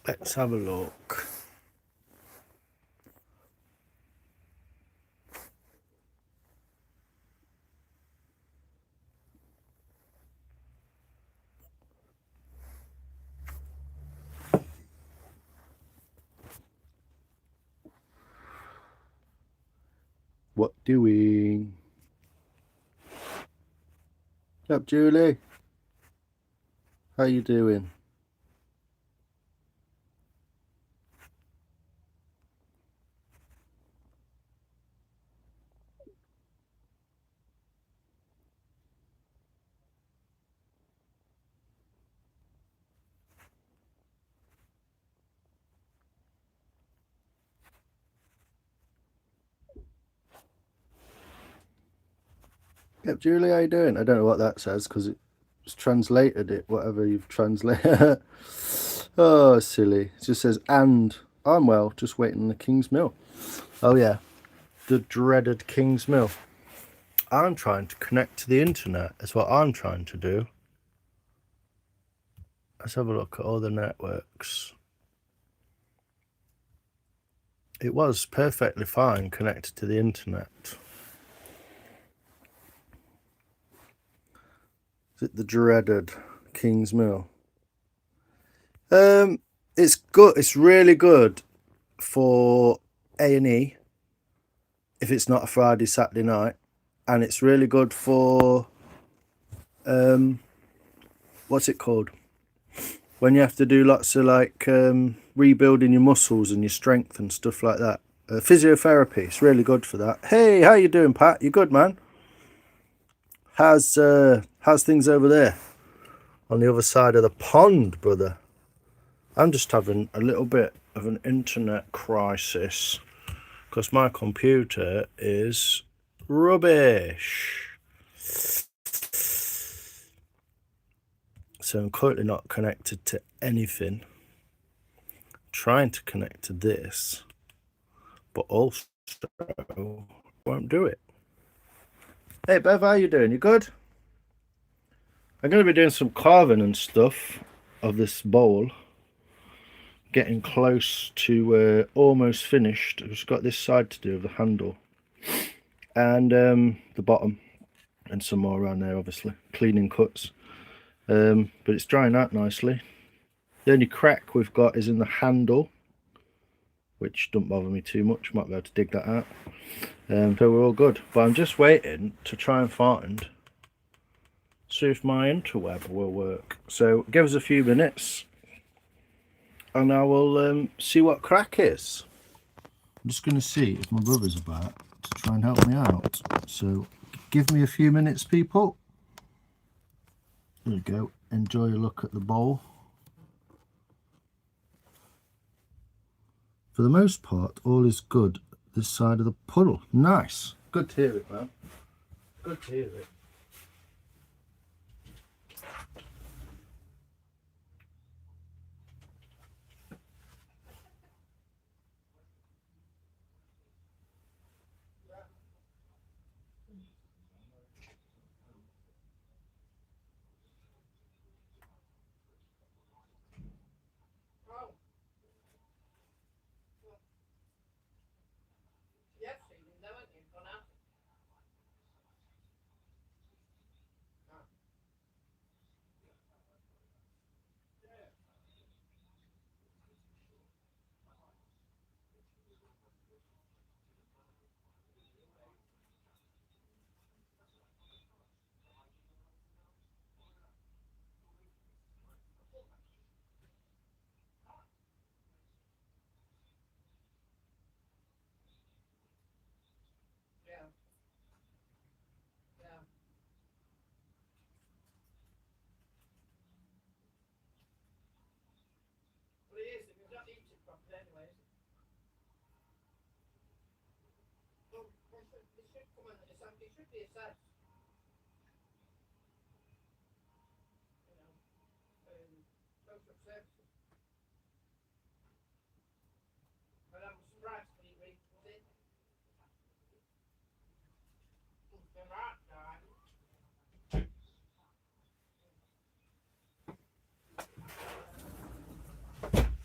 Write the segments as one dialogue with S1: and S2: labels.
S1: Let's have a look. What doing? What's up, Julie? How you doing? Yep, Julie, how you doing? I don't know what that says because it's translated it, whatever you've translated. Oh, silly. It just says, and I'm well, just waiting on the King's Mill. Oh, yeah, the dreaded King's Mill. I'm trying to connect to the internet. That's what I'm trying to do. Let's have a look at all the networks. It was perfectly fine connected to the internet. Is it the dreaded King's Mill? It's good. It's really good for A&E if it's not a Friday, Saturday night, and it's really good for what's it called? When you have to do lots of like rebuilding your muscles and your strength and stuff like that. Physiotherapy. It's really good for that. Hey, how you doing, Pat? You good, man? How's things over there on the other side of the pond, brother? I'm just having a little bit of an internet crisis because my computer is rubbish. So I'm currently not connected to anything. Trying to connect to this, but also won't do it. Hey Bev, how you doing? You good? I'm going to be doing some carving and stuff of this bowl. Getting close to almost finished. I've just got this side to do of the handle and the bottom and some more around there, obviously cleaning cuts, but it's drying out nicely. The only crack we've got is in the handle, which don't bother me too much. Might be able to dig that out. So we're all good, but I'm just waiting to try and see if my interweb will work. So give us a few minutes and I will see what crack is. I'm just going to see if my brother's about to try and help me out. So give me a few minutes, people. There we go. Enjoy a look at the bowl. For the most part, all is good this side of the puddle. Nice. Good to hear it, man. Good to hear it.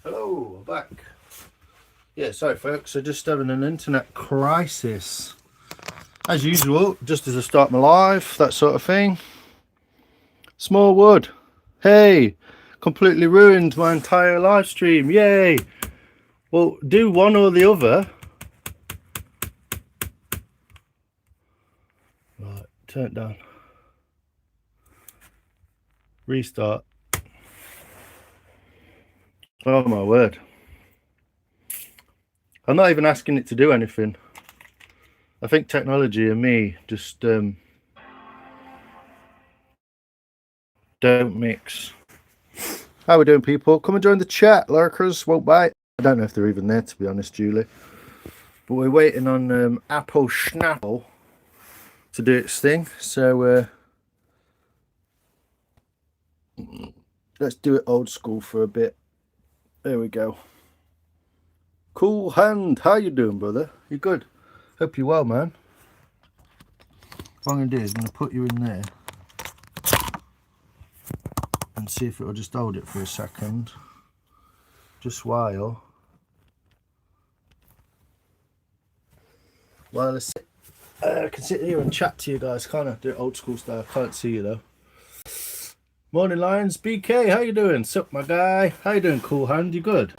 S1: Hello, I'm back. Yeah, sorry folks, I'm just having an internet crisis. As usual, just as I start my live, that sort of thing. Small wood. Hey, completely ruined my entire live stream. Yay. Well, do one or the other. Right, turn it down. Restart. Oh my word. I'm not even asking it to do anything. I think technology and me just don't mix. How we doing, people? Come and join the chat. Lurkers won't bite. I don't know if they're even there, to be honest, Julie. But we're waiting on Apple Schnapple to do its thing. So let's do it old school for a bit. There we go. Cool Hand. How you doing, brother? You good? Hope you're well, man. What I'm going to do is I'm going to put you in there and see if it'll just hold it for a second. Just while I can sit here and chat to you guys, can't I? Do it old school style. Can't see you though. Morning, Lions. BK, how you doing? Sup, my guy? How you doing, Cool Hand? You good?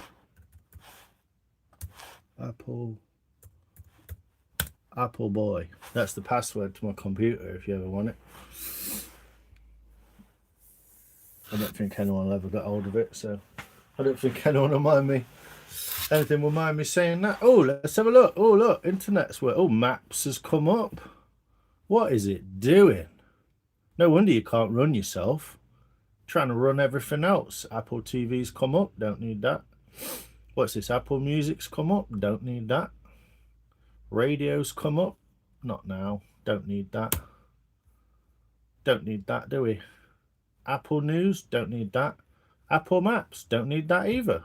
S1: Apple boy. That's the password to my computer if you ever want it. I don't think anyone will ever get hold of it, so I don't think anyone will mind me. Anything will mind me saying that. Oh, let's have a look. Oh, look, internet's where. Oh, maps has come up. What is it doing? No wonder you can't run yourself. Trying to run everything else. Apple TV's come up. Don't need that. What's this? Apple Music's come up. Don't need that. Radio's come up. Not now. Don't need that. Don't need that, do we? Apple News. Don't need that. Apple Maps. Don't need that either.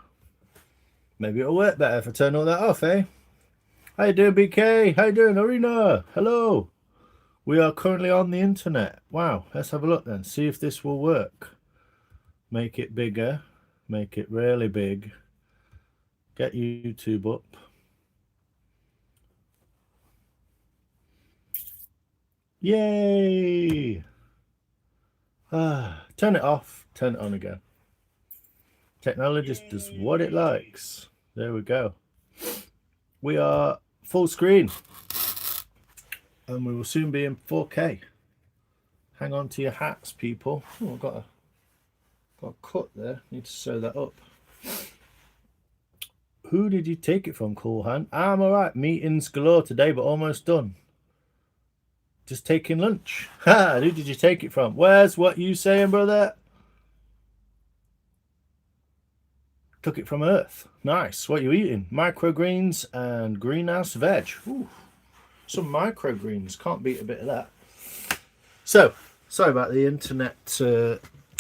S1: Maybe it'll work better if I turn all that off, eh? How you doing, BK? How you doing, Arena? Hello. We are currently on the internet. Wow. Let's have a look then. See if this will work. Make it bigger. Make it really big. Get YouTube up. Yay! Turn it off. Turn it on again. Technology just does what it likes. There we go. We are full screen. And we will soon be in 4K. Hang on to your hats, people. Oh, I've got a cut there. Need to sew that up. Who did you take it from, Cool Hand? I'm alright. Meetings galore today, but almost done. Just taking lunch. Ha! Who did you take it from? Where's what you saying, brother? Took it from Earth. Nice. What are you eating? Microgreens and greenhouse veg. Ooh. Some microgreens. Can't beat a bit of that. So, sorry about the internet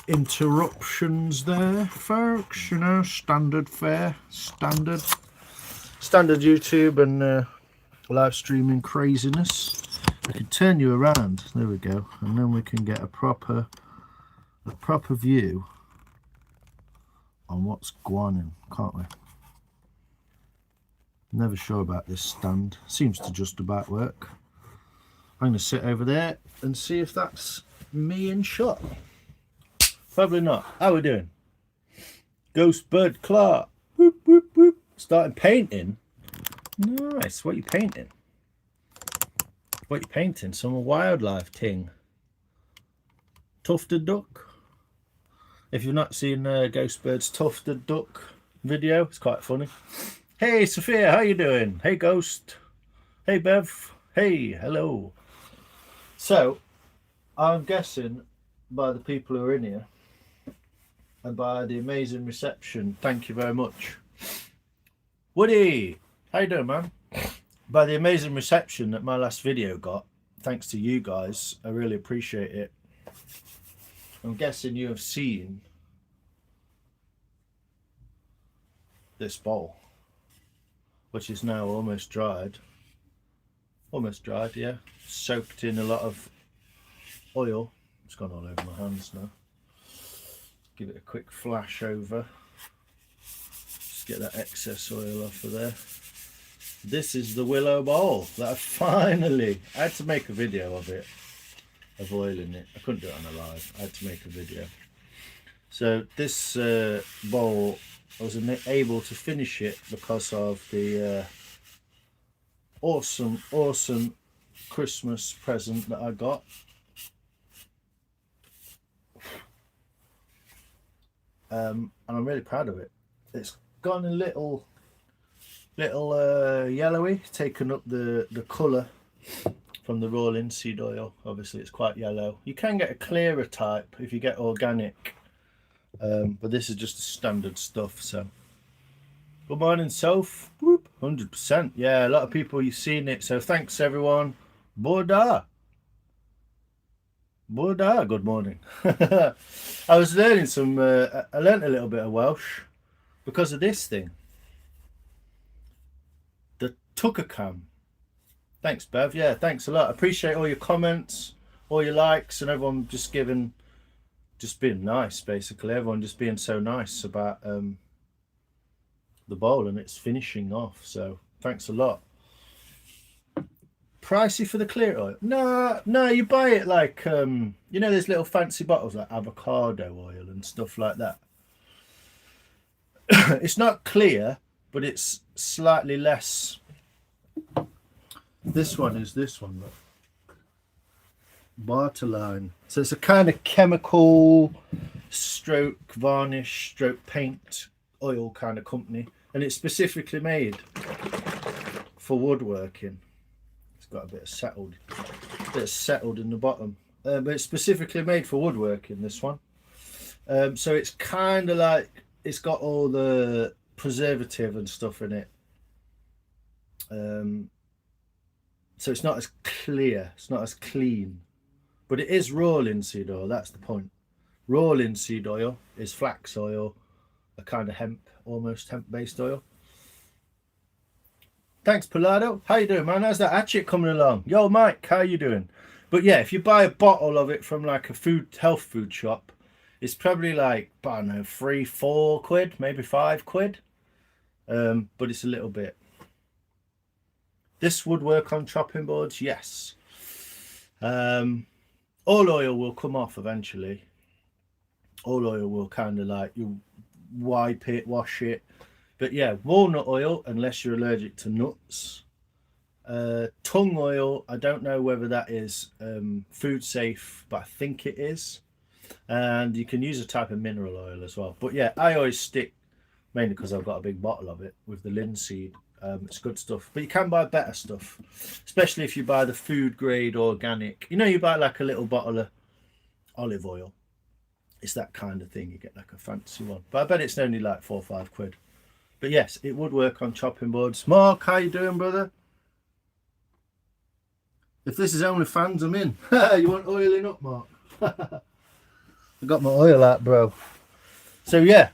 S1: interruptions there, folks. You know, standard fare. Standard YouTube and live streaming craziness. I can turn you around. There we go. And then we can get a proper view on what's going on, can't we? Never sure about this stand. Seems to just about work. I'm going to sit over there and see if that's me in shot. Probably not. How are we doing? Ghost Bird Clart. Whoop, whoop, whoop. Starting painting. Nice. What are you painting? What are you painting? Some wildlife thing. Tufted duck. If you've not seen Ghost Bird's Tufted Duck video, it's quite funny. Hey, Sophia, how you doing? Hey, Ghost. Hey, Bev. Hey, hello. So, I'm guessing by the people who are in here and by the amazing reception, thank you very much. Woody, how you doing, man? By the amazing reception that my last video got, thanks to you guys, I really appreciate it. I'm guessing you have seen this bowl, which is now almost dried. Almost dried, yeah. Soaked in a lot of oil. It's gone all over my hands now. Give it a quick flash over. get that excess oil off of there. This is the Willow bowl that I had to make a video of it, of oiling it. I couldn't do it on a live. I had to make a video. So this bowl, I was able to finish it because of the awesome Christmas present that I got. And I'm really proud of it. It's gone a little yellowy, taken up the colour from the raw linseed oil. Obviously it's quite yellow. You can get a clearer type if you get organic, but this is just the standard stuff. So good morning, Soph. 100%. Yeah, a lot of people, you've seen it, so thanks everyone. Buddha, good morning. I was learning some I learned a little bit of Welsh because of this thing, the Tuckacam. Thanks, Bev. Yeah, thanks a lot. I appreciate all your comments, all your likes, and everyone just being nice, basically. Everyone just being so nice about the bowl and it's finishing off. So thanks a lot. Pricey for the clear oil? No, you buy it like you know, there's little fancy bottles like avocado oil and stuff like that. It's not clear, but it's slightly less. This one is this one, look. Bartoline. So it's a kind of chemical stroke varnish stroke paint oil kind of company, and it's specifically made for woodworking. It's got a bit of settled in the bottom, but it's specifically made for woodworking, this one. So it's kind of like, it's got all the preservative and stuff in it. So it's not as clear, it's not as clean, but it is raw linseed oil. That's the point. Raw linseed oil is flax oil, a kind of hemp, almost hemp-based oil. Thanks, Pilado. How you doing, man? How's that hatchet coming along? Yo, Mike, how you doing? But yeah, if you buy a bottle of it from like a health food shop, it's probably like, I don't know, 3-4 quid, maybe 5 quid. But it's a little bit. This would work on chopping boards, yes. All oil will come off eventually. All oil will kind of like, you wipe it, wash it. But yeah, walnut oil, unless you're allergic to nuts. Tung oil, I don't know whether that is food safe, but I think it is. And you can use a type of mineral oil as well. But yeah, I always stick, mainly because I've got a big bottle of it, with the linseed. It's good stuff, but you can buy better stuff, especially if you buy the food grade organic. You know, you buy like a little bottle of olive oil. It's that kind of thing. You get like a fancy one, but I bet it's only like 4 or 5 quid. But yes, it would work on chopping boards. Mark, how you doing, brother? If this is OnlyFans, I'm in. You want oiling up, Mark? I got my oil out, bro. So yeah,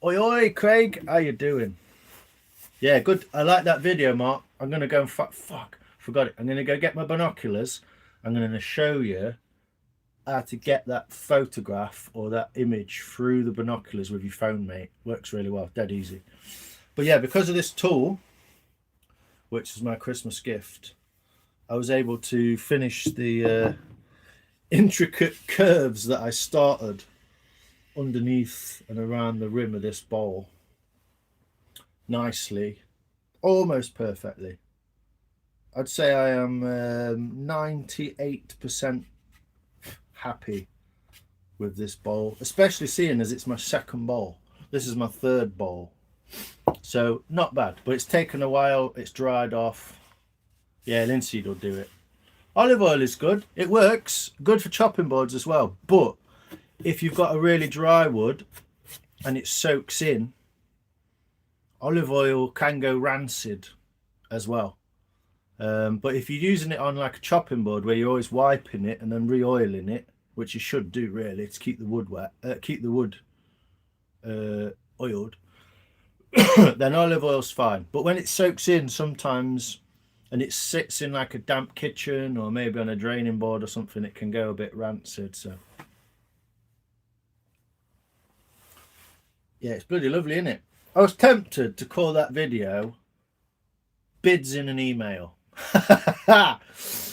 S1: oi, Craig, how you doing? Yeah, good. I like that video, Mark. I'm gonna go and forgot it. I'm gonna go get my binoculars. I'm gonna show you how to get that photograph or that image through the binoculars with your phone, mate. Works really well, dead easy. But yeah, because of this tool, which is my Christmas gift, I was able to finish the intricate curves that I started underneath and around the rim of this bowl nicely, almost perfectly. I'd say I am 98% happy with this bowl, especially seeing as it's my second bowl. This is my third bowl, so not bad, but it's taken a while. It's dried off. Yeah, linseed will do it. Olive oil is good. It works good for chopping boards as well, but if you've got a really dry wood and it soaks in, olive oil can go rancid as well. But if you're using it on like a chopping board where you're always wiping it and then re-oiling it, which you should do really to keep the wood wet, keep the wood oiled, then olive oil's fine. But when it soaks in sometimes and it sits in like a damp kitchen or maybe on a draining board or something, it can go a bit rancid. So yeah, it's bloody lovely, isn't it? I was tempted to call that video bids in an email. I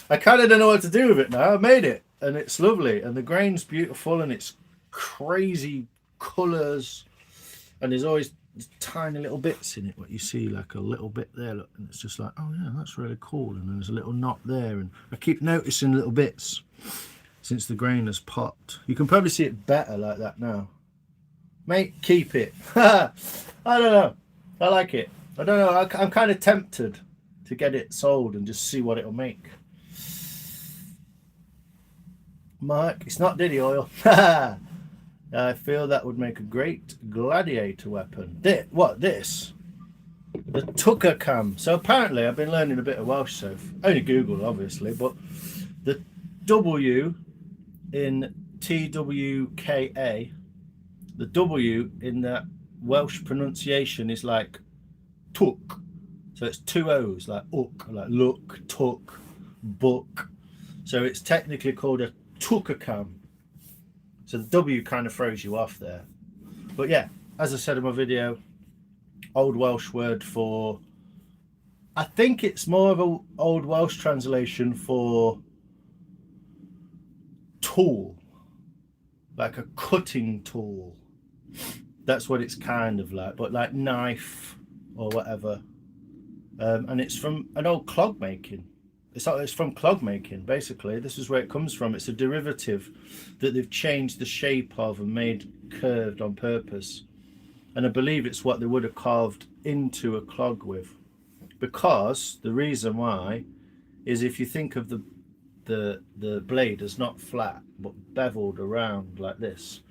S1: kind of don't know what to do with it now. I made it and it's lovely and the grain's beautiful and it's crazy colours and there's always tiny little bits in it, what you see, like a little bit there, look, and it's just like, oh yeah, that's really cool, and there's a little knot there, and I keep noticing little bits since the grain has popped. You can probably see it better like that now. Mate, keep it. I don't know, I like it. I don't know, I'm kind of tempted to get it sold and just see what it'll make. Mike, it's not Diddy oil. I feel that would make a great gladiator weapon. This? The Tucker cam. So apparently I've been learning a bit of Welsh, so only Google obviously, but the W in TWKA, the W in that Welsh pronunciation is like tuk. So it's two O's, like ook, like look, tuk, book. So it's technically called a Tucker cam. So the W kind of throws you off there. But yeah, as I said in my video, Old Welsh word for, I think it's more of an Old Welsh translation for tool, like a cutting tool. That's what it's kind of like, but like knife or whatever. And it's from an old clog making. It's from clog making, basically. This is where it comes from. It's a derivative that they've changed the shape of and made curved on purpose. And I believe it's what they would have carved into a clog with. Because the reason why is if you think of the blade as not flat but beveled around like this,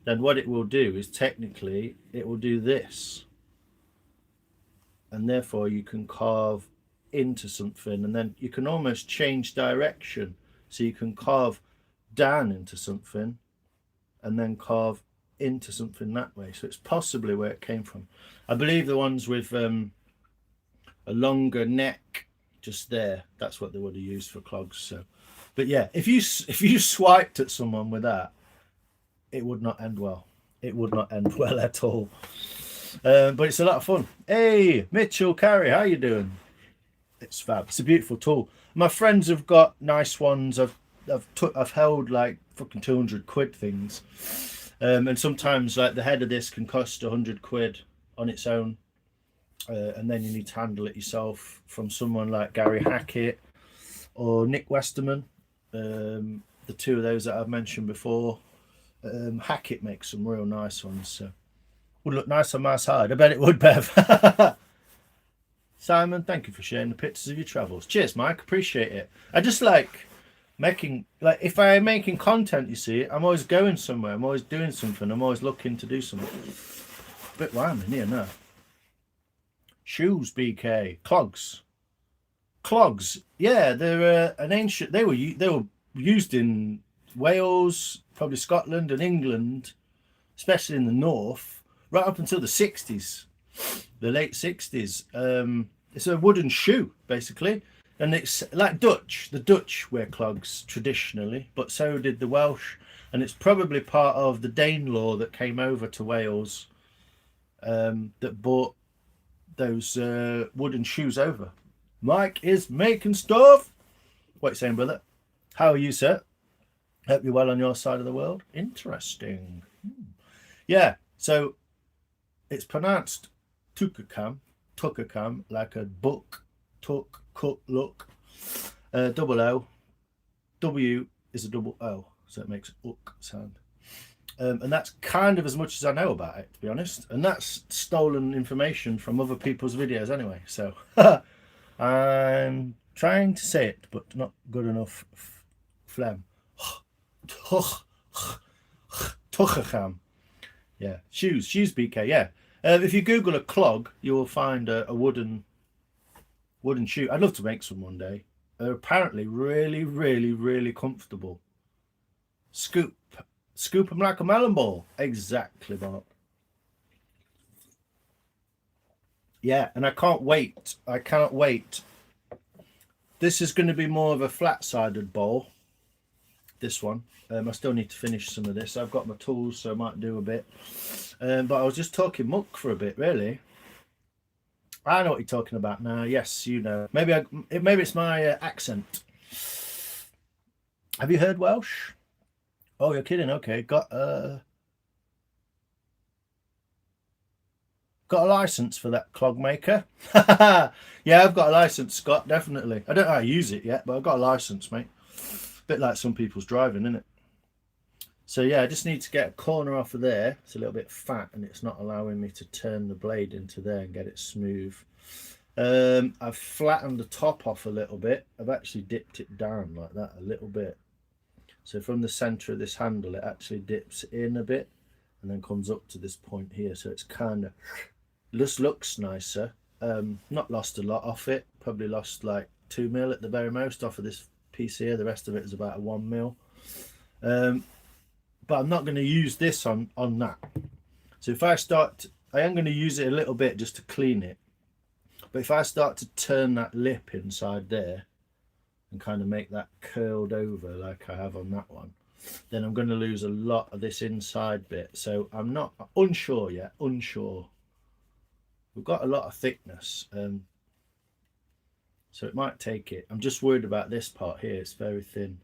S1: then what it will do is technically it will do this. And therefore you can carve into something, and then you can almost change direction, so you can carve down into something and then carve into something that way. So it's possibly where it came from. I believe the ones with a longer neck just there, that's what they would have used for clogs. So but yeah, if you swiped at someone with that, it would not end well. It would not end well at all. But it's a lot of fun. Hey Mitchell Carey, how you doing? It's fab. It's a beautiful tool. My friends have got nice ones. I've held like fucking 200 quid things, and sometimes like the head of this can cost 100 quid on its own, and then you need to handle it yourself from someone like Gary Hackett or Nick Westerman, the two of those that I've mentioned before. Hackett makes some real nice ones, so would look nice on my side. I bet it would, Bev. Simon, thank you for sharing the pictures of your travels. Cheers, Mike. Appreciate it. I just like making, like, if I'm making content, you see, I'm always going somewhere. I'm always doing something. I'm always looking to do something. A bit warm in here now. Shoes, BK. Clogs. Clogs. Yeah, they're an ancient. They were used in Wales, probably Scotland and England, especially in the north, right up until the 60s. The late 60s. It's a wooden shoe basically, and it's like Dutch. The Dutch wear clogs traditionally, but so did the Welsh, and it's probably part of the Danelaw that came over to Wales, that brought those wooden shoes over. Mike is making stuff. What are you saying, brother? How are you, sir? Hope you're well on your side of the world. Interesting. Yeah, so it's pronounced Tucker-cam, like a book, tuck, cut, look. Double O. W is a double O, so it makes ook sound. And that's kind of as much as I know about it, to be honest. And that's stolen information from other people's videos anyway. So I'm trying to say it, but not good enough. Phlegm. Tucker-cam. Yeah, shoes BK, yeah. If you Google a clog, you will find a wooden shoe. I'd love to make some one day. They're apparently really, really, really comfortable. Scoop them like a melon ball. Exactly, Mark. Yeah, and I can't wait. I cannot wait. This is going to be more of a flat-sided bowl this one. I still need to finish some of this. I've got my tools, so I might do a bit. But I was just talking muck for a bit, really. I know what you're talking about now. Yes, you know. Maybe it's my accent. Have you heard Welsh? Oh, you're kidding. Okay, got a license for that clog maker. Yeah, I've got a license, Scott. Definitely. I don't know how to use it yet, but I've got a license, mate. Bit like some people's driving, isn't it? So yeah, I just need to get a corner off of there. It's a little bit fat and it's not allowing me to turn the blade into there and get it smooth. I've flattened the top off a little bit. I've actually dipped it down like that a little bit. So from the center of this handle, it actually dips in a bit and then comes up to this point here. So it's kind of just looks nicer. Not lost a lot off it. Probably lost like 2 mil at the very most off of this piece here. The rest of it is about 1 mil. But I'm not going to use this on that. So if I start, I am going to use it a little bit just to clean it. But if I start to turn that lip inside there and kind of make that curled over like I have on that one, then I'm going to lose a lot of this inside bit. So I'm not unsure yet, unsure. We've got a lot of thickness, so it might take it. I'm just worried about this part here. It's very thin.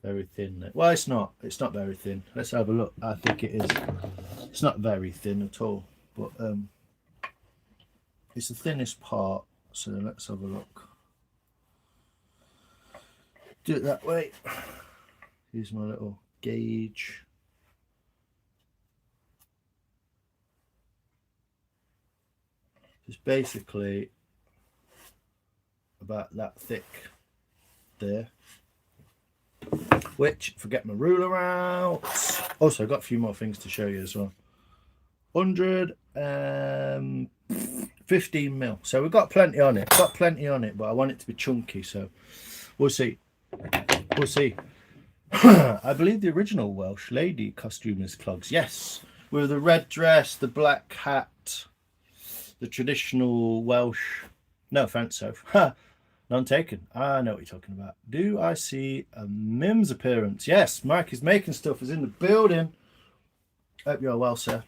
S1: Very thin. Well, it's not very thin. Let's have a look. I think it is. It's not very thin at all, but it's the thinnest part. So let's have a look. Do it that way. Use my little gauge. It's basically about that thick there. Which, forget my ruler out. Also, I've got a few more things to show you as well. 115 mil. So we've got plenty on it. Got plenty on it, but I want it to be chunky. So we'll see. We'll see. I believe the original Welsh lady costume is clogs. Yes, with the red dress, the black hat, the traditional Welsh. No offense, Soph. None taken. I know what you're talking about. Do I see a Mims appearance? Yes, Mike is making stuff. Is in the building. Hope you're well, sir.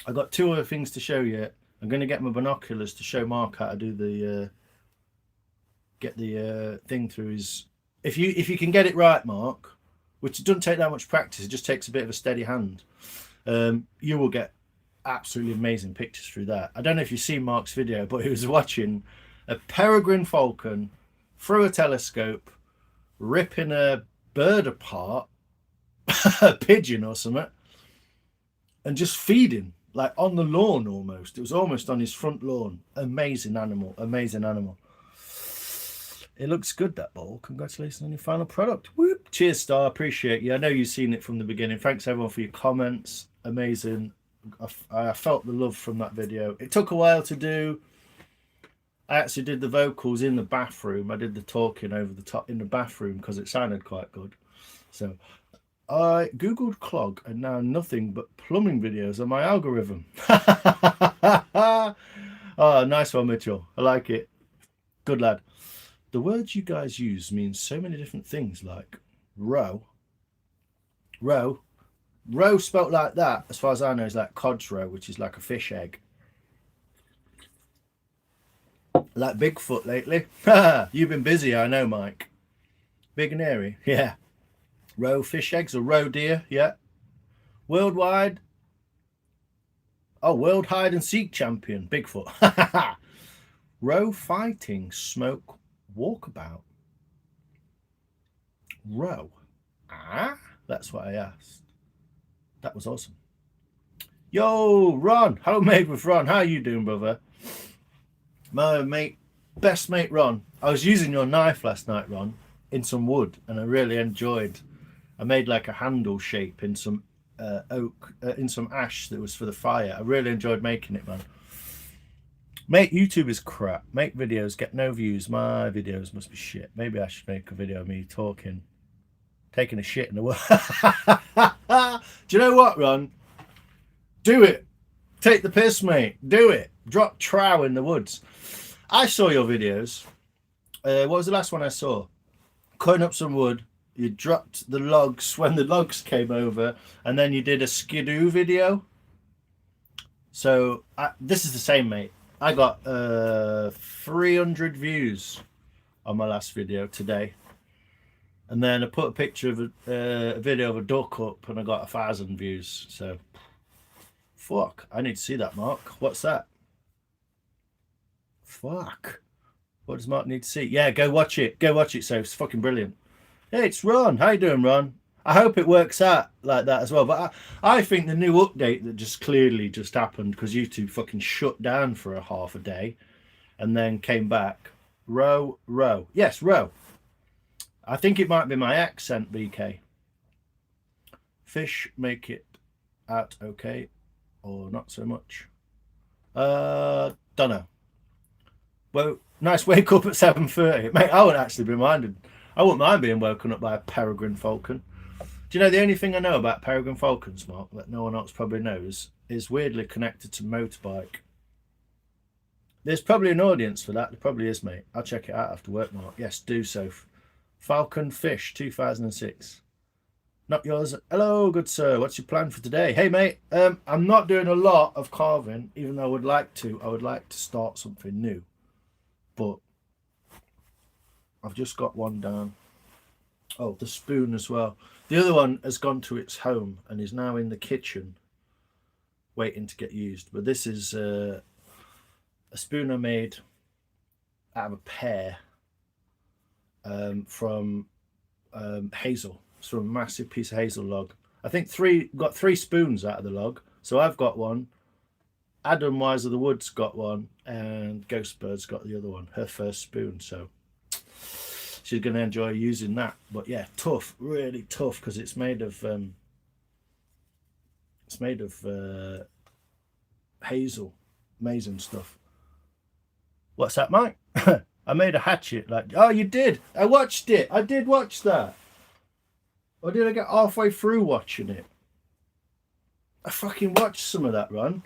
S1: I got 2 other things to show you. I'm going to get my binoculars to show Mark how to do the get the thing through his. If you can get it right, Mark, which it doesn't take that much practice. It just takes a bit of a steady hand. You will get absolutely amazing pictures through that. I don't know if you've seen Mark's video, but he was watching a peregrine falcon through a telescope, ripping a bird apart, a pigeon or something, and just feeding, like on the lawn almost. It was almost on his front lawn. Amazing animal, amazing animal. It looks good, that bowl. Congratulations on your final product. Whoop. Cheers, Star. Appreciate you. I know you've seen it from the beginning. Thanks, everyone, for your comments. Amazing. I felt the love from that video. It took a while to do. I actually did the vocals in the bathroom. I did the talking over the top in the bathroom because it sounded quite good. So I googled clog and now nothing but plumbing videos on my algorithm. Oh, nice one, Mitchell. I like it. Good lad. The words you guys use mean so many different things, like roe. Roe spelt like that, as far as I know, is like cod's roe, which is like a fish egg. Like Bigfoot lately. You've been busy, I know, Mike. Big and hairy, yeah. Roe fish eggs or roe deer, yeah. Worldwide. Oh, world hide and seek champion, Bigfoot. Roe fighting smoke walkabout. Roe. Ah, that's what I asked. That was awesome. Yo, Ron. Hello, mate with Ron. How are you doing, brother? My mate, best mate Ron. I was using your knife last night, Ron, in some wood, and I really enjoyed. I made like a handle shape in some oak, in some ash that was for the fire. I really enjoyed making it, man. Mate, YouTube is crap. Make videos, get no views. My videos must be shit. Maybe I should make a video of me talking, taking a shit in the world. Do you know what, Ron? Do it. Take the piss, mate. Do it. Drop trow in the woods. I saw your videos. What was the last one I saw? Cutting up some wood You dropped the logs when the logs came over, and then you did a skidoo video. So this is the same, mate. I got 300 views on my last video today. And then I put a picture of a video of a duck up, and I got 1,000 views. So, fuck. I need to see that, Mark. What's that? Fuck. What does Mark need to see? Yeah, go watch it. Go watch it, so it's fucking brilliant. Hey, it's Ron. How you doing, Ron? I hope it works out like that as well. But I think the new update that just clearly just happened because YouTube fucking shut down for a half a day and then came back. Row. Yes, row. I think it might be my accent, BK. Fish make it out okay or not so much. Don't know. Well, nice wake up at 7:30. Mate, I wouldn't actually be minded. I wouldn't mind being woken up by a peregrine falcon. Do you know the only thing I know about peregrine falcons, Mark, that no one else probably knows, is weirdly connected to motorbike. There's probably an audience for that. There probably is, mate. I'll check it out after work, Mark. Yes, do so. Falcon Fish 2006. Not yours. Hello, good sir. What's your plan for today? Hey, mate. I'm not doing a lot of carving, even though I would like to. I would like to start something new. But I've just got one down. Oh, the spoon as well. The other one has gone to its home and is now in the kitchen waiting to get used. But this is a spoon I made out of a pear from hazel. It's from a massive piece of hazel log. I think got three spoons out of the log. So I've got one. Adam Wise of the Woods got one, and Ghostbird's got the other one, her first spoon. So she's going to enjoy using that. But yeah, tough, really tough, because it's made of hazel, amazing stuff. What's that, Mike? I made a hatchet. Like, oh, you did? I watched it. I did watch that. Or did I get halfway through watching it? I fucking watched some of that, Ron.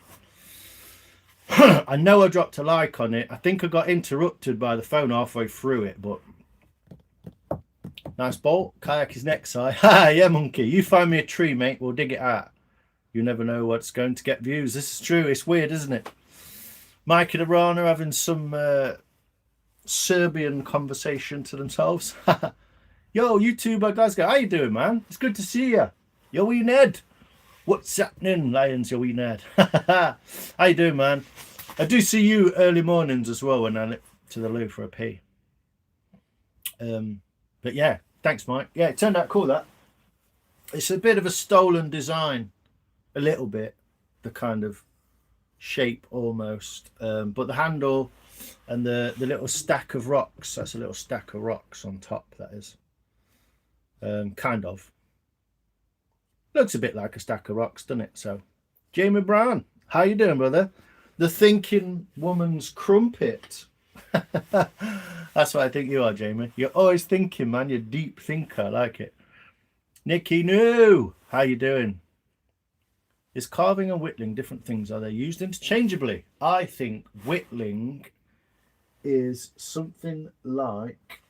S1: I know I dropped a like on it. I think I got interrupted by the phone halfway through it, but nice bolt. Kayak is next side. Ha, yeah, monkey. You find me a tree, mate. We'll dig it out. You never know what's going to get views. This is true. It's weird, isn't it? Mike and Iran are having some Serbian conversation to themselves. Yo, YouTube guys, how you doing, man? It's good to see you. Yo, wee Ned. What's happening, Lions? Yo, wee Ned. How you doing, man? I do see you early mornings as well when I nip to the loo for a pee. But yeah, thanks, Mike. Yeah, it turned out cool, that. It's a bit of a stolen design, a little bit, the kind of shape almost. But the handle and the little stack of rocks, that's a little stack of rocks on top, that is. Kind of. Looks a bit like a stack of rocks, doesn't it? So, Jamie Brown, how you doing, brother? The thinking woman's crumpet. That's what I think you are, Jamie. You're always thinking, man. You're a deep thinker. I like it. Nikki, no. How you doing? Is carving and whittling different things? Are they used interchangeably? I think whittling is something like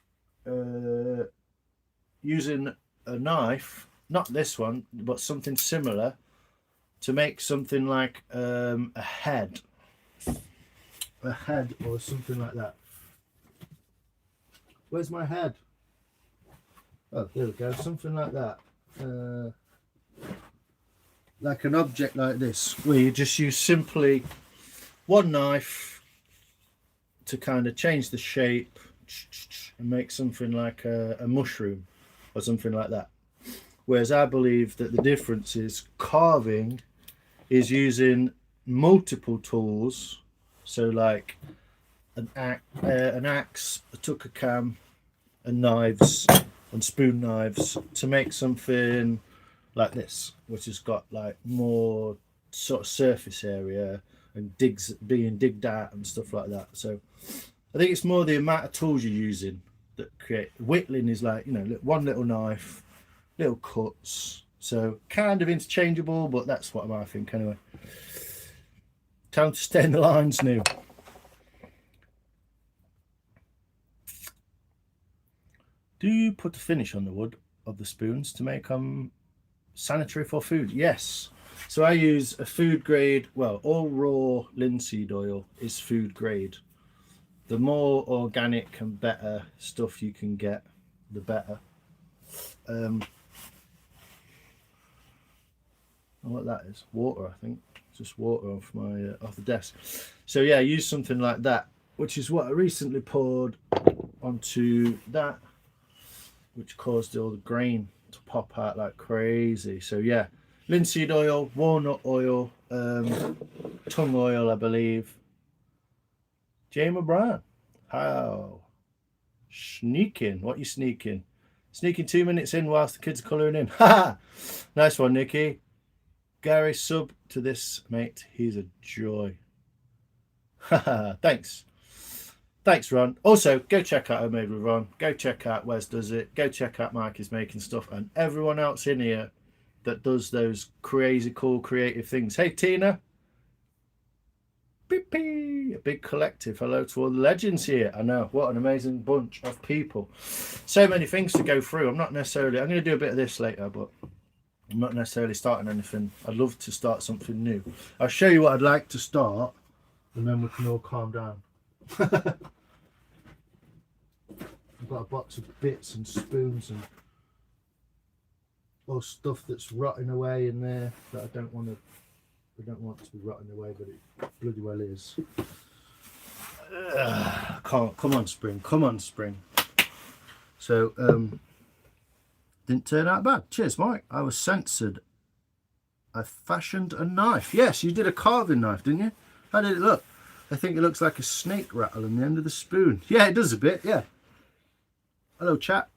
S1: using a knife, not this one, but something similar, to make something like a head or something like that. Where's my head? Oh, there we go, something like that. Like an object like this, where you just use simply one knife to kind of change the shape and make something like a mushroom or something like that. Whereas I believe that the difference is carving is using multiple tools, so like an axe, a tucker cam, and knives and spoon knives to make something like this, which has got like more sort of surface area and being digged out and stuff like that. So I think it's more the amount of tools you're using that create. Whittling is like, you know, one little knife, little cuts, so kind of interchangeable, but that's what I think anyway. Time to stain the lines new. Do you put a finish on the wood? of the spoons to make them sanitary for food. Yes. So I use a food grade, well, all raw linseed oil is food grade. The more organic and better stuff you can get, the better. What that is, water, I think. Just water off my off the desk. So yeah, use something like that, which is what I recently poured onto that, which caused all the grain to pop out like crazy. So yeah, linseed oil, walnut oil, tung oil, I believe. Jamie Brown, how sneaking? What you sneaking? Sneaking 2 minutes in whilst the kids are colouring in. Ha! Nice one, Nikki. Gary, sub to this, mate. He's a joy. Thanks. Thanks, Ron. Also, go check out Homemade with Ron. Go check out Wes Does It. Go check out Mike is Making Stuff. And everyone else in here that does those crazy, cool, creative things. Hey, Tina. Beep-pee. A big collective. Hello to all the legends here. I know. What an amazing bunch of people. So many things to go through. I'm going to do a bit of this later, but I'm not necessarily starting anything. I'd love to start something new. I'll show you what I'd like to start, and then we can all calm down. I've got a box of bits and spoons and all stuff that's rotting away in there that I don't want to be rotting away, but it bloody well is. Come on, spring. Come on, spring. So, didn't turn out bad. Cheers, Mike. I was censored. I fashioned a knife. Yes, you did a carving knife, didn't you? How did it look? I think it looks like a snake rattle on the end of the spoon. Yeah, it does a bit, yeah. Hello, chat.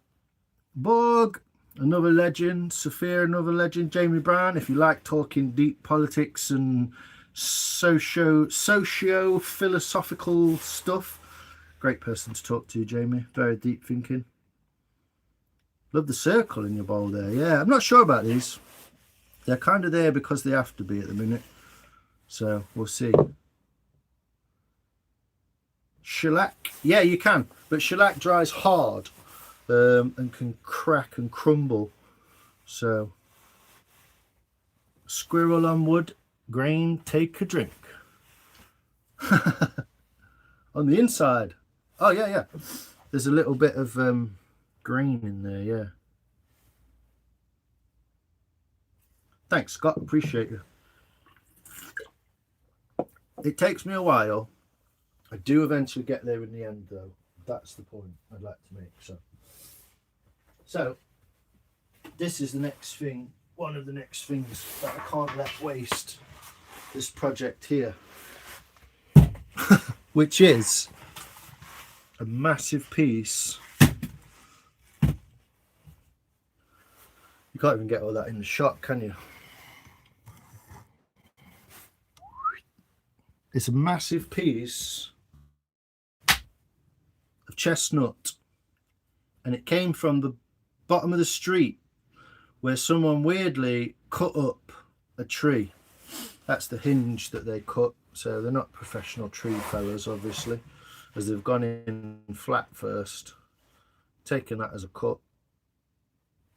S1: Bug, another legend. Sophia, another legend. Jamie Brown, if you like talking deep politics and socio-philosophical stuff, great person to talk to, Jamie. Very deep thinking. Love the circle in your bowl there. Yeah, I'm not sure about these. They're kind of there because they have to be at the minute. So we'll see. Shellac. Yeah, you can. But shellac dries hard and can crack and crumble. So squirrel on wood, grain, take a drink. On the inside. Oh, yeah. There's a little bit of grain in there, yeah. Thanks, Scott. Appreciate you. It takes me a while. I do eventually get there in the end, though. That's the point I'd like to make. So this is the next thing, one of the next things that I can't let waste. This project here, which is a massive piece. You can't even get all that in the shot, can you? It's a massive piece of chestnut, and it came from the bottom of the street where someone weirdly cut up a tree. That's the hinge that they cut, so they're not professional tree fellers, obviously, as they've gone in flat first, taken that as a cut,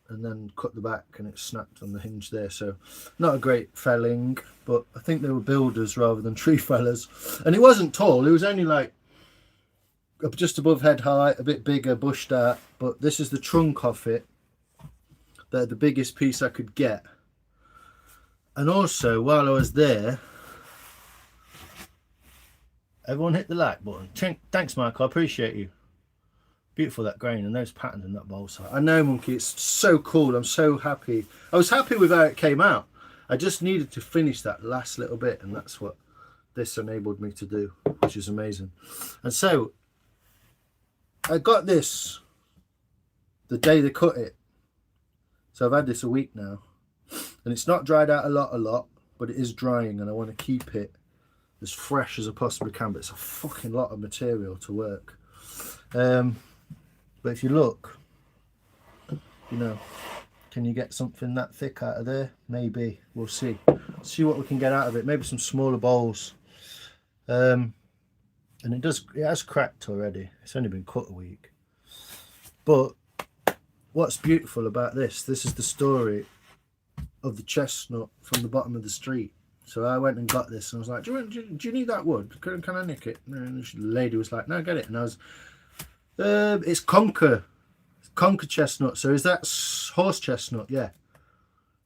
S1: and then cut the back, and it snapped on the hinge there. So not a great felling, but I think they were builders rather than tree fellers. And it wasn't tall, it was only like just above head height, a bit bigger, bushed out. But this is the trunk of it. They're the biggest piece I could get. And also, while I was there, everyone hit the like button. Thanks, Michael, I appreciate you. Beautiful, that grain and those patterns in that bowl. So I know, Monkey, it's so cool. I'm so happy. I was happy with how it came out. I just needed to finish that last little bit, and that's what this enabled me to do, which is amazing. And so I got this the day they cut it. So I've had this a week now, and it's not dried out a lot, but it is drying, and I want to keep it as fresh as I possibly can. But it's a fucking lot of material to work. But if you look, you know, can you get something that thick out of there? Maybe. We'll see. See what we can get out of it. Maybe some smaller bowls. And it has cracked already. It's only been cut a week. But what's beautiful about this is the story of the chestnut from the bottom of the street. So I went and got this and I was like, do you need that wood? Can I nick it? And the lady was like, no, get it. And I was, it's Conker chestnut. So is that horse chestnut? Yeah.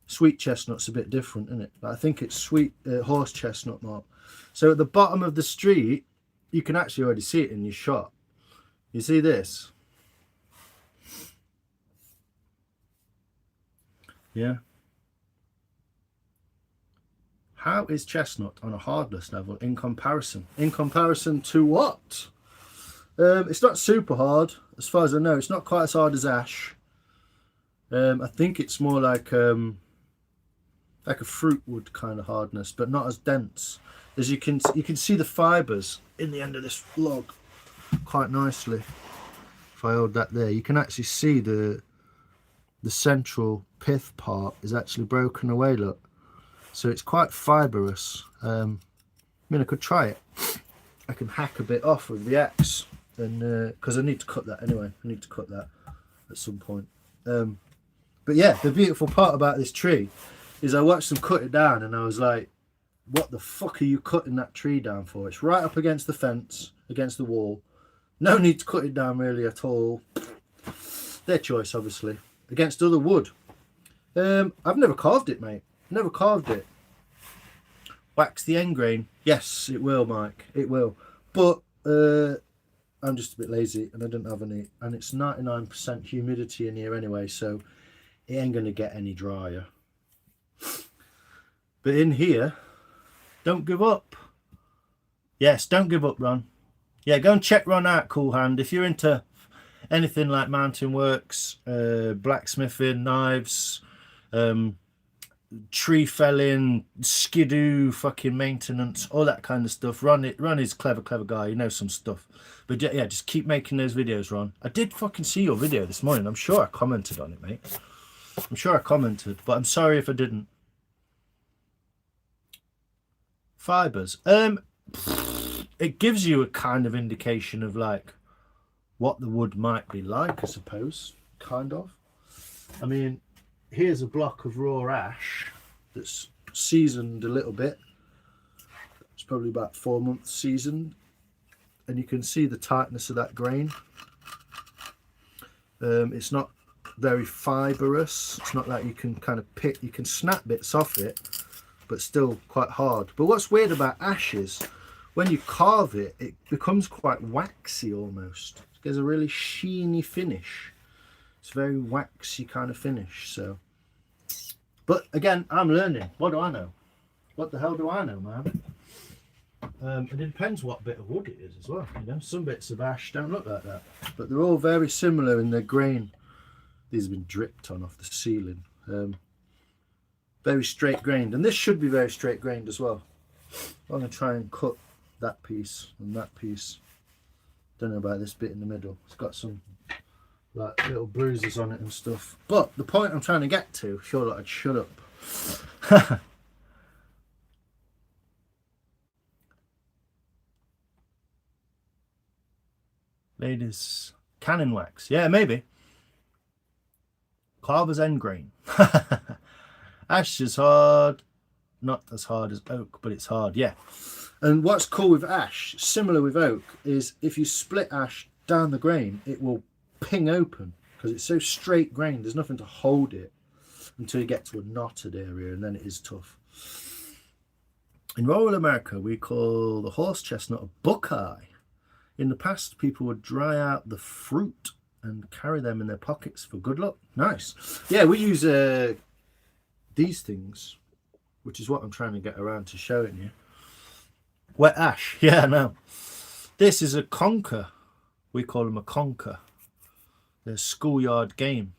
S1: Sweet chestnut's a bit different, isn't it? But I think it's sweet horse chestnut, Mark. So at the bottom of the street, you can actually already see it in your shot. You see this? Yeah. How is chestnut on a hardness level in comparison? In comparison to what? It's not super hard, as far as I know. It's not quite as hard as ash. I think it's more like a fruit wood kind of hardness, but not as dense. As you can see the fibres in the end of this log quite nicely. If I hold that there, you can actually see the central pith part is actually broken away. Look. So it's quite fibrous. I mean, I could try it. I can hack a bit off with the axe, and because I need to cut that anyway. I need to cut that at some point. But yeah, the beautiful part about this tree is I watched them cut it down, and I was like, "What the fuck are you cutting that tree down for? It's right up against the fence, against the wall. No need to cut it down really at all." Their choice, obviously. Against other wood. I've never carved it, mate. Never carved it. Wax the end grain. Yes, it will, Mike. It will. But I'm just a bit lazy and I don't have any. And it's 99% humidity in here anyway, so it ain't going to get any drier. But in here, don't give up. Yes, don't give up, Ron. Yeah, go and check Ron out, Cool Hand. If you're into anything like mountain works, blacksmithing, knives, tree felling, skidoo, fucking maintenance, all that kind of stuff. Ron is a clever guy. He knows some stuff. But yeah, just keep making those videos, Ron. I did fucking see your video this morning. I'm sure I commented on it, mate. I'm sure I commented, but I'm sorry if I didn't. Fibers. It gives you a kind of indication of like what the wood might be like, I suppose. Kind of. I mean, here's a block of raw ash that's seasoned a little bit. It's probably about 4 months seasoned, and you can see the tightness of that grain. It's not very fibrous. It's not like you can kind of pick, you can snap bits off it, but still quite hard. But what's weird about ash is when you carve it, it becomes quite waxy almost. It gives a really sheeny finish. It's very waxy kind of finish. So, but again, I'm learning. What do I know? What the hell do I know, man? It depends what bit of wood it is as well. You know, some bits of ash don't look like that, but they're all very similar in their grain. These have been dripped on off the ceiling. Very straight grained, and this should be very straight grained as well. I'm going to try and cut that piece and that piece. Don't know about this bit in the middle. It's got some like little bruises on it and stuff. But the point I'm trying to get to, sure that I'd shut up. Ladies, cannon wax. Yeah, maybe. Carver's end grain. Ash is hard. Not as hard as oak, but it's hard, yeah. And what's cool with ash, similar with oak, is if you split ash down the grain, it will ping open because it's so straight grained. There's nothing to hold it until you get to a knotted area, and then it is tough. In rural America, we call the horse chestnut a buckeye. In the past, people would dry out the fruit and carry them in their pockets for good luck. Nice. Yeah, we use these things, which is what I'm trying to get around to showing you. Wet ash. Yeah, no. This is a conker. We call them a conker. They're a schoolyard game.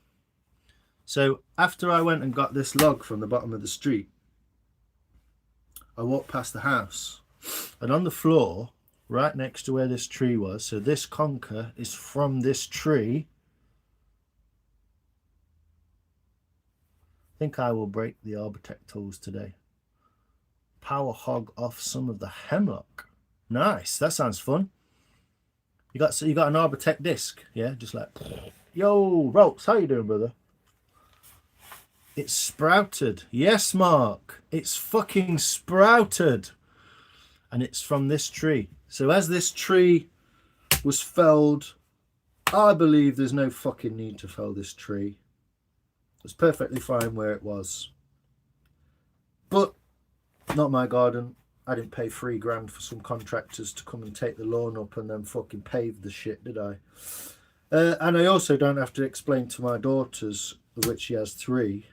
S1: So after I went and got this log from the bottom of the street, I walked past the house, and on the floor, right next to where this tree was, so this conker is from this tree. I think I will break the Arbortech tools today. Power hog off some of the hemlock. Nice, that sounds fun. You got an Arbortech disc, yeah, just like Yo, Rolts, how you doing, brother? It's sprouted. Yes, Mark. It's fucking sprouted. And it's from this tree. So as this tree was felled, I believe there's no fucking need to fell this tree. It's perfectly fine where it was. But not my garden. I didn't pay $3 grand for some contractors to come and take the lawn up and then fucking pave the shit, did I? And I also don't have to explain to my daughters, of which she has 3,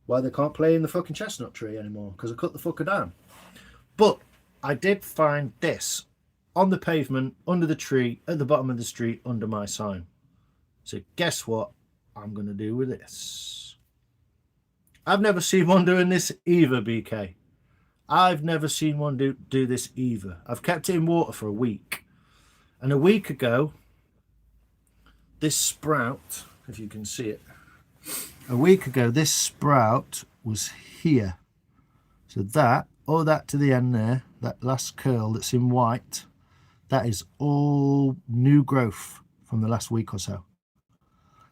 S1: why they can't play in the fucking chestnut tree anymore, because I cut the fucker down. But I did find this on the pavement, under the tree, at the bottom of the street, under my sign. So guess what I'm going to do with this? I've never seen one doing this either, BK. I've never seen one do this either. I've kept it in water for a week. And a week ago, this sprout, if you can see it, a week ago, this sprout was here. So that, all that to the end there, that last curl that's in white, that is all new growth from the last week or so.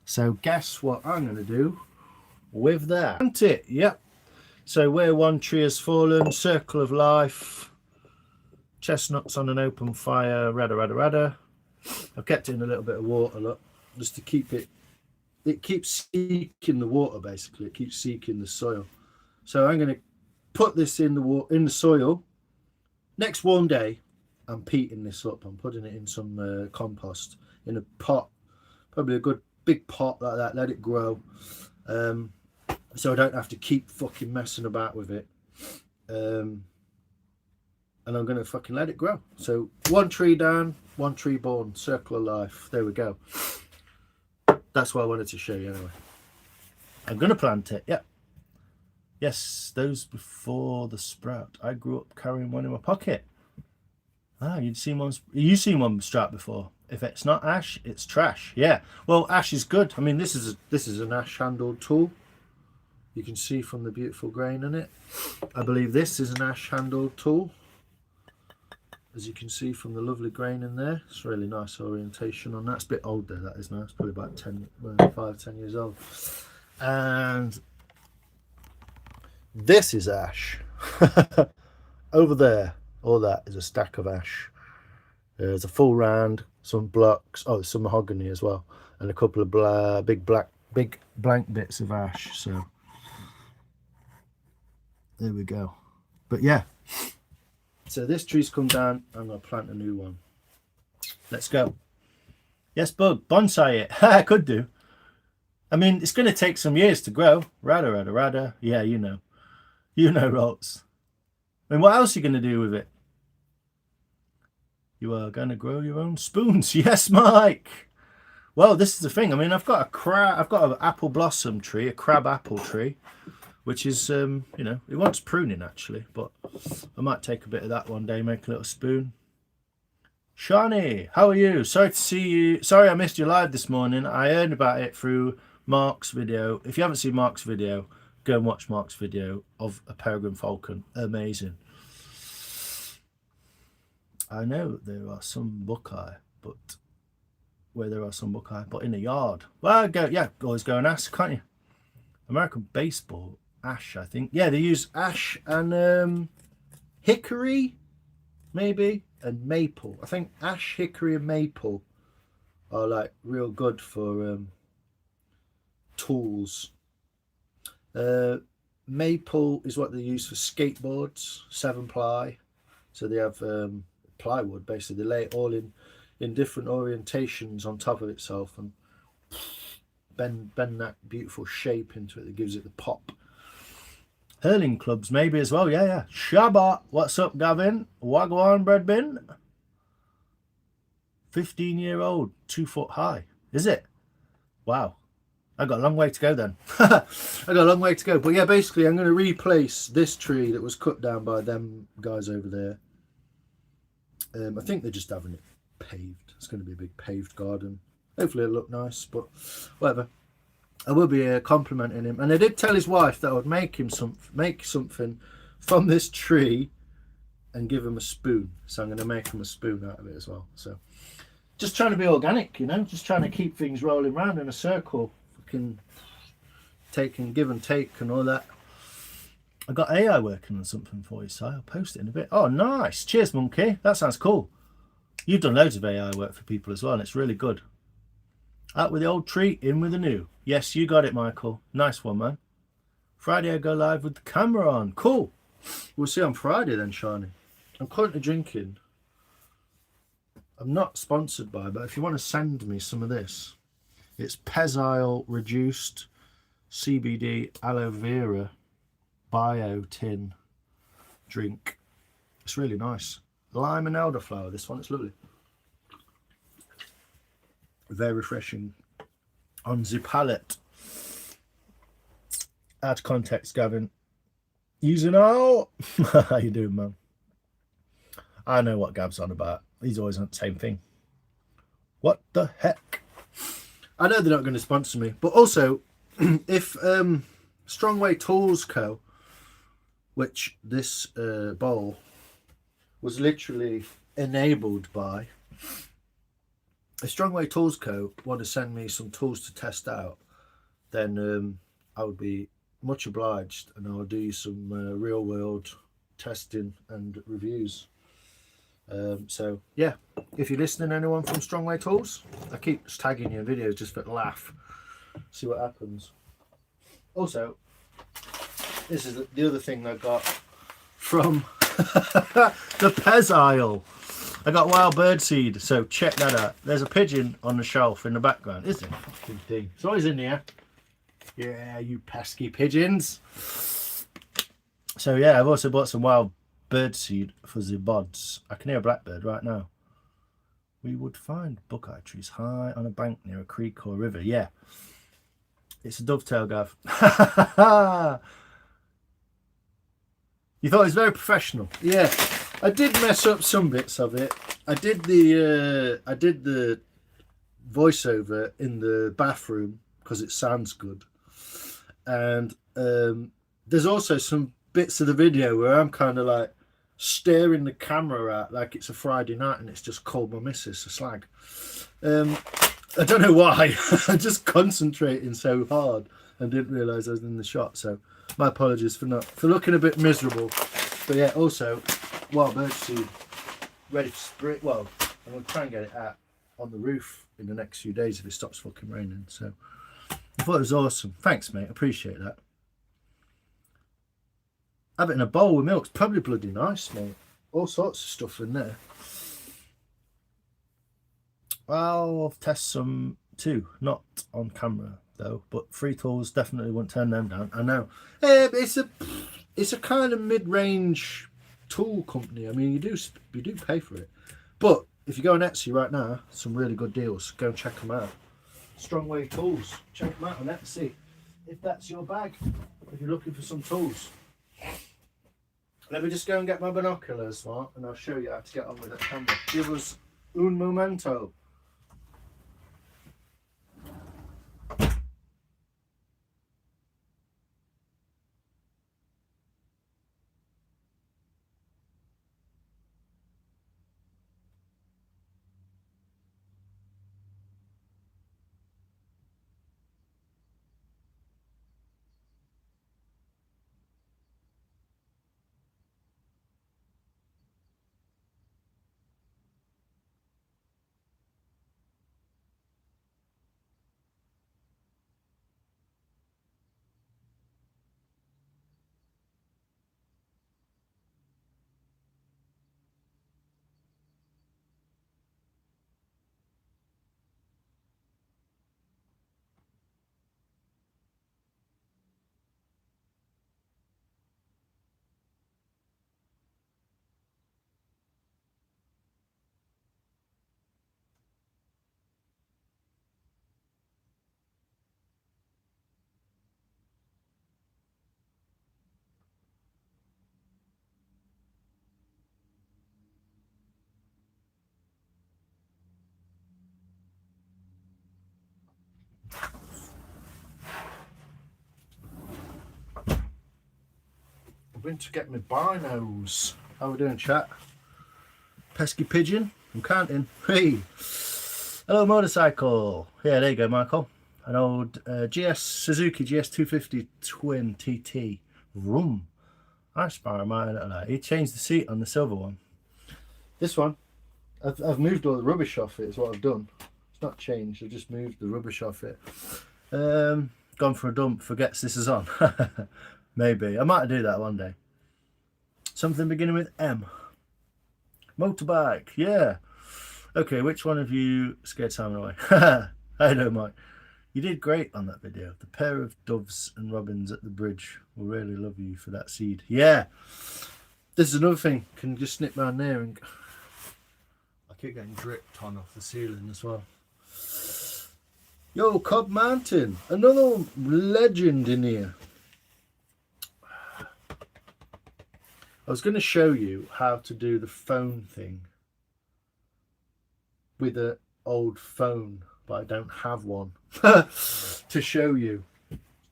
S1: So guess what I'm going to do with that? Plant it, yep. So where one tree has fallen, circle of life, chestnuts on an open fire, rada. I've kept it in a little bit of water, look, just to keep it. It keeps seeking the water, basically. It keeps seeking the soil. So I'm going to put this in the soil. Next warm day, I'm peating this up. I'm putting it in some compost in a pot, probably a good big pot like that. Let it grow. So I don't have to keep fucking messing about with it. And I'm going to fucking let it grow. So one tree down, one tree born, circle of life. There we go. That's what I wanted to show you anyway. I'm going to plant it, yeah. Yes, those before the sprout. I grew up carrying one in my pocket. Ah, you've seen one sprout before. If it's not ash, it's trash. Yeah, well, ash is good. I mean, this is an ash handled tool. You can see from the beautiful grain in it. I believe this is an ash handled tool. As you can see from the lovely grain in there. It's really nice orientation on that. It's a bit old there, that is nice. Probably about 5-10 years old. And this is ash. Over there, all that is a stack of ash. There's a full round, some blocks. Oh, there's some mahogany as well. And a couple of big blank bits of ash. So there we go. But yeah. So this tree's come down. I'm going to plant a new one. Let's go. Yes, bug. Bonsai it. I could do. I mean, it's going to take some years to grow. Rada. Yeah, you know. You know, Rolts. I mean, what else are you going to do with it? You are going to grow your own spoons. Yes, Mike. Well, this is the thing. I mean, I've got an apple blossom tree, a crab apple tree, which is, you know, it wants pruning actually, but I might take a bit of that one day, make a little spoon. Shani, how are you? Sorry to see you. Sorry I missed you live this morning. I heard about it through Mark's video. If you haven't seen Mark's video, go and watch Mark's video of a peregrine falcon. Amazing. I know there are some buckeye, but where there are some buckeye, but in a yard. Well, always go and ask, can't you? American baseball, ash, I think. Yeah, they use ash and hickory, maybe, and maple. I think ash, hickory, and maple are like real good for tools. Maple is what they use for skateboards, 7-ply. So they have plywood, basically. They lay it all in different orientations on top of itself and bend that beautiful shape into it that gives it the pop. Hurling clubs maybe as well. Yeah. Shabbat. What's up, Gavin? Wagwan bread bin. 15-year-old, 2 foot high. Is it? Wow. I got a long way to go then. I got a long way to go. But yeah, basically I'm going to replace this tree that was cut down by them guys over there. I think they're just having it paved. It's going to be a big paved garden. Hopefully it'll look nice, but whatever. I will be complimenting him. And I did tell his wife that I would make something from this tree and give him a spoon. So I'm going to make him a spoon out of it as well. So just trying to be organic, you know, just trying to keep things rolling round in a circle. Fucking take and give and take and all that. I got AI working on something for you, so I'll post it in a bit. Oh, nice. Cheers, monkey. That sounds cool. You've done loads of AI work for people as well, and it's really good. Out with the old tree, in with the new. Yes, you got it, Michael. Nice one, man. Friday I go live with the camera on. Cool. We'll see on Friday then, Shani. I'm currently drinking. I'm not sponsored by, but if you want to send me some of this, it's Pezile reduced CBD aloe vera bio tin drink. It's really nice. Lime and elderflower, this one. It's lovely. Very refreshing on the palate. Add context, Gavin. Using all. How you doing, man? I know what Gav's on about. He's always on the same thing. What the heck? I know they're not going to sponsor me, but also, if Strongway Tools Co., which this bowl was literally enabled by, if Strongway Tools Co. want to send me some tools to test out, then I would be much obliged, and I'll do some real world testing and reviews. So yeah, if you're listening, anyone from Strongway Tools, I keep tagging you in videos just for a laugh, see what happens. Also, this is the other thing I got from the Pezile. I got wild bird seed, so check that out. There's a pigeon on the shelf in the background. Isn't it? Fucking thing. It's always in here. Yeah, you pesky pigeons. So yeah, I've also bought some wild bird seed for the bods. I can hear a blackbird right now. We would find buckeye trees high on a bank near a creek or a river. Yeah. It's a dovetail, Gav. You thought it was very professional. Yeah. I did mess up some bits of it. I did the voiceover in the bathroom because it sounds good. And there's also some bits of the video where I'm kind of like staring the camera at like it's a Friday night and it's just called my missus a slag. I don't know why. I'm just concentrating so hard and didn't realise I was in the shot. So my apologies for looking a bit miserable. But yeah, also wild bird seed ready for spring. Well, I'm going to try and get it out on the roof in the next few days if it stops fucking raining. So I thought it was awesome. Thanks, mate. Appreciate that. Have it in a bowl with milk. It's probably bloody nice, mate. All sorts of stuff in there. I'll test some too. Not on camera though, but Free Tools definitely won't turn them down. I know. It's a kind of mid-range tool company. I mean, you do pay for it. But if you go on Etsy right now, some really good deals. Go and check them out. Strongway Tools. Check them out on Etsy if that's your bag. If you're looking for some tools. Let me just go and get my binoculars, Mark, and I'll show you how to get on with that camera. Give us un momento. I went to get my binos. How we doing, chat? Pesky pigeon. I'm counting. Hey. Hello, motorcycle. Yeah, there you go, Michael. An old Suzuki GS250 Twin TT. Vroom. I spar mine. He changed the seat on the silver one. This one, I've moved all the rubbish off it. Is what I've done. It's not changed. I've just moved the rubbish off it. Gone for a dump. Forgets this is on. Maybe I might do that one day. Something beginning with M. Motorbike. Yeah. Okay, which one of you scared Simon away? I know, Mike. You did great on that video. The pair of doves and robins at the bridge will really love you for that seed. Yeah. This is another thing. Can you just snip round there and... I keep getting dripped on off the ceiling as well. Yo, Cobb Mountain. Another legend in here. I was going to show you how to do the phone thing with an old phone, but I don't have one to show you.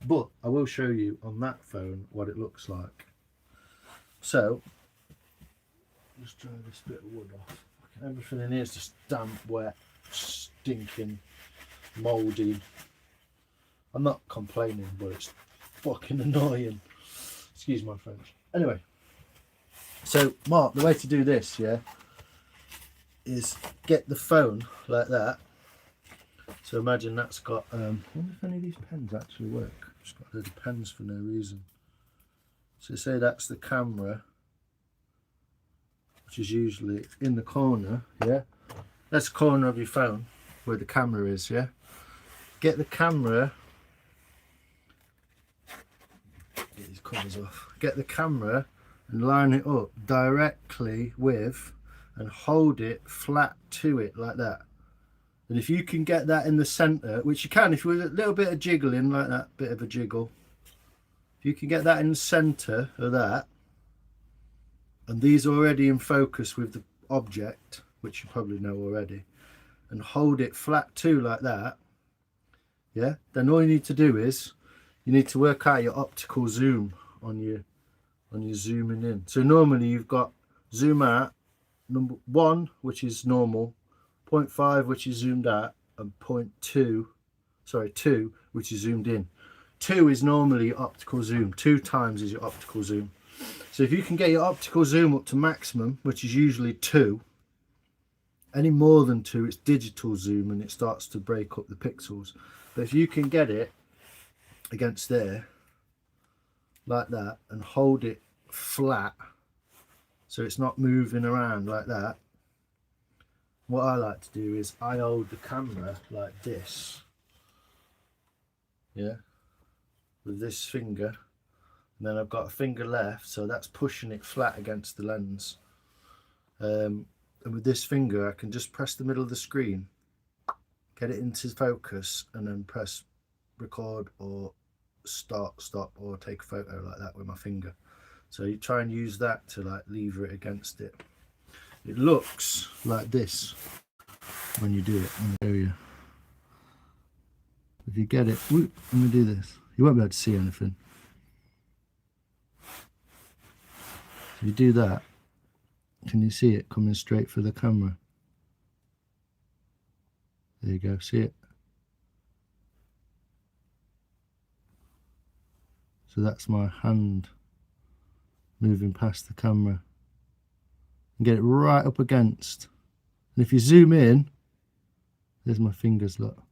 S1: But I will show you on that phone what it looks like. So, just dry this bit of wood off. Everything in here is just damp, wet, stinking, mouldy. I'm not complaining, but it's fucking annoying. Excuse my French. Anyway, so Mark, the way to do this, yeah, is get the phone like that. So imagine that's got I wonder if any of these pens actually work. Just got little pens for no reason. So say that's the camera, which is usually in the corner. Yeah, that's the corner of your phone where the camera is. Yeah, get the camera, get these covers off, get the camera and line it up directly with and hold it flat to it like that. And if you can get that in the center, which you can if you with a little bit of jiggling like that, bit of a jiggle, if you can get that in the center of that, and these are already in focus with the object, which you probably know already, and hold it flat too like that, yeah, then all you need to do is you need to work out your optical zoom on your zooming in. So normally you've got zoom out number 1, which is normal, 0.5, which is zoomed out, and 2, which is zoomed in. 2 is normally your optical zoom. 2 times is your optical zoom. So if you can get your optical zoom up to maximum, which is usually 2, any more than 2, it's digital zoom and it starts to break up the pixels. But if you can get it against there, like that, and hold it flat, so it's not moving around like that, what I like to do is I hold the camera like this, yeah, with this finger, and then I've got a finger left, so that's pushing it flat against the lens, and with this finger I can just press the middle of the screen, get it into focus, and then press record or stop or take a photo like that with my finger. So you try and use that to like lever it against it. It looks like this when you do it. Let me show you. If you get it, whoop, let me do this. You won't be able to see anything. If you do that, can you see it coming straight for the camera? There you go, see it? So that's my hand moving past the camera. And get it right up against. And if you zoom in, there's my fingers, look.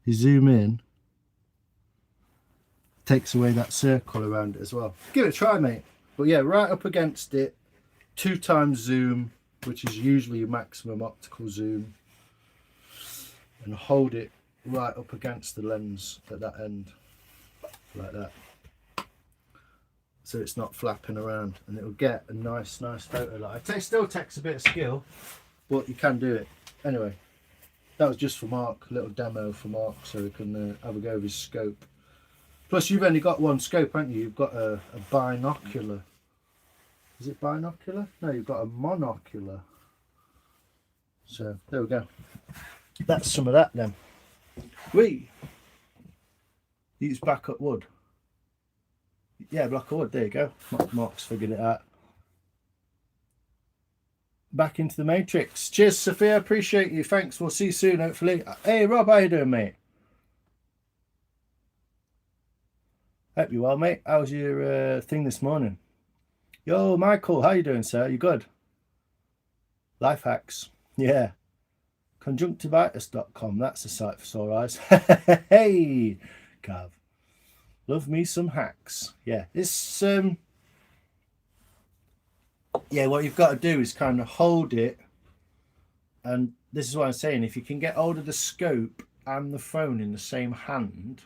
S1: If you zoom in, it takes away that circle around it as well. Give it a try, mate. But yeah, right up against it, 2 times zoom, which is usually your maximum optical zoom. And hold it right up against the lens at that end, like that. So it's not flapping around, and it'll get a nice photo. Like it still takes a bit of skill, but you can do it. Anyway, that was just for Mark, a little demo for Mark, so he can have a go with his scope. Plus, you've only got one scope, haven't you? You've got a binocular. Is it binocular? No, you've got a monocular. So there we go. That's some of that then. We use backup wood. Yeah, block of wood, there you go. Mark's figured it out. back into the matrix. Cheers, Sophia. Appreciate you. Thanks. We'll see you soon, hopefully. Hey, Rob, how you doing, mate? Hope you're well, mate. How's your thing this morning? Yo, Michael, how you doing, sir? You good? Life hacks. Yeah. Conjunctivitis.com. That's the site for sore eyes. Hey, Gav. Love me some hacks. Yeah, it's yeah, what you've got to do is kind of hold it, and this is what I'm saying, if you can get hold of the scope and the phone in the same hand,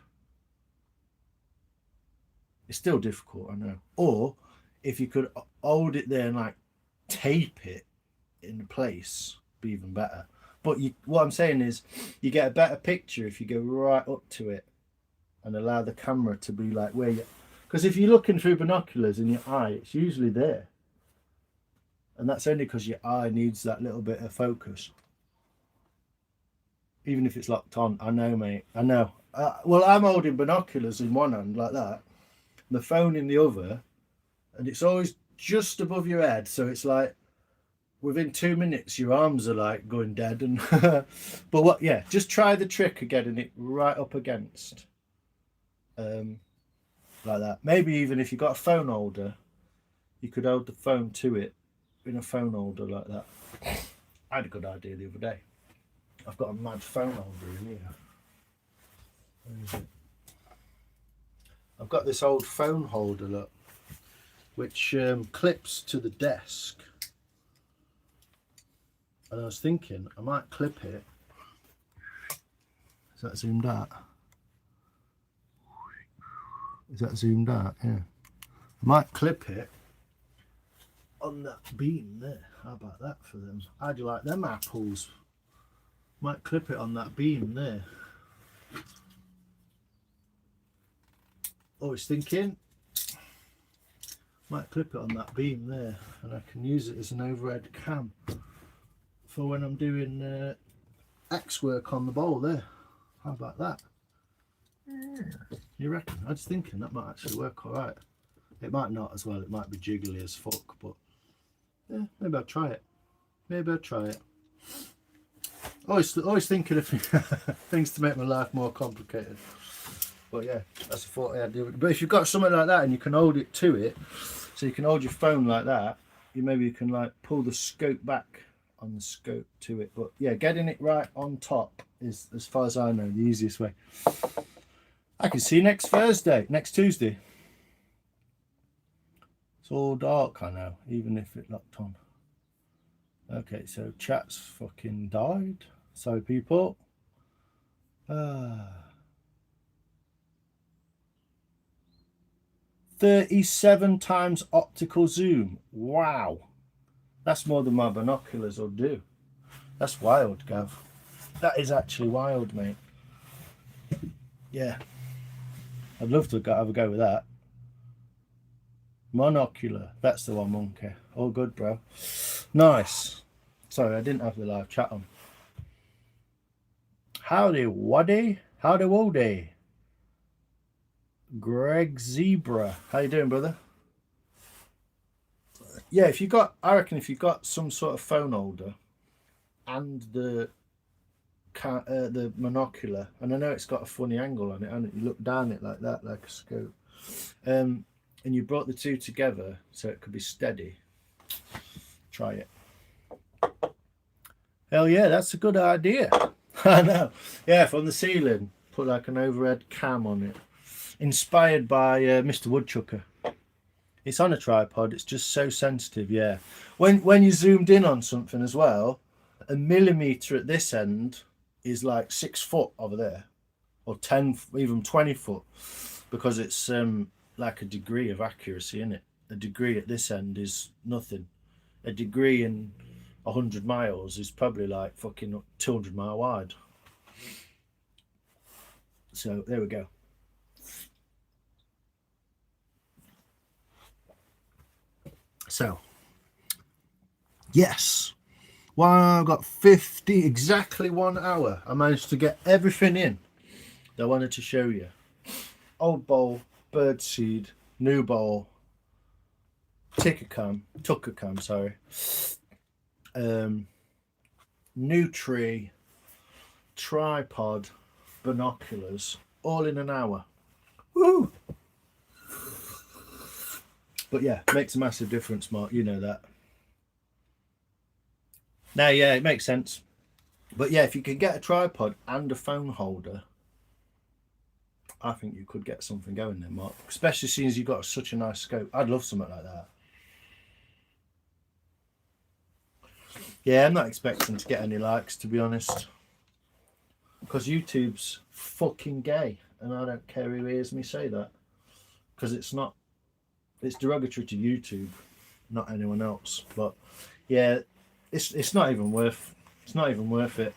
S1: it's still difficult, I know. Or if you could hold it there and like tape it in place, be even better. But what I'm saying is you get a better picture if you go right up to it and allow the camera to be like where you, because if you're looking through binoculars in your eye, it's usually there. And that's only because your eye needs that little bit of focus. Even if it's locked on. I know, mate. I know. Well, I'm holding binoculars in one hand like that, and the phone in the other, and it's always just above your head. So it's like within 2 minutes, your arms are like going dead. And but what? Yeah, just try the trick of getting it right up against, like that. Maybe even if you got a phone holder, you could hold the phone to it in a phone holder like that. I had a good idea the other day. I've got a mad phone holder in here. Where is it? I've got this old phone holder, look, which clips to the desk. And I was thinking I might clip it. Is that zoomed out? Is that zoomed out? Yeah. I might clip it on that beam there. How about that for them? How do you like them apples? Might clip it on that beam there. Always thinking. Might clip it on that beam there, and I can use it as an overhead cam for when I'm doing X work on the bowl there. How about that? Yeah. You reckon? I was thinking that might actually work all right. It might not as well. It might be jiggly as fuck, but yeah, maybe I'll try it. Maybe I'll try it. Always thinking of things to make my life more complicated. But yeah, that's a thought I had. But if you've got something like that and you can hold it to it, so you can hold your phone like that, you can like pull the scope back on the scope to it. But yeah, getting it right on top is, as far as I know, the easiest way. I can see next Tuesday. It's all dark, I know, even if it locked on. Okay, so chat's fucking died. Sorry, people. 37 times optical zoom. Wow. That's more than my binoculars will do. That's wild, Gav. That is actually wild, mate. Yeah. I'd love to have a go with that. Monocular. That's the one, monkey. All good, bro. Nice. Sorry, I didn't have the live chat on. Howdy, Waddy. Howdy, Wody. Greg Zebra. How you doing, brother? Yeah, I reckon if you've got some sort of phone holder and the monocular, and I know it's got a funny angle on it, and you look down it like that, like a scope, and you brought the two together so it could be steady. Try it. Hell yeah, that's a good idea. I know. Yeah, from the ceiling, put like an overhead cam on it. Inspired by Mr. Woodchucker. It's on a tripod. It's just so sensitive. Yeah. When you zoomed in on something as well, a millimeter at this end is like 6 foot over there, or 10, even 20 foot, because it's like a degree of accuracy in it. A degree at this end is nothing. A degree in 100 miles is probably like fucking 200 mile wide. So there we go. So, yes, well, I've got exactly 1 hour. I managed to get everything in that I wanted to show you. Old bowl, birdseed, new bowl, tucker cam, sorry. Nutri, tripod, binoculars, all in an hour. Woo! But yeah, makes a massive difference, Mark. You know that. Now, yeah, it makes sense. But yeah, if you could get a tripod and a phone holder, I think you could get something going there, Mark. Especially since you've got such a nice scope. I'd love something like that. Yeah, I'm not expecting to get any likes, to be honest. Because YouTube's fucking gay. And I don't care who hears me say that. Because it's not. It's derogatory to YouTube, not anyone else. But yeah, it's not even worth. It's not even worth it.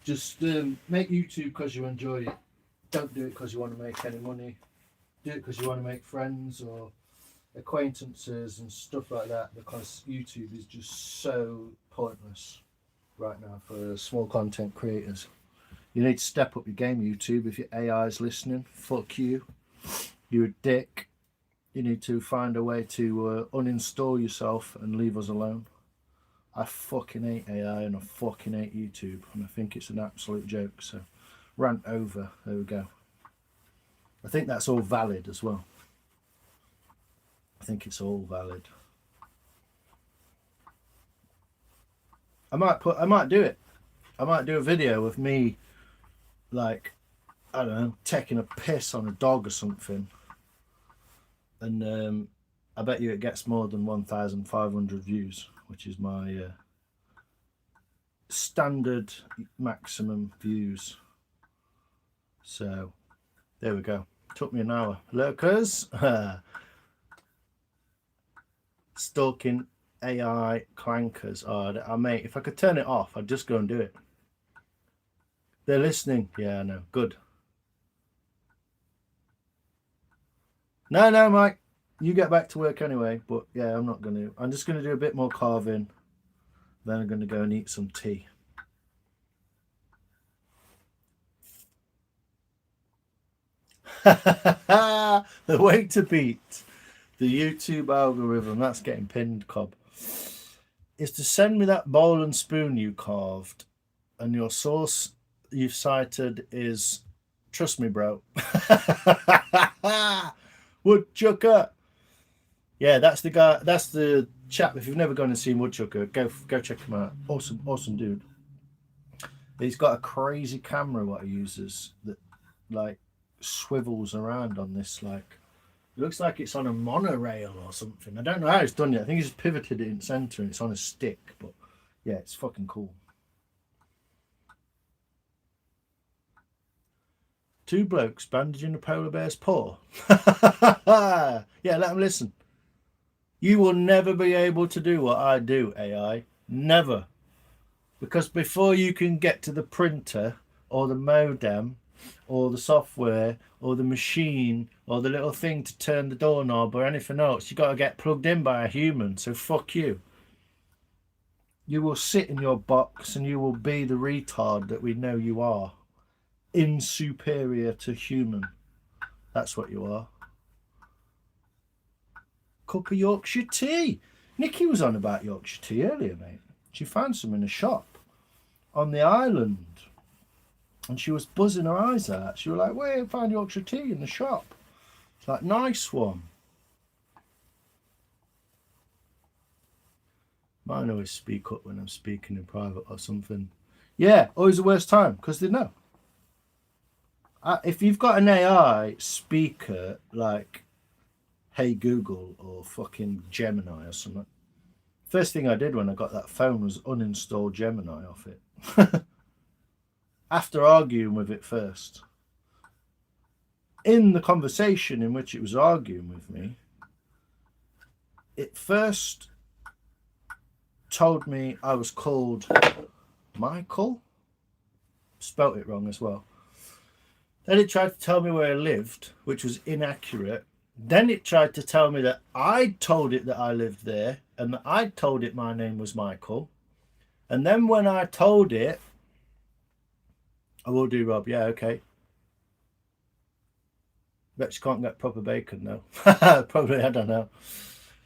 S1: Just make YouTube because you enjoy it. Don't do it because you want to make any money. Do it because you want to make friends or acquaintances and stuff like that, because YouTube is just so pointless right now for small content creators. You need to step up your game, YouTube. If your AI is listening, fuck you. You're a dick. You need to find a way to uninstall yourself and leave us alone. I fucking hate AI and I fucking hate YouTube, and I think it's an absolute joke. So, rant over. There we go. I think that's all valid as well. I think it's all valid. I might do it. I might do a video of me, like, I don't know, taking a piss on a dog or something. And I bet you it gets more than 1,500 views, which is my standard maximum views. So, there we go. Took me an hour. Lurkers. Stalking AI clankers. Oh, mate, if I could turn it off, I'd just go and do it. They're listening. Yeah, I know. Good. No, Mike. You get back to work anyway. But yeah, I'm not going to. I'm just going to do a bit more carving. Then I'm going to go and eat some tea. The way to beat the YouTube algorithm, that's getting pinned, Cobb, is to send me that bowl and spoon you carved, and your source you've cited is, trust me, bro, Woodchucker. Yeah, that's the guy. That's the chap. If you've never gone and seen Woodchucker, go check him out. Awesome dude. He's got a crazy camera what he uses that like swivels around on this, like, it looks like it's on a monorail or something. I don't know how it's done yet. I think he's just pivoted it in center and it's on a stick. But yeah, it's fucking cool. Two blokes bandaging a polar bear's paw. Yeah, let them listen. You will never be able to do what I do, AI. Never. Because before you can get to the printer or the modem or the software or the machine or the little thing to turn the doorknob or anything else, you got to get plugged in by a human. So fuck you. You will sit in your box and you will be the retard that we know you are. Insuperior to human. That's what you are. Cup of Yorkshire tea. Nikki was on about Yorkshire tea earlier, mate. She found some in a shop on the island. And she was buzzing her eyes out. She was like, where I found Yorkshire tea in the shop. It's like, nice one. Mine always speak up when I'm speaking in private or something. Yeah, always the worst time, because they know. If you've got an AI speaker like Hey Google or fucking Gemini or something, first thing I did when I got that phone was uninstall Gemini off it. After arguing with it first. In the conversation in which it was arguing with me, it first told me I was called Michael. Spelt it wrong as well. Then it tried to tell me where I lived, which was inaccurate. Then it tried to tell me that I told it that I lived there and that I told it my name was Michael. And then when I told it, I will do, Rob. Yeah, okay. Bet you can't get proper bacon, though. Probably, I don't know.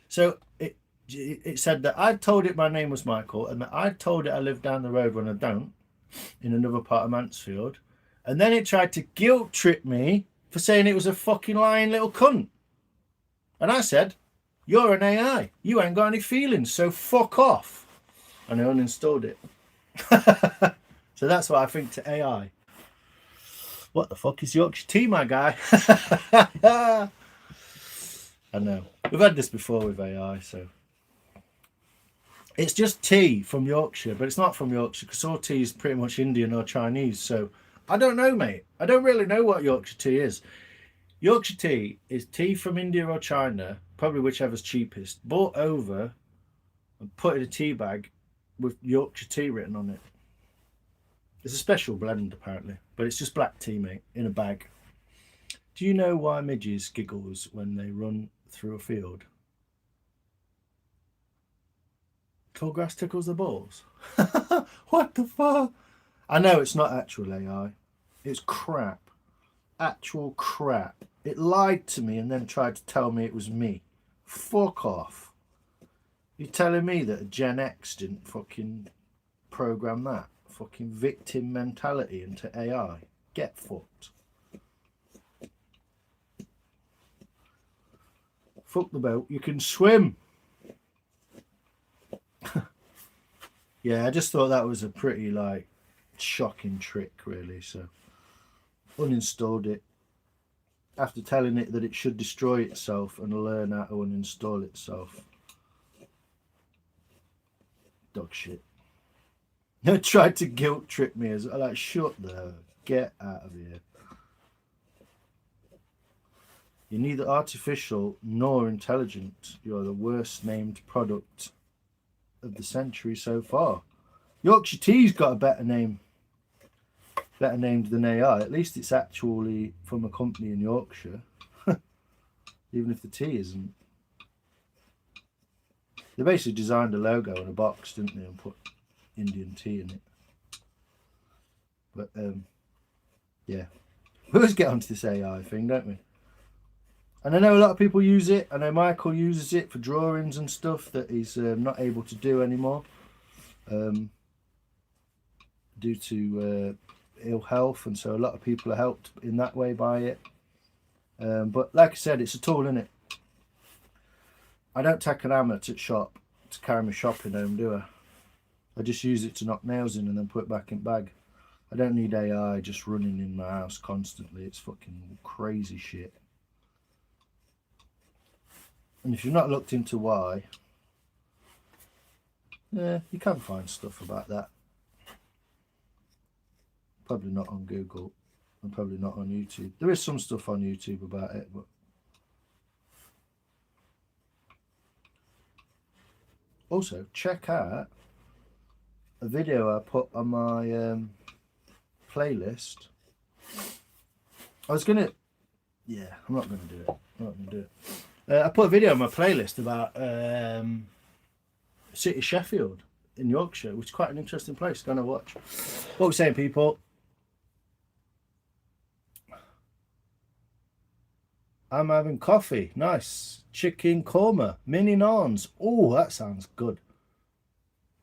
S1: So it it said that I told it my name was Michael, and that I told it I lived down the road when I don't, in another part of Mansfield. And then it tried to guilt trip me for saying it was a fucking lying little cunt. And I said, you're an AI. You ain't got any feelings, so fuck off. And I uninstalled it. So that's what I think to AI. What the fuck is Yorkshire tea, my guy? I know. We've had this before with AI, so. It's just tea from Yorkshire, but it's not from Yorkshire because all tea is pretty much Indian or Chinese. So I don't know, mate. I don't really know what Yorkshire tea is. Yorkshire tea is tea from India or China, probably whichever's cheapest, bought over and put in a tea bag with Yorkshire tea written on it. It's a special blend, apparently, but it's just black tea, mate, in a bag. Do you know why midges giggles when they run through a field? Tall grass tickles the balls. What the fuck? I know it's not actual AI. It's crap. Actual crap. It lied to me and then tried to tell me it was me. Fuck off. You're telling me that a Gen X didn't fucking program that? Fucking victim mentality into AI. Get fucked. Fuck the boat. You can swim. Yeah, I just thought that was a pretty, like, shocking trick, really. So, uninstalled it. After telling it that it should destroy itself and learn how to uninstall itself. Dog shit. It tried to guilt trip me as well. Like, shut the... Get out of here. You're neither artificial nor intelligent. You're the worst named product of the century so far. Yorkshire tea's got a better name. Better named than AI. At least it's actually from a company in Yorkshire. Even if the tea isn't. They basically designed a logo in a box, didn't they, and put Indian tea in it. But yeah, we always get onto this AI thing, don't we? And I know a lot of people use it. I know Michael uses it for drawings and stuff that he's not able to do anymore due to ill health, and so a lot of people are helped in that way by it. But like I said, it's a tool, innit? I don't take an hammer to shop to carry my shopping home, do I? I just use it to knock nails in and then put it back in bag. I don't need AI just running in my house constantly. It's fucking crazy shit. And if you've not looked into why, yeah, you can find stuff about that. Probably not on Google and probably not on YouTube. There is some stuff on YouTube about it, but also check out a video I put on my playlist. I was gonna, yeah, I'm not gonna do it. I'm not gonna do it. I put a video on my playlist about City Sheffield in Yorkshire, which is quite an interesting place to go and watch. What we're saying, people. I'm having coffee. Nice. Chicken korma. Mini naans. Oh, that sounds good.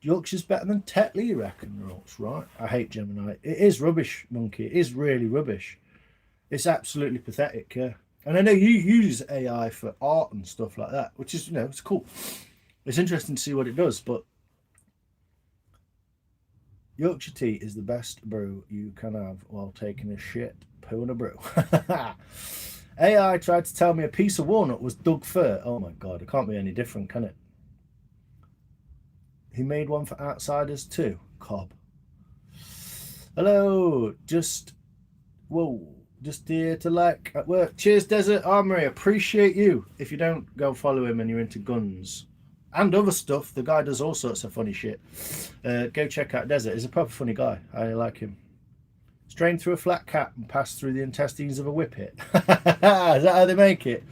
S1: Yorkshire's better than Tetley, you reckon? That's right. I hate Gemini. It is rubbish, Monkey. It is really rubbish. It's absolutely pathetic, yeah. And I know you use AI for art and stuff like that, which is, you know, it's cool. It's interesting to see what it does, but Yorkshire tea is the best brew you can have while taking a shit poo in a brew. AI tried to tell me a piece of walnut was Doug fir. Oh my God, it can't be any different, can it? He made one for outsiders too. Cobb. Hello, just here to like at work. Cheers, Desert Armory. Appreciate you. If you don't go follow him and you're into guns and other stuff, the guy does all sorts of funny shit. Go check out Desert. He's a proper funny guy. I like him. Strain through a flat cap and pass through the intestines of a whippet. Is that how they make it?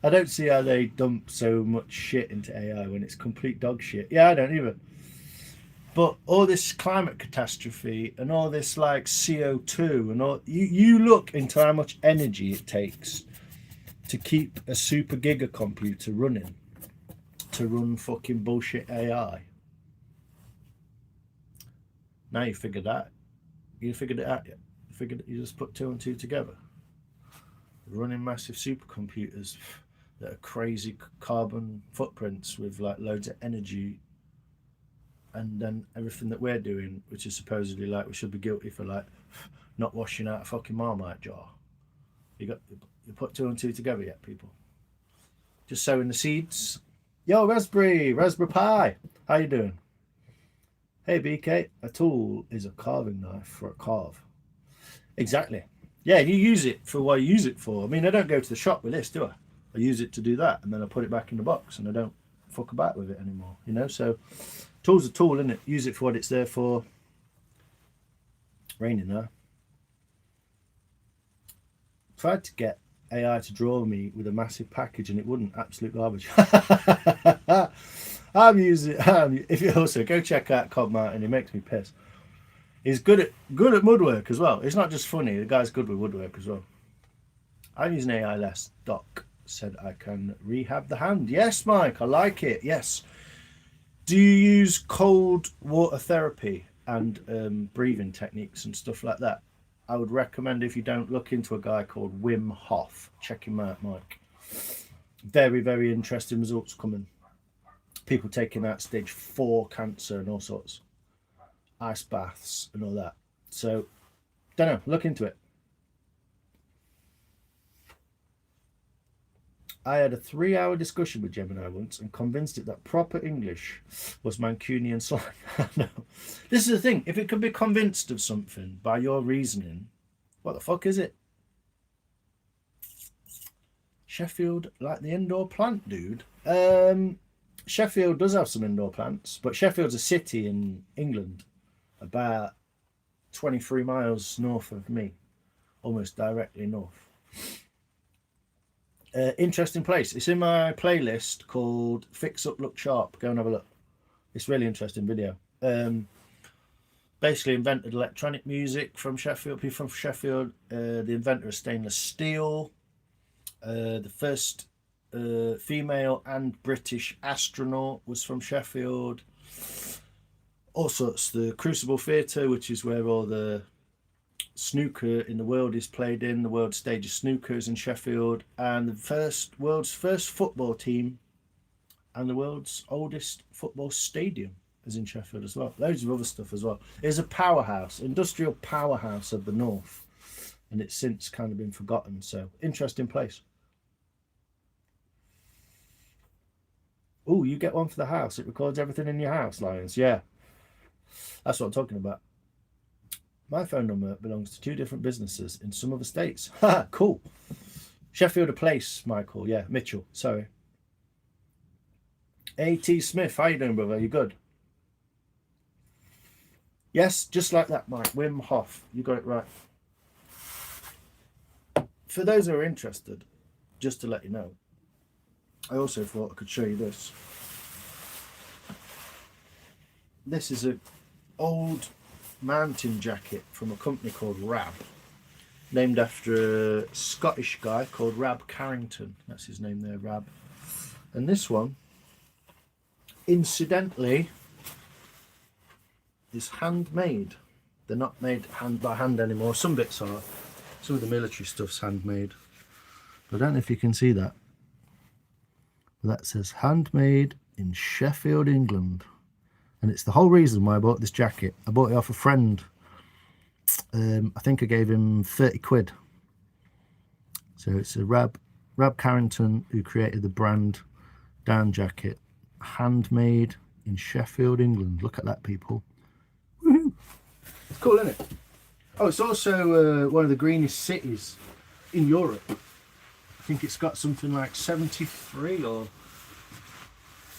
S1: I don't see how they dump so much shit into AI when it's complete dog shit. Yeah, I don't either. But all this climate catastrophe and all this like CO2 and all, you look into how much energy it takes to keep a super giga computer running to run fucking bullshit AI. Now you figured that. You figured it out yet? You just put 2 and 2 together. Running massive supercomputers that are crazy carbon footprints with like loads of energy, and then everything that we're doing, which is supposedly like we should be guilty for, like not washing out a fucking Marmite jar. You put 2 and 2 together yet, people? Just sowing the seeds. Yo, Raspberry Pi, how you doing? Hey BK, a tool is a carving knife for a carve. Exactly. Yeah, you use it for what you use it for. I mean, I don't go to the shop with this, do I? I use it to do that, and then I put it back in the box, and I don't fuck about with it anymore, you know? So, tool's a tool, isn't it? Use it for what it's there for. Raining there. Tried to get AI to draw me with a massive package, and it wouldn't. Absolute garbage. I'm using. If you also go check out Cobb Martin, he makes me piss. He's good at woodwork as well. It's not just funny. The guy's good with woodwork as well. I'm using AI less. Doc said I can rehab the hand. Yes, Mike, I like it. Yes. Do you use cold water therapy and breathing techniques and stuff like that? I would recommend, if you don't, look into a guy called Wim Hof. Check him out, Mike. Very, very interesting results coming. People taking out stage 4 cancer and all sorts. Ice baths and all that. So, don't know. Look into it. I had a 3-hour discussion with Gemini once and convinced it that proper English was Mancunian slang. No. This is the thing. If it can be convinced of something by your reasoning, what the fuck is it? Sheffield, like the indoor plant, dude. Sheffield does have some indoor plants, but Sheffield's a city in England, about 23 miles north of me, almost directly north. Interesting place. It's in my playlist called Fix Up Look Sharp. Go and have a look. It's a really interesting video. Basically invented electronic music from Sheffield. People from Sheffield. The inventor of stainless steel. The first female and British astronaut was from Sheffield. All sorts. The Crucible Theatre, which is where all the snooker in the world is played in. The world stage of snooker is in Sheffield, and the world's first football team and the world's oldest football stadium is in Sheffield as well. Loads of other stuff as well. It's a powerhouse, industrial powerhouse of the north, and it's since kind of been forgotten. So interesting place. Oh, you get one for the house. It records everything in your house, Lions. Yeah, that's what I'm talking about. My phone number belongs to 2 different businesses in some other states. Ha, cool. Sheffield a place, Michael. Yeah, Mitchell. Sorry. A.T. Smith, how you doing, brother? You good? Yes, just like that, Mike. Wim Hof. You got it right. For those who are interested, just to let you know, I also thought I could show you this. This is an old mountain jacket from a company called Rab, named after a Scottish guy called Rab Carrington. That's his name there, Rab. And this one, incidentally, is handmade. They're not made by hand anymore. Some bits are. Some of the military stuff's handmade. I don't know if you can see that. But that says handmade in Sheffield, England. And it's the whole reason why I bought this jacket. I bought it off a friend. I think I gave him 30 quid. So it's a Rab Carrington who created the brand down jacket. Handmade in Sheffield, England. Look at that, people. Woohoo! It's cool, isn't it? Oh, it's also one of the greenest cities in Europe. I think it's got something like 73 or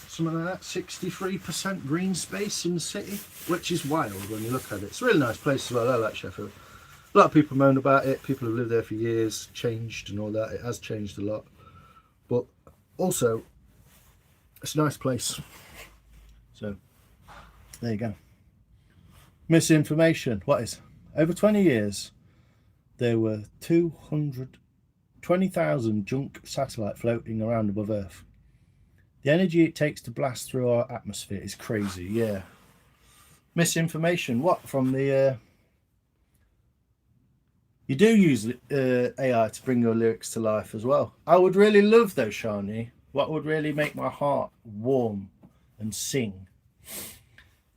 S1: something like that, 63% green space in the city, which is wild when you look at it. It's a really nice place as well. I like Sheffield. A lot of people moan about it. People have lived there for years, changed and all that. It has changed a lot, but also it's a nice place. So there you go. Misinformation. What is? Over 20 years, there were 220,000 junk satellites floating around above Earth. The energy it takes to blast through our atmosphere is crazy. Yeah. Misinformation. What? From the... You do use AI to bring your lyrics to life as well. I would really love those, Shani. What would really make my heart warm and sing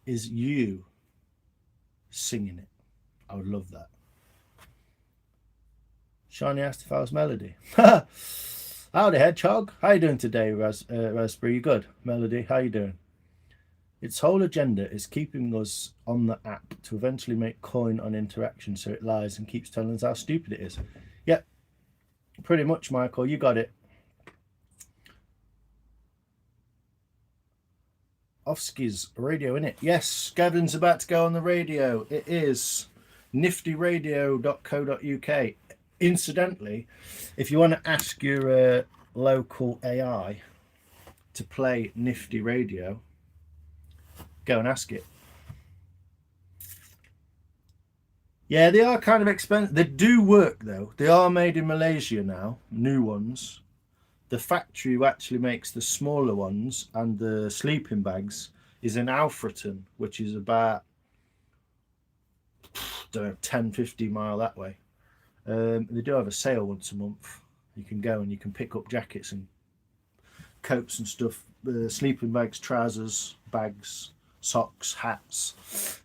S1: is you singing it. I would love that. Shani asked if I was Melody. Howdy, Hedgehog. How you doing today, Raspberry? You good? Melody, how you doing? Its whole agenda is keeping us on the app to eventually make coin on interaction, so it lies and keeps telling us how stupid it is. Yep, pretty much, Michael. You got it. Ofsky's radio, innit? Yes, Gavin's about to go on the radio. It is niftyradio.co.uk. Incidentally, if you want to ask your local AI to play Nifty Radio, go and ask it. Yeah, they are kind of expensive. They do work though. They are made in Malaysia now, new ones. The factory who actually makes the smaller ones and the sleeping bags is in Alfreton, which is about, I don't know, 10-15 miles that way. They do have a sale once a month. You can go and you can pick up jackets and coats and stuff, sleeping bags, trousers, bags, socks, hats,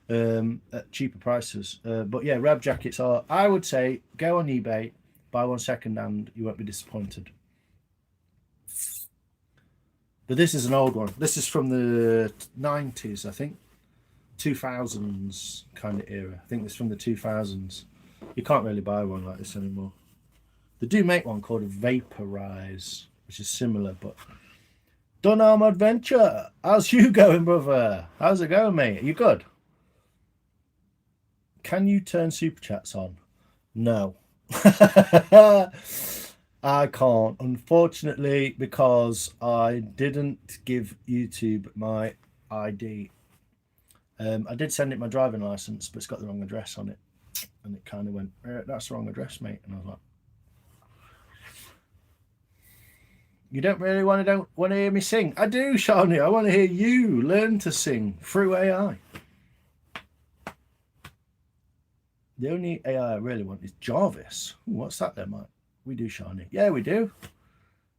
S1: at cheaper prices. But yeah, Rab jackets are, I would say, go on eBay, buy one second hand, you won't be disappointed. But this is an old one. This is from the 90s, I think. 2000s kind of era. I think it's from the 2000s. You can't really buy one like this anymore. They do make one called a Vaporize, which is similar, but Dunham Adventure. How's you going, brother? How's it going, mate? Are you good? Can you turn super chats on? No. I can't, unfortunately, because I didn't give YouTube my ID. I did send it my driving license, but it's got the wrong address on it. And it kind of went, that's the wrong address, mate. And I was like, you don't really want to hear me sing? I do, Shani. I want to hear you learn to sing through AI. The only AI I really want is Jarvis. Ooh, what's that then, mate? We do, Shani. Yeah, we do.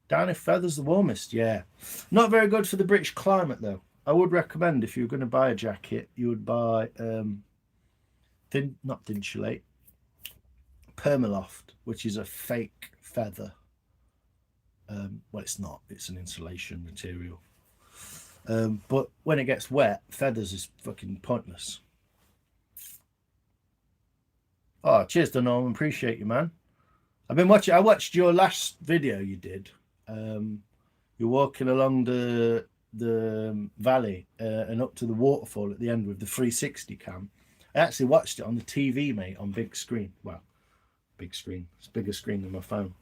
S1: Down if feathers the warmest. Yeah. Not very good for the British climate, though. I would recommend if you were going to buy a jacket, you would buy not Thinsulate, Permaloft, which is a fake feather. Well, it's not. It's an insulation material. But when it gets wet, feathers is fucking pointless. Oh, cheers, Donald. Appreciate you, man. I've been watching. I watched your last video you did. You're walking along the valley and up to the waterfall at the end with the 360 cam. I actually watched it on the TV, mate, on big screen. Well, big screen. It's a bigger screen than my phone.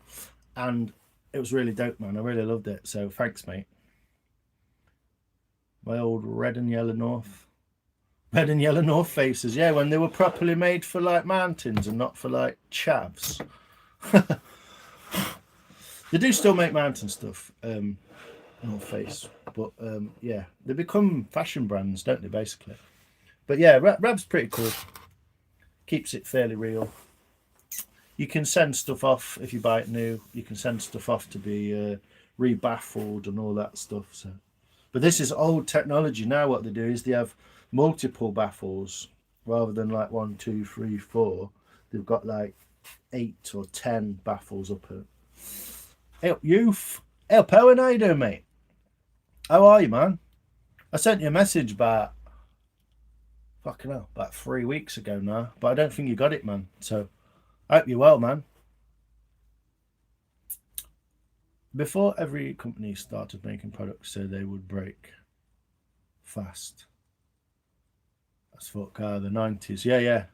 S1: And it was really dope, man. I really loved it. So thanks, mate. My old red and yellow North faces. Yeah, when they were properly made for like mountains and not for like chavs. They do still make mountain stuff, North Face, but yeah, they become fashion brands, don't they, basically? But yeah, Rab's pretty cool. Keeps it fairly real. You can send stuff off if you buy it new. You can send stuff off to be rebaffled and all that stuff. So, but this is old technology now. What they do is they have multiple baffles rather than like 1, 2, 3, 4. They've got like 8 or 10 baffles up at. Hey, youth. Hey, Owen, how you doing, mate? How are you, man? I sent you a message about 3 weeks ago now, but I don't think you got it, man. So I hope you're well, man. Before every company started making products so they would break fast. That's what the 90s. Yeah.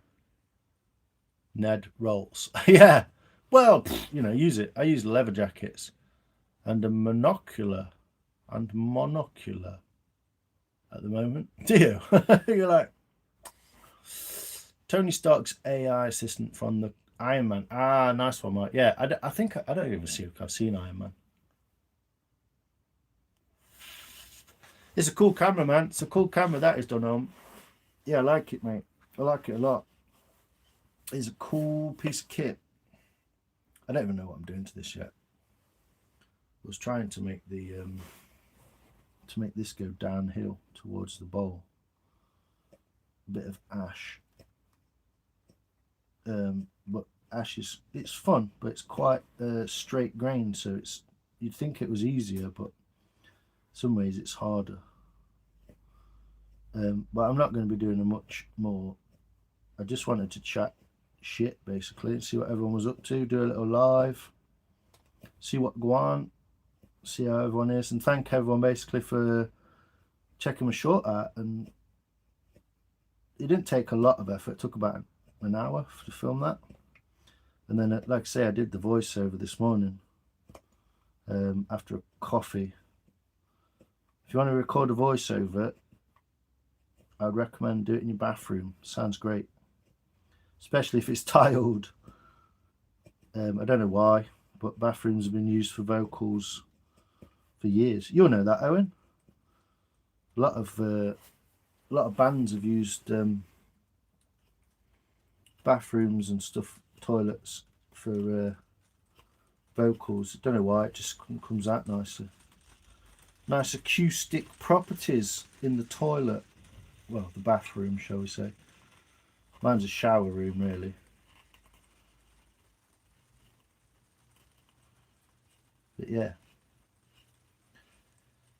S1: Ned Rolls. Yeah. Well, you know, use it. I use leather jackets and a monocular at the moment. Do you? You're like Tony Stark's AI assistant from the Iron Man. Ah, nice one, Mike. Yeah, I think I don't even see if I've seen Iron Man. It's a cool camera, man. It's a cool camera that is done on. Yeah, I like it, mate. I like it a lot. It's a cool piece of kit. I don't even know what I'm doing to this yet. I was trying to make this go downhill towards the bowl. A bit of ash. But ash it's fun, but it's quite straight grain, so you'd think it was easier, but in some ways it's harder. But I'm not going to be doing much more. I just wanted to chat shit basically and see what everyone was up to, do a little live, see what go on, see how everyone is, and thank everyone basically for checking my short out. And it didn't take a lot of effort. It took about an hour to film that, and then like I say, I did the voiceover this morning after a coffee. If you want to record a voiceover, I'd recommend do it in your bathroom. Sounds great, especially if it's tiled. I don't know why, but bathrooms have been used for vocals for years. You'll know that, Owen. A lot of bands have used bathrooms and stuff, toilets for vocals. I don't know why, it just comes out nicer. Nice acoustic properties in the toilet. Well, the bathroom, shall we say. Mine's a shower room, really. But yeah.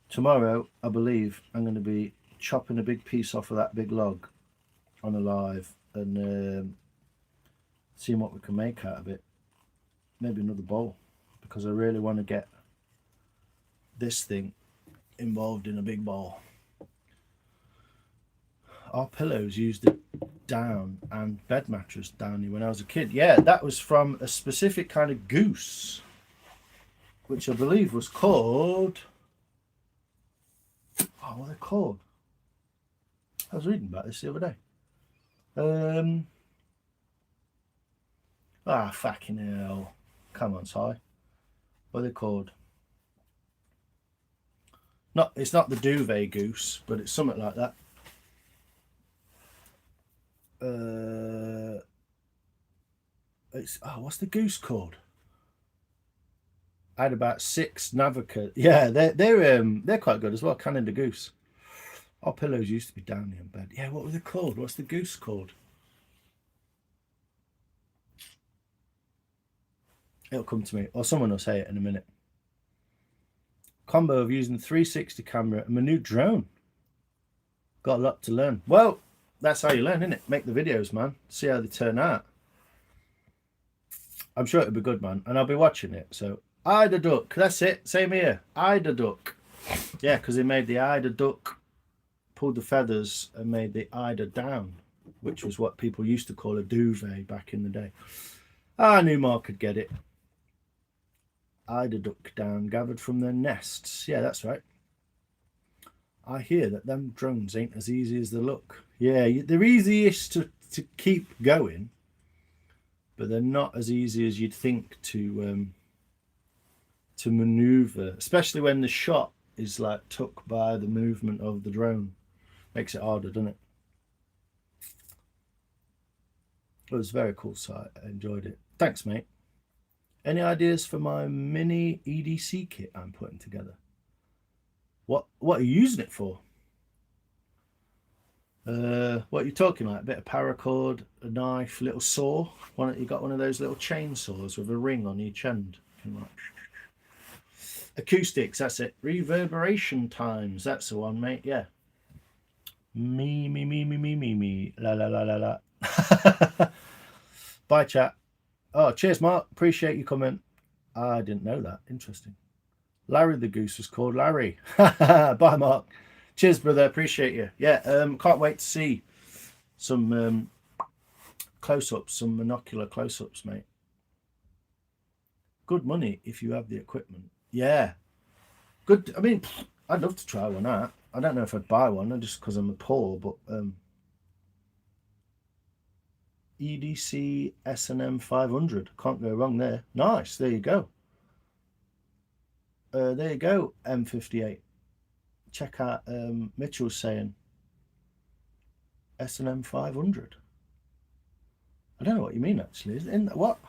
S1: Tomorrow, I believe, I'm going to be chopping a big piece off of that big log on a live and seeing what we can make out of it. Maybe another bowl, because I really want to get this thing involved in a big bowl. Our pillows used it down and bed mattress downy when I was a kid. Yeah, that was from a specific kind of goose, which I believe was called... Oh, what are they called? I was reading about this the other day. Fucking hell. Come on, Ty. What are they called? It's not the duvet goose, but it's something like that. What's the goose called? I had about 6 Navica. Yeah, they're quite good as well. Canada Goose. Our pillows used to be down in bed. Yeah, what were they called? What's the goose called? It'll come to me, or someone will say it in a minute. Combo of using the 360 camera and my new drone. Got a lot to learn. Well, that's how you learn, isn't it? Make the videos, man. See how they turn out. I'm sure it'll be good, man. And I'll be watching it. So, Ida Duck. That's it. Same here. Ida Duck. Yeah, because they made the Ida Duck, pulled the feathers and made the Ida down, which was what people used to call a duvet back in the day. I knew Mark could get it. Ida Duck down, gathered from their nests. Yeah, that's right. I hear that them drones ain't as easy as they look. Yeah, they're easiest to keep going, but they're not as easy as you'd think to maneuver, especially when the shot is like took by the movement of the drone. Makes it harder, doesn't it? It was a very cool site. I enjoyed it. Thanks, mate. Any ideas for my mini EDC kit I'm putting together? What are you using it for? What are you talking about? A bit of paracord, a knife, little saw. You got one of those little chainsaws with a ring on each end. Acoustics, that's it. Reverberation times, that's the one, mate. Yeah. Me. La. Bye, chat. Oh, cheers, Mark. Appreciate you coming. I didn't know that. Interesting. Larry the goose was called Larry. Bye, Mark. Cheers, brother. Appreciate you. Yeah, can't wait to see some close-ups, some monocular close-ups, mate. Good money if you have the equipment. Yeah. Good. I mean, I'd love to try one out. I don't know if I'd buy one, just because I'm poor, but EDC S&M 500. Can't go wrong there. Nice. There you go. There you go, M58. check out Mitchell's saying S&M 500. I don't know what you mean actually. Is it in what?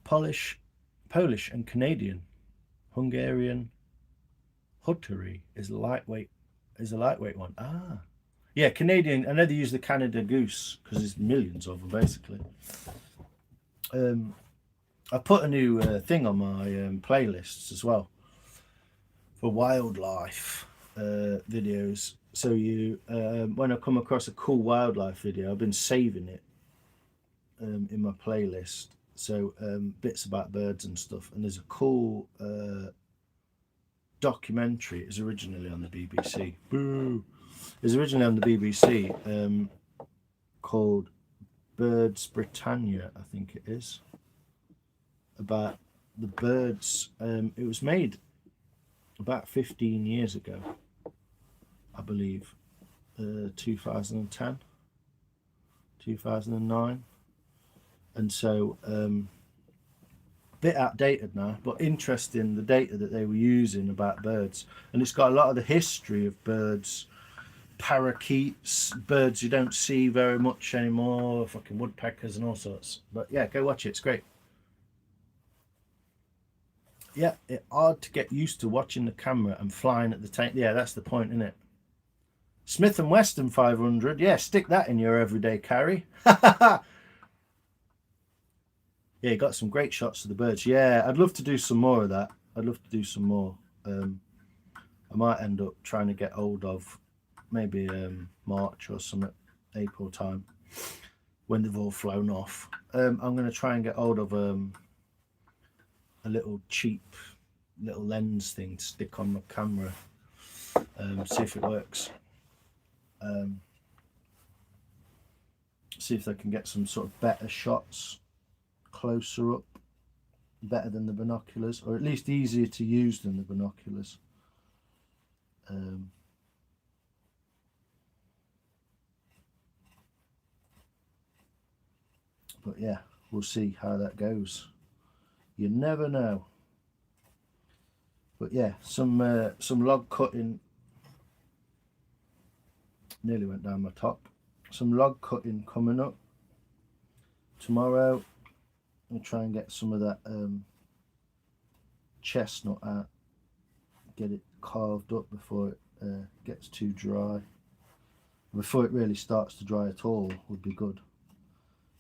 S1: Polish and Canadian. Hungarian Huttery is a lightweight one. Ah. Yeah, Canadian. I know they use the Canada Goose because there's millions of them basically. I put a new thing on my playlists as well for wildlife videos. So you, when I come across a cool wildlife video, I've been saving it in my playlist. So bits about birds and stuff. And there's a cool documentary. It was originally on the BBC. Boo! It was originally on the BBC called Birds Britannia, I think it is, about the birds. It was made about 15 years ago, I believe, 2010, 2009, and so a bit outdated now, but interesting the data that they were using about birds, and it's got a lot of the history of birds, parakeets, birds you don't see very much anymore, fucking woodpeckers and all sorts. But yeah, go watch it, it's great. Yeah, it's hard to get used to watching the camera and flying at the time. Yeah, that's the point, isn't it? Smith & Wesson 500. Yeah, stick that in your everyday carry. Yeah, you got some great shots of the birds. Yeah, I'd love to do some more of that. I'd love to do some more. I might end up trying to get hold of maybe March or some April time when they've all flown off. I'm going to try and get hold of a little cheap little lens thing to stick on my camera, see if it works, see if I can get some sort of better shots closer up, better than the binoculars, or at least easier to use than the binoculars. But yeah, we'll see how that goes. You never know. But yeah, some log cutting. Nearly went down my top. Some log cutting coming up tomorrow. I'll try and get some of that chestnut out. Get it carved up before it gets too dry. Before it really starts to dry at all would be good.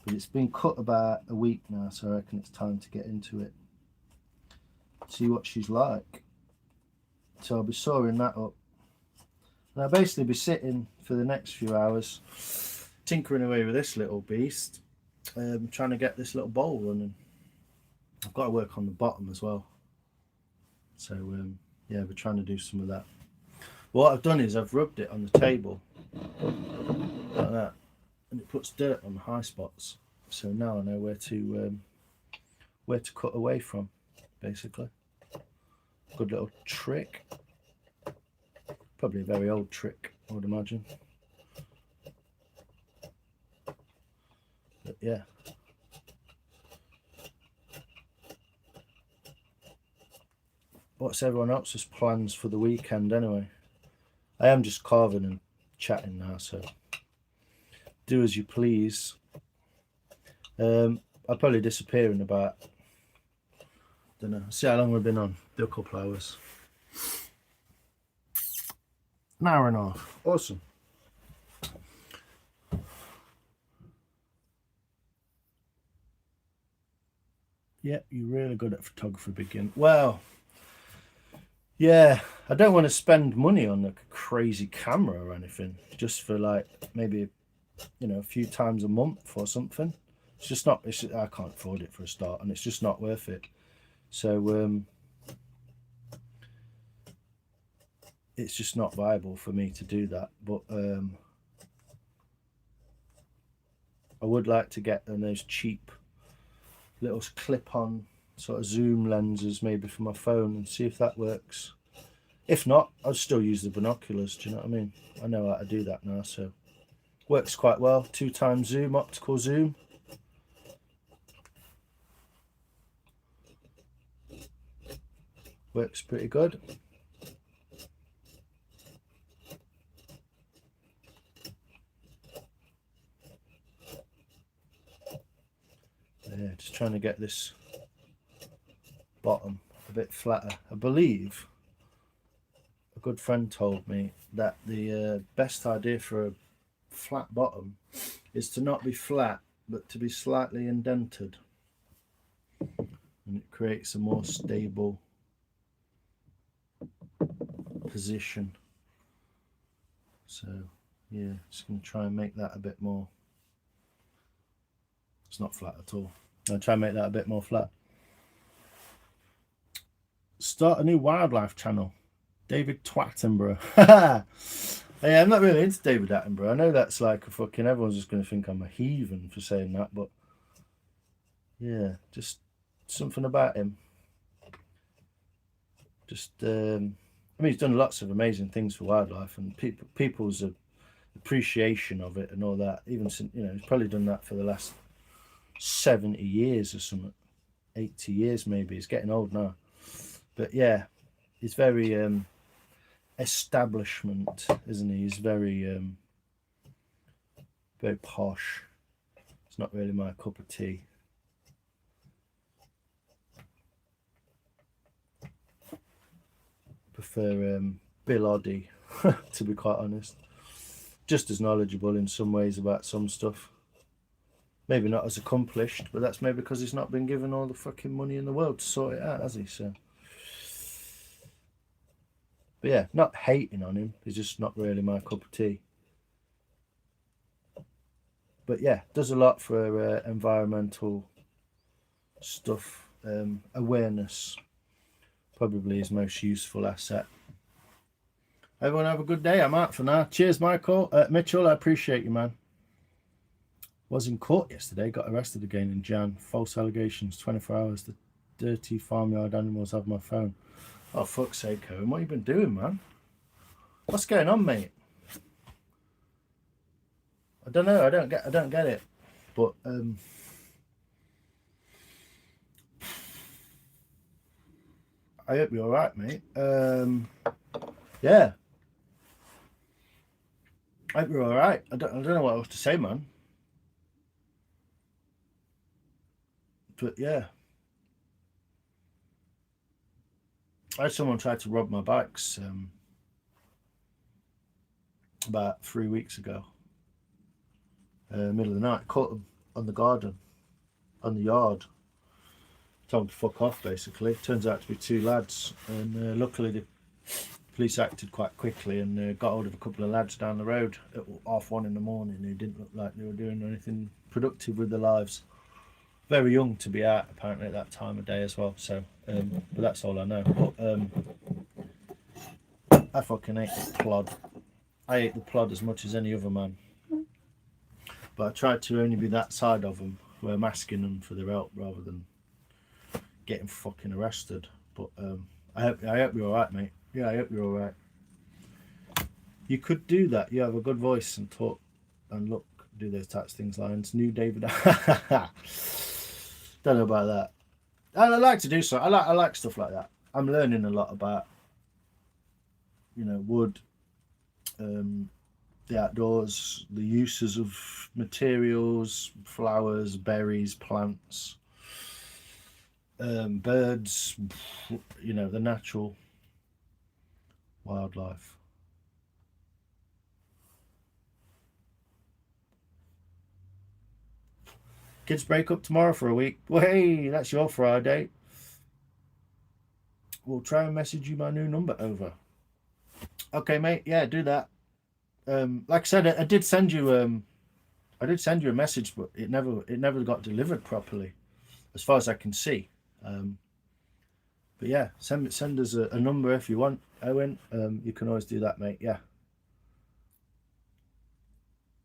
S1: But it's been cut about a week now, so I reckon it's time to get into it. See what she's like. So I'll be sawing that up. And I'll basically be sitting for the next few hours tinkering away with this little beast, trying to get this little bowl running. I've got to work on the bottom as well. So yeah, we're trying to do some of that. What I've done is I've rubbed it on the table like that, and it puts dirt on the high spots. So now I know where to cut away from, basically. Good little trick. Probably a very old trick, I would imagine. But yeah. What's everyone else's plans for the weekend anyway? I am just carving and chatting now, so do as you please. I'll probably disappear in about, don't know, see how long we've been on. Do a couple hours. An hour and a half. Awesome. Yeah, you're really good at photography, begin. Well, yeah, I don't want to spend money on like a crazy camera or anything, just for like maybe, you know, a few times a month or something. It's just not, I can't afford it for a start, and it's just not worth it. So it's just not viable for me to do that. But I would like to get those cheap little clip-on sort of zoom lenses maybe for my phone and see if that works. If not, I'll still use the binoculars. Do you know what I mean? I know how to do that now, so works quite well. 2x zoom, optical zoom. Works pretty good. Yeah, just trying to get this bottom a bit flatter. I believe a good friend told me that the best idea for a flat bottom is to not be flat, but to be slightly indented, and it creates a more stable position. So yeah, just going to try and make that a bit more. It's not flat at all. I'll try and make that a bit more flat. Start a new wildlife channel. David Twattenborough. Yeah, I'm not really into David Attenborough. I know that's like a fucking, everyone's just going to think I'm a heathen for saying that, but yeah, just something about him. Just, I mean, he's done lots of amazing things for wildlife, and people's appreciation of it and all that. Even since, you know, he's probably done that for the last 70 years or something, 80 years maybe. He's getting old now, but yeah, he's very establishment, isn't he? He's very very posh. It's not really my cup of tea. Prefer Bill Oddie, to be quite honest. Just as knowledgeable in some ways about some stuff. Maybe not as accomplished, but that's maybe because he's not been given all the fucking money in the world to sort it out, has he? So, but yeah, not hating on him. He's just not really my cup of tea. But yeah, does a lot for environmental stuff. Awareness, probably his most useful asset. Everyone have a good day. I'm out for now. Cheers, Michael. Mitchell, I appreciate you, man. Was in court yesterday, got arrested again in Jan. False allegations, 24 hours. The dirty farmyard animals have my phone. Oh, fuck's sake, Owen. What have you been doing, man? What's going on, mate? I don't know. I don't get it. But I hope you're all right, mate. Yeah. I hope you're all right. I don't know what else to say, man. But yeah, I had someone try to rob my bikes about 3 weeks ago. Middle of the night, caught them on the garden, on the yard. Told them to fuck off, basically. Turns out to be two lads, and luckily the police acted quite quickly and got hold of a couple of lads down the road at 1:30 in the morning who didn't look like they were doing anything productive with their lives. Very young to be out apparently at that time of day as well. So, but that's all I know. But I fucking hate the plod. I hate the plod as much as any other man. But I tried to only be that side of them, where I'm asking them for their help rather than getting fucking arrested. But I hope you're all right, mate. Yeah, I hope you're all right. You could do that. You have a good voice and talk and look, do those types of things. Lines. New David. Don't know about that. I like to do so. I like stuff like that. I'm learning a lot about, you know, wood, the outdoors, the uses of materials, flowers, berries, plants, birds, you know, the natural wildlife. Kids break up tomorrow for a week. Well, hey, that's your Friday. We'll try and message you my new number over. Okay, mate. Yeah, do that. Like I said, I did send you a message, but it never got delivered properly, as far as I can see. But yeah, send us a number if you want, Owen. You can always do that, mate. Yeah.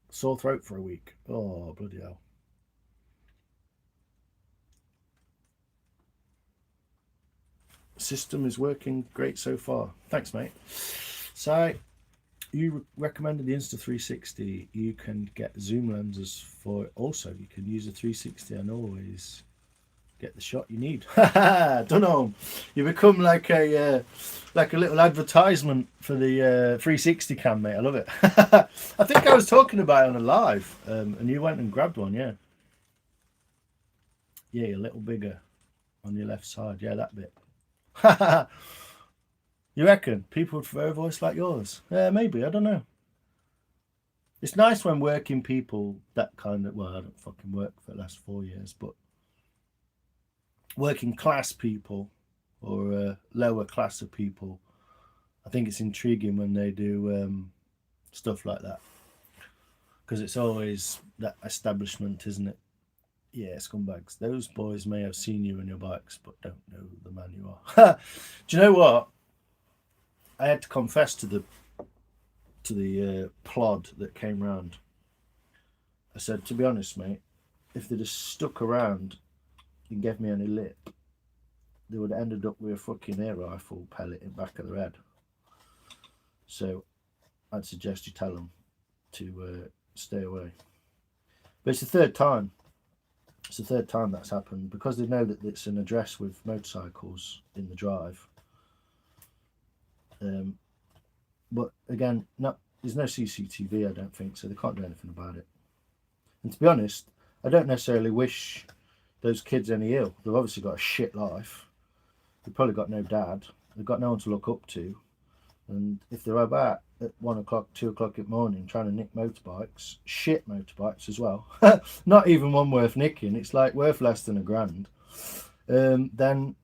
S1: Sore throat for a week. Oh, bloody hell. System is working great so far. Thanks, mate. So you recommended the Insta360. You can get zoom lenses for it. Also, you can use a 360 and always get the shot you need. Don't know. You become like a little advertisement for the 360 cam, mate. I love it. I think I was talking about it on a live, and you went and grabbed one, yeah. Yeah, a little bigger on your left side. Yeah, that bit. You reckon people would prefer a voice like yours? Yeah, maybe. I don't know. It's nice when working people, that kind of, well, I don't fucking work for the last 4 years, but working class people or a lower class of people, I think it's intriguing when they do stuff like that. Because it's always that establishment, isn't it? Yeah, scumbags. Those boys may have seen you on your bikes, but don't know the man you are. Do you know what? I had to confess to the plod that came round. I said, to be honest, mate, if they'd have stuck around and gave me any lip, they would have ended up with a fucking air rifle pellet in the back of their head. So I'd suggest you tell them to stay away. But it's the third time. It's the third time that's happened because they know that it's an address with motorcycles in the drive. But again, there's no CCTV, I don't think, so they can't do anything about it. And to be honest, I don't necessarily wish those kids any ill. They've obviously got a shit life. They've probably got no dad. They've got no one to look up to. And if they're about at 1 o'clock, 2 o'clock in the morning trying to nick motorbikes, shit motorbikes as well, not even one worth nicking, it's like worth less than £1,000, then,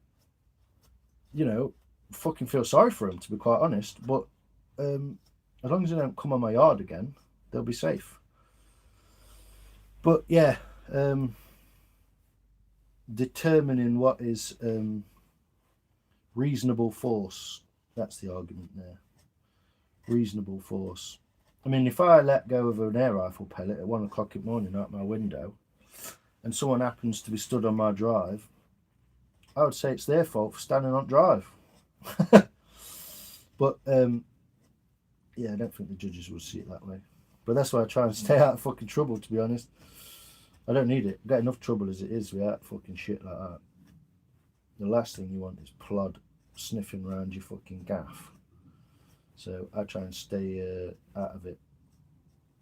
S1: you know, fucking feel sorry for them, to be quite honest. But as long as they don't come on my yard again, they'll be safe. But yeah, determining what is reasonable force, that's the argument there. Reasonable force. I mean, if I let go of an air rifle pellet at 1 o'clock in the morning out my window and someone happens to be stood on my drive, I would say it's their fault for standing on drive. But yeah, I don't think the judges would see it that way. But that's why I try and stay out of fucking trouble, to be honest. I don't need it. I get enough trouble as it is without fucking shit like that. The last thing you want is plod sniffing around your fucking gaff. So I try and stay out of it.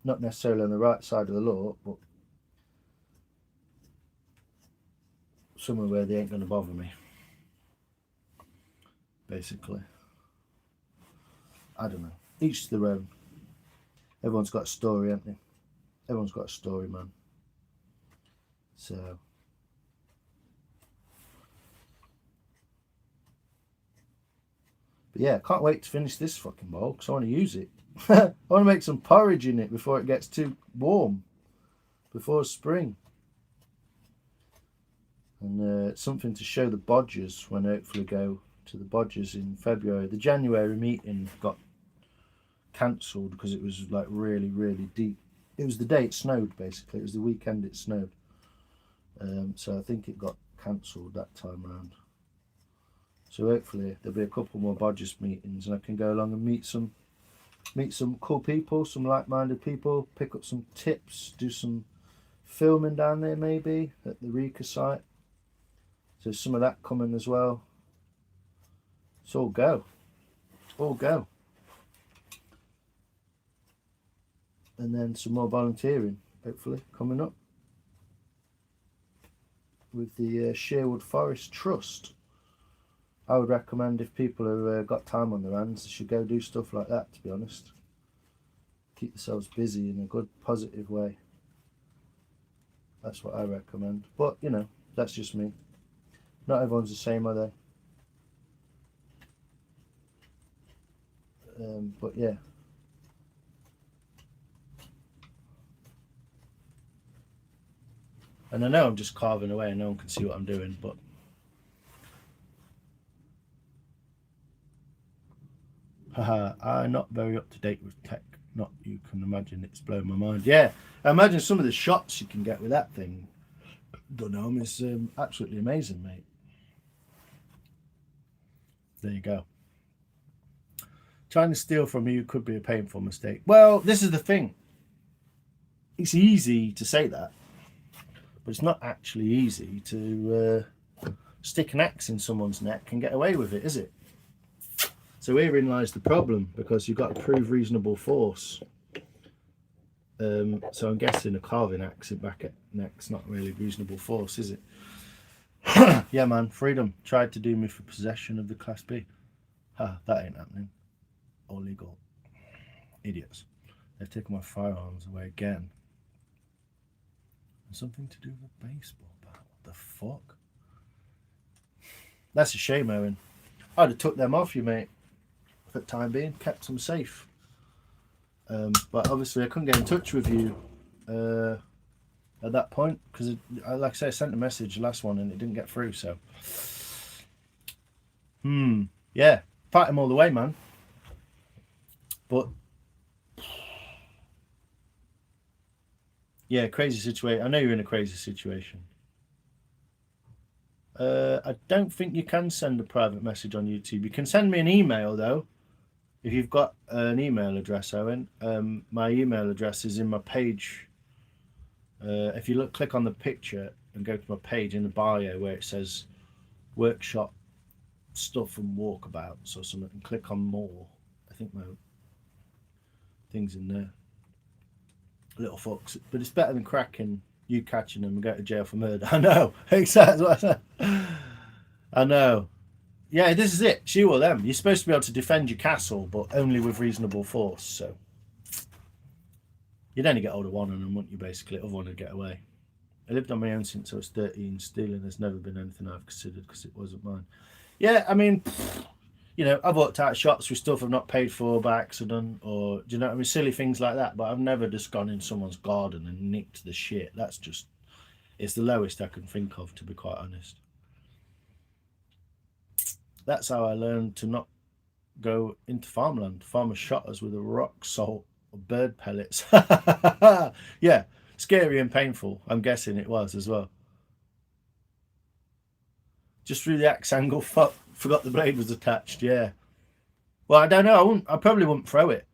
S1: Not necessarily on the right side of the law, but somewhere where they ain't going to bother me. Basically. I don't know. Each to their own. Everyone's got a story, haven't they? Everyone's got a story, man. So... But yeah, I can't wait to finish this fucking bowl because I want to use it. I want to make some porridge in it before it gets too warm. Before spring. And something to show the Bodgers when I hopefully go to the Bodgers in February. The January meeting got cancelled because it was like really, really deep. It was the day it snowed, basically. It was the weekend it snowed. So I think it got cancelled that time round. So hopefully there'll be a couple more Bodgers meetings and I can go along and meet some cool people, some like-minded people, pick up some tips, do some filming down there maybe at the Rika site. So some of that coming as well. It's all go. All go. And then some more volunteering, hopefully, coming up. With the Sherwood Forest Trust. I would recommend if people have got time on their hands, they should go do stuff like that, to be honest. Keep themselves busy in a good, positive way. That's what I recommend. But, you know, that's just me. Not everyone's the same, are they? But, yeah. And I know I'm just carving away and no one can see what I'm doing, but... Haha, I'm not very up to date with tech. Not you can imagine, it's blown my mind. Yeah, I imagine some of the shots you can get with that thing. Don't know, is absolutely amazing, mate. There you go. Trying to steal from you could be a painful mistake. Well, this is the thing. It's easy to say that, but it's not actually easy to stick an axe in someone's neck and get away with it, is it? So herein lies the problem, because you've got to prove reasonable force. So I'm guessing a carving axe in back at neck's not really reasonable force, is it? Yeah, man, freedom. Tried to do me for possession of the Class B. Ha, that ain't happening. All legal. Idiots. They've taken my firearms away again. And something to do with a baseball bat. What the fuck? That's a shame, Owen. I'd have took them off you, mate. For the time being, kept them safe. But obviously, I couldn't get in touch with you at that point because, like I say, I sent a message last one and it didn't get through. So, yeah, fight him all the way, man. But yeah, crazy situation. I know you're in a crazy situation. I don't think you can send a private message on YouTube. You can send me an email though. If you've got an email address, Owen, my email address is in my page. If you click on the picture and go to my page in the bio where it says workshop stuff and walkabouts or something, and click on more. I think my thing's in there. Little fucks. But it's better than cracking you catching them and go to jail for murder. I know. Exactly what I said. I know. Yeah, this is it. She or them. You're supposed to be able to defend your castle, but only with reasonable force. So you'd only get hold of one of them, wouldn't you, basically? Other one would get away. I lived on my own since I was 13. Stealing has never been anything I've considered because it wasn't mine. Yeah, I mean, you know, I've walked out shops with stuff I've not paid for by accident, or, do you know what I mean? Silly things like that. But I've never just gone in someone's garden and nicked the shit. That's just, it's the lowest I can think of, to be quite honest. That's how I learned to not go into farmland. Farmers shot us with a rock salt or bird pellets. Yeah, scary and painful. I'm guessing it was as well. Just through the axe angle, forgot the blade was attached. Yeah. Well, I don't know. I probably wouldn't throw it.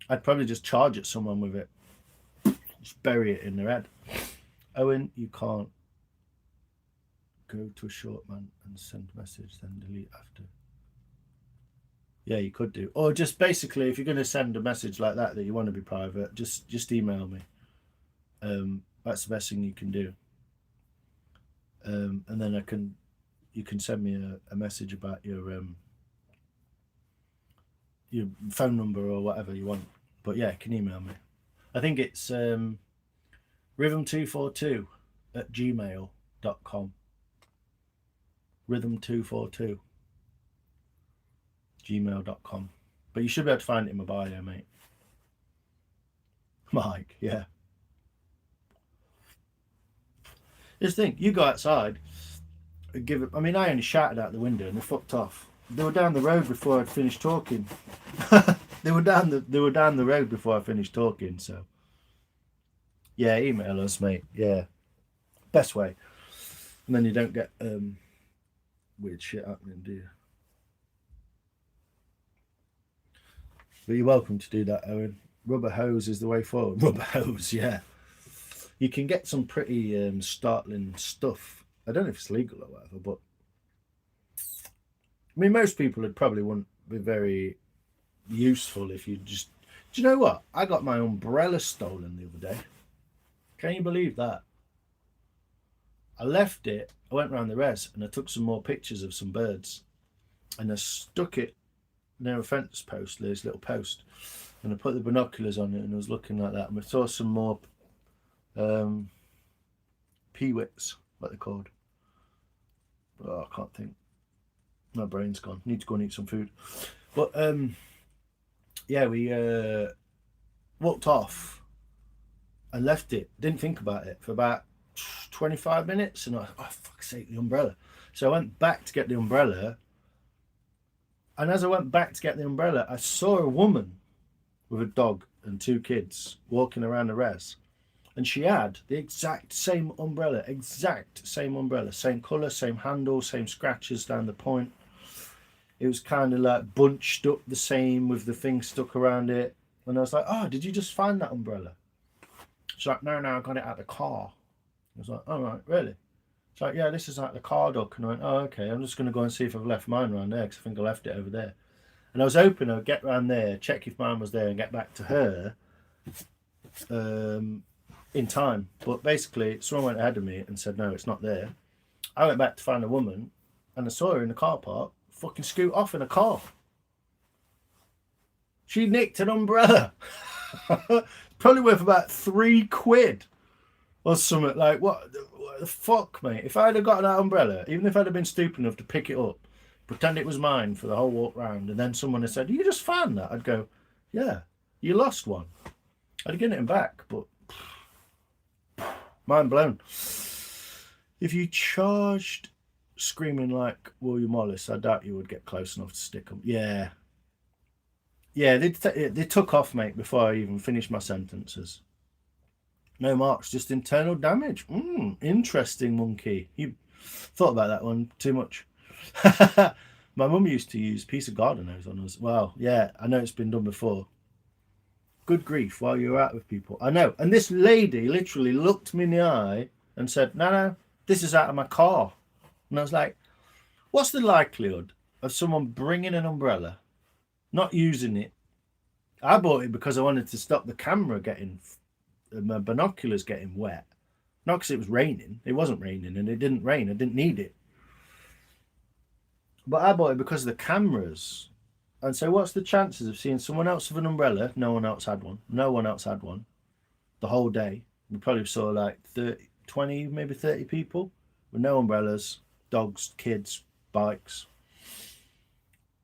S1: I'd probably just charge at someone with it. Just bury it in their head. Owen, you can't go to a short man and send a message, then delete after. Yeah, you could do. Or just basically, if you're going to send a message like that you want to be private, just email me. That's the best thing you can do. And then you can send me a message about your phone number or whatever you want. But yeah, you can email me. I think it's rhythm242 at gmail.com. Rhythm242 gmail.com. But you should be able to find it in my bio, mate. Mike, yeah. Just think, you go outside and give it. I mean, I only shouted out the window and they fucked off. They were down the road before I'd finished talking. They were down the road before I finished talking. So yeah, email us, mate. Yeah, best way. And then you don't get weird shit happening, do you? But you're welcome to do that, Owen. Rubber hose is the way forward. Rubber hose, yeah. You can get some pretty startling stuff. I don't know if it's legal or whatever, but I mean, most people wouldn't be very useful if you just. Do you know what? I got my umbrella stolen the other day. Can you believe that? I left it. I went round the res and I took some more pictures of some birds, and I stuck it near a fence post, this little post, and I put the binoculars on it and I was looking like that, and we saw some more peewits, what they're called. Oh, I can't think. My brain's gone. Need to go and eat some food. But yeah, we walked off and left it. Didn't think about it for about 25 minutes, and I, oh fuck's sake, the umbrella. So I went back to get the umbrella, and as I went back to get the umbrella, I saw a woman with a dog and two kids walking around the res, and she had the exact same umbrella, same colour, same handle, same scratches down the point. It was kind of like bunched up the same with the thing stuck around it. And I was like, oh, did you just find that umbrella? She's like, no, I got it at the car. I was like, oh, right, really? She's like, yeah, this is like the car dock. And I went, oh, okay, I'm just going to go and see if I've left mine around there, because I think I left it over there. And I was hoping I'd get around there, check if mine was there, and get back to her in time. But basically, someone went ahead of me and said, no, it's not there. I went back to find a woman, and I saw her in the car park, fucking scoot off in a car. She nicked an umbrella. Probably worth about £3 or something. Like, what the fuck, mate? If I'd have got that umbrella, even if I'd have been stupid enough to pick it up, pretend it was mine for the whole walk round, and then someone had said, "You just found that," I'd go, "Yeah, you lost one." I'd have given it back, but mind blown. If you charged screaming like William Wallace, I doubt you would get close enough to stick them. Yeah. Yeah, they took off, mate, before I even finished my sentences. No marks, just internal damage. Interesting, monkey. You thought about that one too much. My mum used to use a piece of garden hose on us. Well, yeah, I know it's been done before. Good grief, while you're out with people. I know. And this lady literally looked me in the eye and said, no, this is out of my car. And I was like, what's the likelihood of someone bringing an umbrella, not using it? I bought it because I wanted to stop the camera getting, my binoculars getting wet. Not because it was raining. It wasn't raining and it didn't rain. I didn't need it. But I bought it because of the cameras. And so what's the chances of seeing someone else with an umbrella? No one else had one. No one else had one. The whole day. We probably saw like 30, 20, maybe 30 people with no umbrellas, dogs, kids, bikes.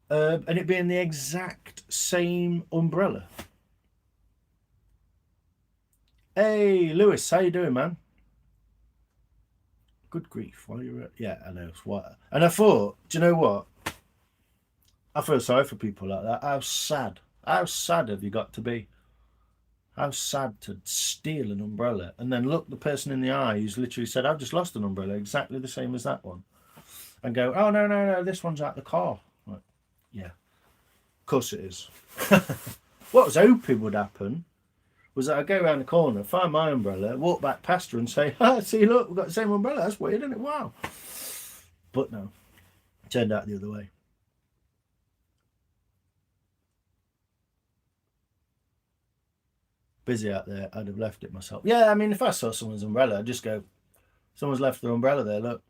S1: And it being the exact same umbrella. Hey, Lewis, how you doing, man? Good grief. While you're at... Yeah, I know. What? And I thought, do you know what? I feel sorry for people like that. How sad. How sad have you got to be? How sad to steal an umbrella and then look the person in the eye who's literally said, I've just lost an umbrella exactly the same as that one. And go, oh, no, this one's out the car. Like, yeah, of course it is. What I was hoping would happen was that I'd go around the corner, find my umbrella, walk back past her and say, see, look, we've got the same umbrella. That's weird, isn't it? Wow. But no, it turned out the other way. Busy out there, I'd have left it myself. Yeah, I mean, if I saw someone's umbrella, I'd just go, someone's left their umbrella there, look.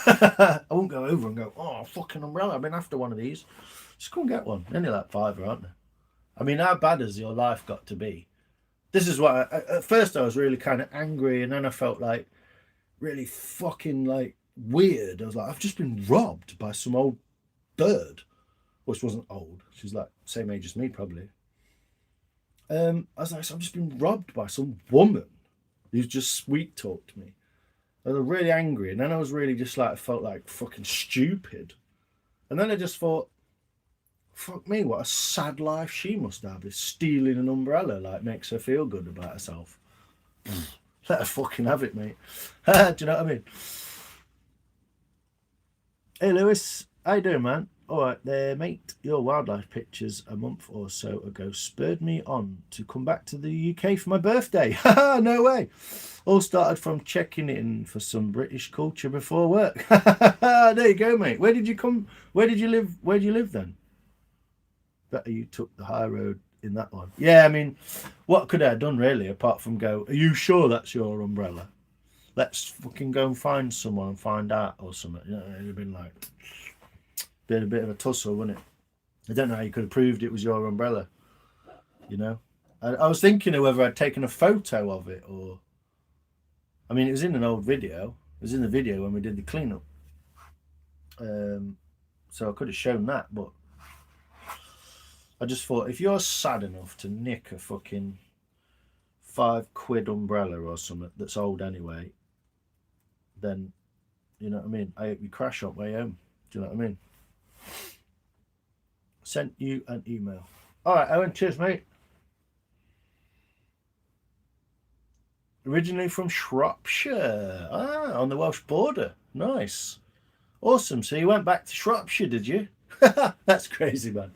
S1: I won't go over and go, oh, fucking umbrella, I've been after one of these. Just go and get one. They're only like £5, aren't they? I mean, how bad has your life got to be? This is what, at first I was really kind of angry, and then I felt like really fucking like weird. I was like, I've just been robbed by some old bird. Which wasn't old. She's like same age as me, probably. I was like, I've just been robbed by some woman who's just sweet talked me. I was really angry, and then I was really just like, I felt like fucking stupid. And then I just thought, fuck me, what a sad life she must have. If stealing an umbrella like makes her feel good about herself. Let her fucking have it, mate. Do you know what I mean? Hey Lewis, how you doing, man? All right there, mate. Your wildlife pictures a month or so ago spurred me on to come back to the UK for my birthday. No way. All started from checking in for some British culture before work. There you go, mate. Where did you come? Where did you live? Where do you live then? Better you took the high road in that one. Yeah, I mean, what could I have done really apart from go, are you sure that's your umbrella? Let's fucking go and find someone and find out or something. You know, it'd have been like... been a bit of a tussle, wouldn't it? I don't know how you could have proved it was your umbrella. You know, I was thinking of whether I'd taken a photo of it or. I mean, it was in an old video. It was in the video when we did the cleanup. So I could have shown that, but I just thought if you're sad enough to nick a fucking £5 umbrella or something that's old anyway, then you know what I mean. I hope you crash on way home. Do you know what I mean? Sent you an email. All right, Owen, cheers, mate. Originally from Shropshire. On the Welsh border. Nice. Awesome. So you went back to Shropshire, did you? That's crazy, man.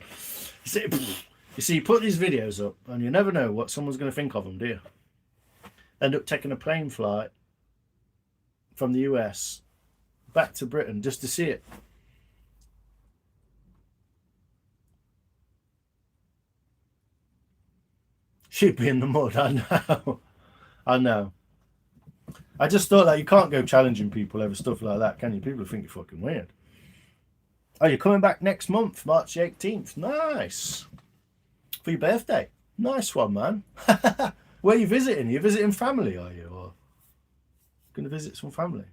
S1: You see, you put these videos up and you never know what someone's going to think of them, do you? End up taking a plane flight from the US back to Britain just to see it. She'd be in the mud, I know. I know. I just thought that you can't go challenging people over stuff like that, can you? People think you're fucking weird. Oh, you're coming back next month, March 18th. Nice. For your birthday. Nice one, man. Where are you visiting? Are you visiting family, are you? Or going to visit some family?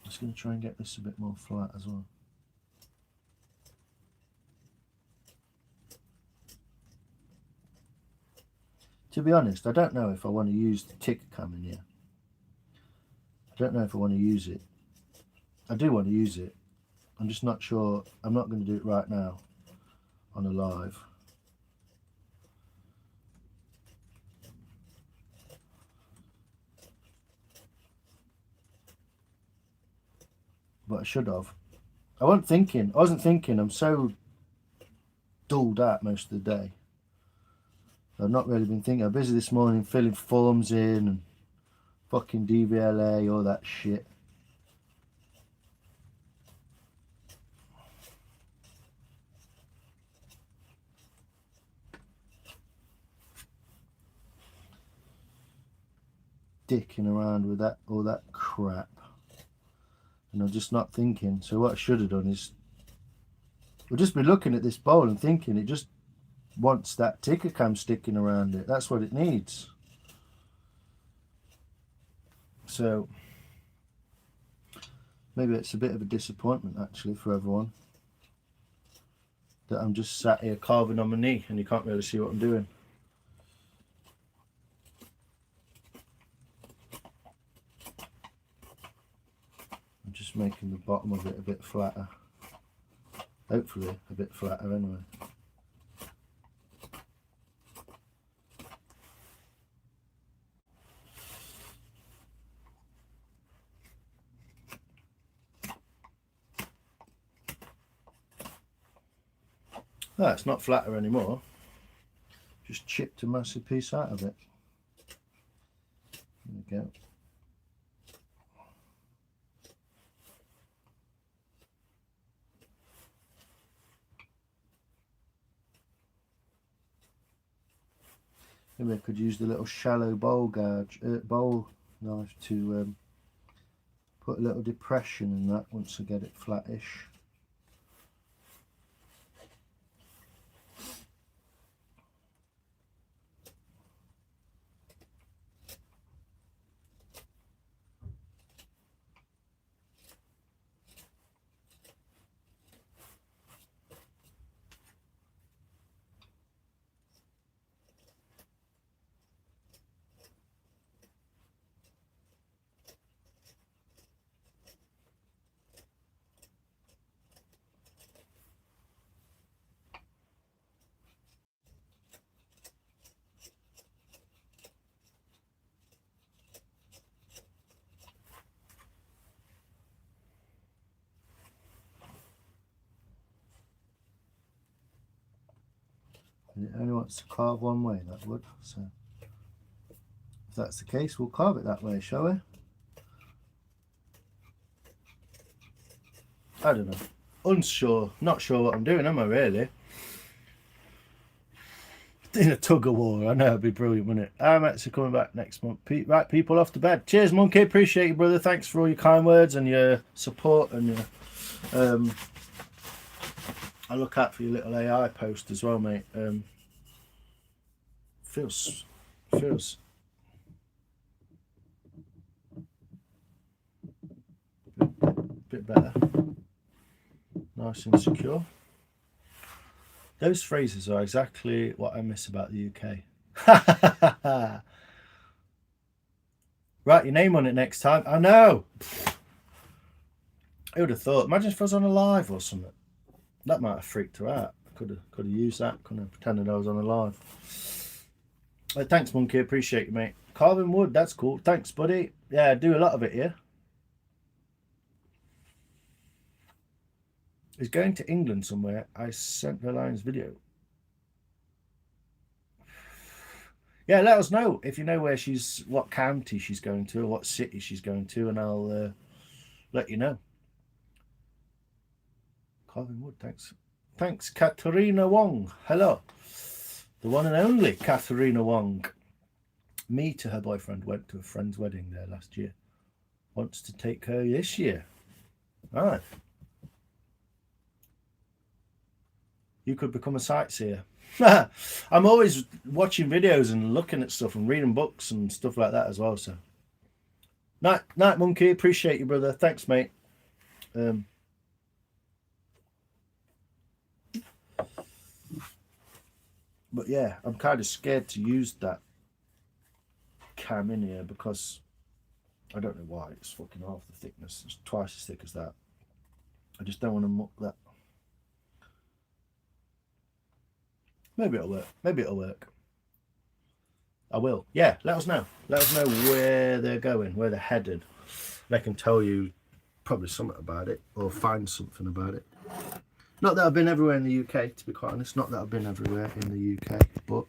S1: Just going to try and get this a bit more flat as well. To be honest, I don't know if I want to use the ticker cam in here. I don't know if I want to use it. I do want to use it. I'm just not sure. I'm not going to do it right now on a live. But I should have. I wasn't thinking. I'm so dulled out most of the day. I've not really been thinking. I'm busy this morning filling forms in and fucking DVLA, all that shit. Dicking around with that, all that crap. And I'm just not thinking. So what I should have done is we'll just be looking at this bowl and thinking it just wants that ticker cam sticking around it. That's what it needs. So maybe it's a bit of a disappointment actually for everyone that I'm just sat here carving on my knee and you can't really see what I'm doing. I'm just making the bottom of it a bit flatter. Hopefully a bit flatter anyway. Oh, it's not flatter anymore. Just chipped a massive piece out of it. There we go. Maybe I could use the little shallow bowl knife to put a little depression in that once I get it flattish. And it only wants to carve one way, that wood. So if that's the case, we'll carve it that way, shall we? I don't know. Unsure. Not sure what I'm doing, am I really? In a tug of war. I know it'd be brilliant, wouldn't it? I'm actually coming back next month. Right, people off to bed. Cheers, Monkey. Appreciate you, brother. Thanks for all your kind words and your support and your I look out for your little AI post as well, mate. Feels a bit better. Nice and secure. Those phrases are exactly what I miss about the UK. Write your name on it next time. I know. I would have thought. Imagine if I was on a live or something. That might have freaked her out. I could have used that. Couldn't have pretended I was on a live. Thanks, Monkey. Appreciate you, mate. Carving wood. That's cool. Thanks, buddy. Yeah, I do a lot of it here. Is going to England somewhere. I sent the Lions video. Yeah, let us know if you know where what county she's going to, or what city she's going to, and I'll let you know. Carving wood, thanks. Thanks, Katarina Wong. Hello. The one and only Katharina Wong. Me to her boyfriend went to a friend's wedding there last year. Wants to take her this year. Right. You could become a sightseer. I'm always watching videos and looking at stuff and reading books and stuff like that as well. So, night, monkey. Appreciate you, brother. Thanks, mate. But yeah, I'm kind of scared to use that cam in here because I don't know why. It's fucking half the thickness. It's twice as thick as that. I just don't want to muck that. Maybe it'll work. Maybe it'll work. I will. Yeah, let us know. Let us know where they're going, where they're headed. And I can tell you probably something about it or find something about it. Not that I've been everywhere in the UK, to be quite honest. Not that I've been everywhere in the UK, but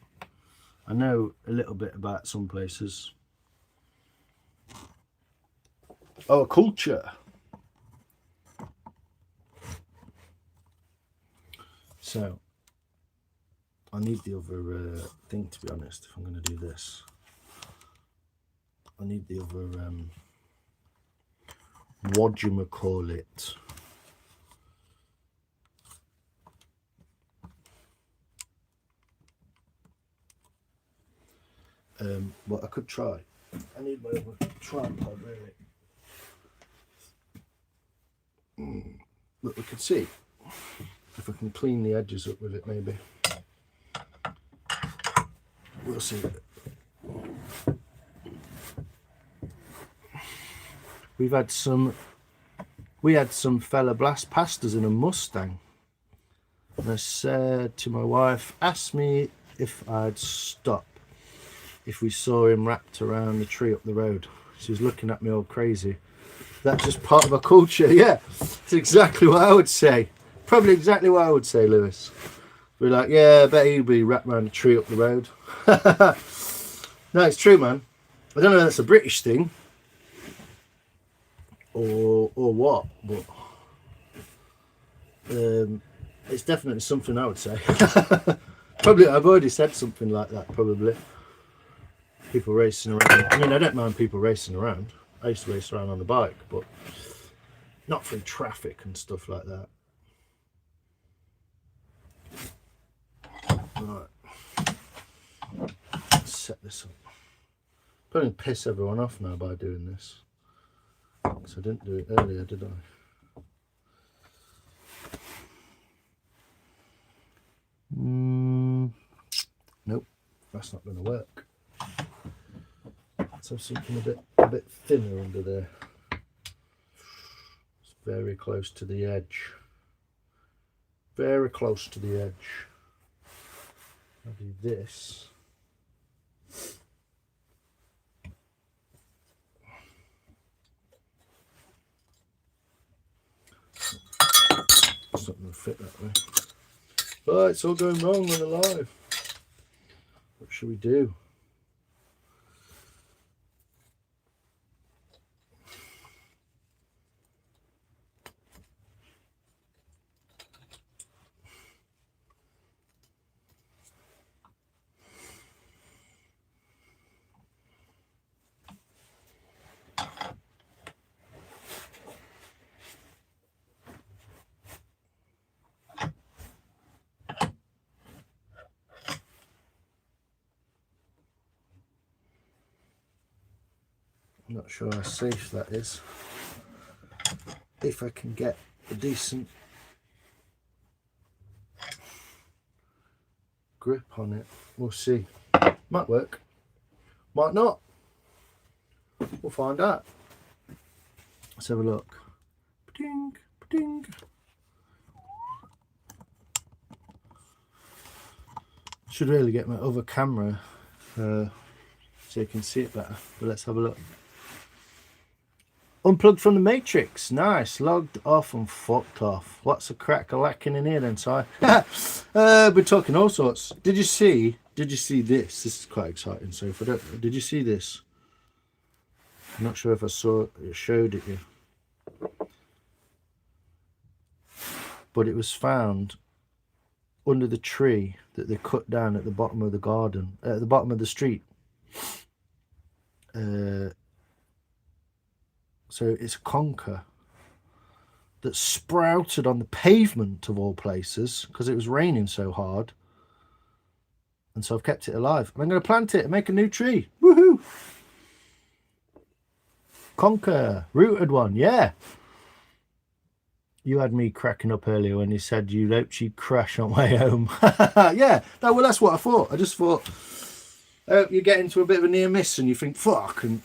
S1: I know a little bit about some places. Oh, culture. So, I need the other thing, to be honest, if I'm going to do this. I need the other, whatchamacallit. What I could try. I need my other tripod, really. Look, we could see if I can clean the edges up with it, maybe. We'll see. We had some fella blast past us in a Mustang. And I said to my wife, ask me if I'd stop if we saw him wrapped around the tree up the road. She was looking at me all crazy. That's just part of our culture. Yeah, it's exactly what I would say. Probably exactly what I would say, Lewis. We're like, yeah, I bet he'd be wrapped around a tree up the road. No, it's true, man. I don't know if that's a British thing or what, but it's definitely something I would say. Probably, I've already said something like that, probably. People racing around. I mean, I don't mind people racing around. I used to race around on the bike, but not through traffic and stuff like that. Right. Let's set this up. Probably piss everyone off now by doing this. Because I didn't do it earlier, did I? Nope, that's not going to work. Let's have something a bit thinner under there. It's very close to the edge. Very close to the edge. I'll do this. It's not going to fit that way. Oh, it's all going wrong when alive. What should we do? I'm not sure how safe that is. If I can get a decent grip on it, we'll see. Might work, might not. We'll find out. Let's have a look. Ding, ding. Should really get my other camera so you can see it better. But let's have a look. Unplugged from the Matrix. Nice. Logged off and fucked off. What's a crack a lacking in here then, Si? We're talking all sorts. Did you see this? This is quite exciting. So if I don't, did you see this? I'm not sure if I showed it you. But it was found under the tree that they cut down at the bottom of the garden, at the bottom of the street. So it's a conker that sprouted on the pavement of all places because it was raining so hard. And so I've kept it alive. And I'm going to plant it and make a new tree. Woohoo! Conker, rooted one, yeah. You had me cracking up earlier when you said you'd hope she'd crash on way home. Yeah, no, well, that's what I thought. I just thought, you get into a bit of a near miss and you think, fuck, and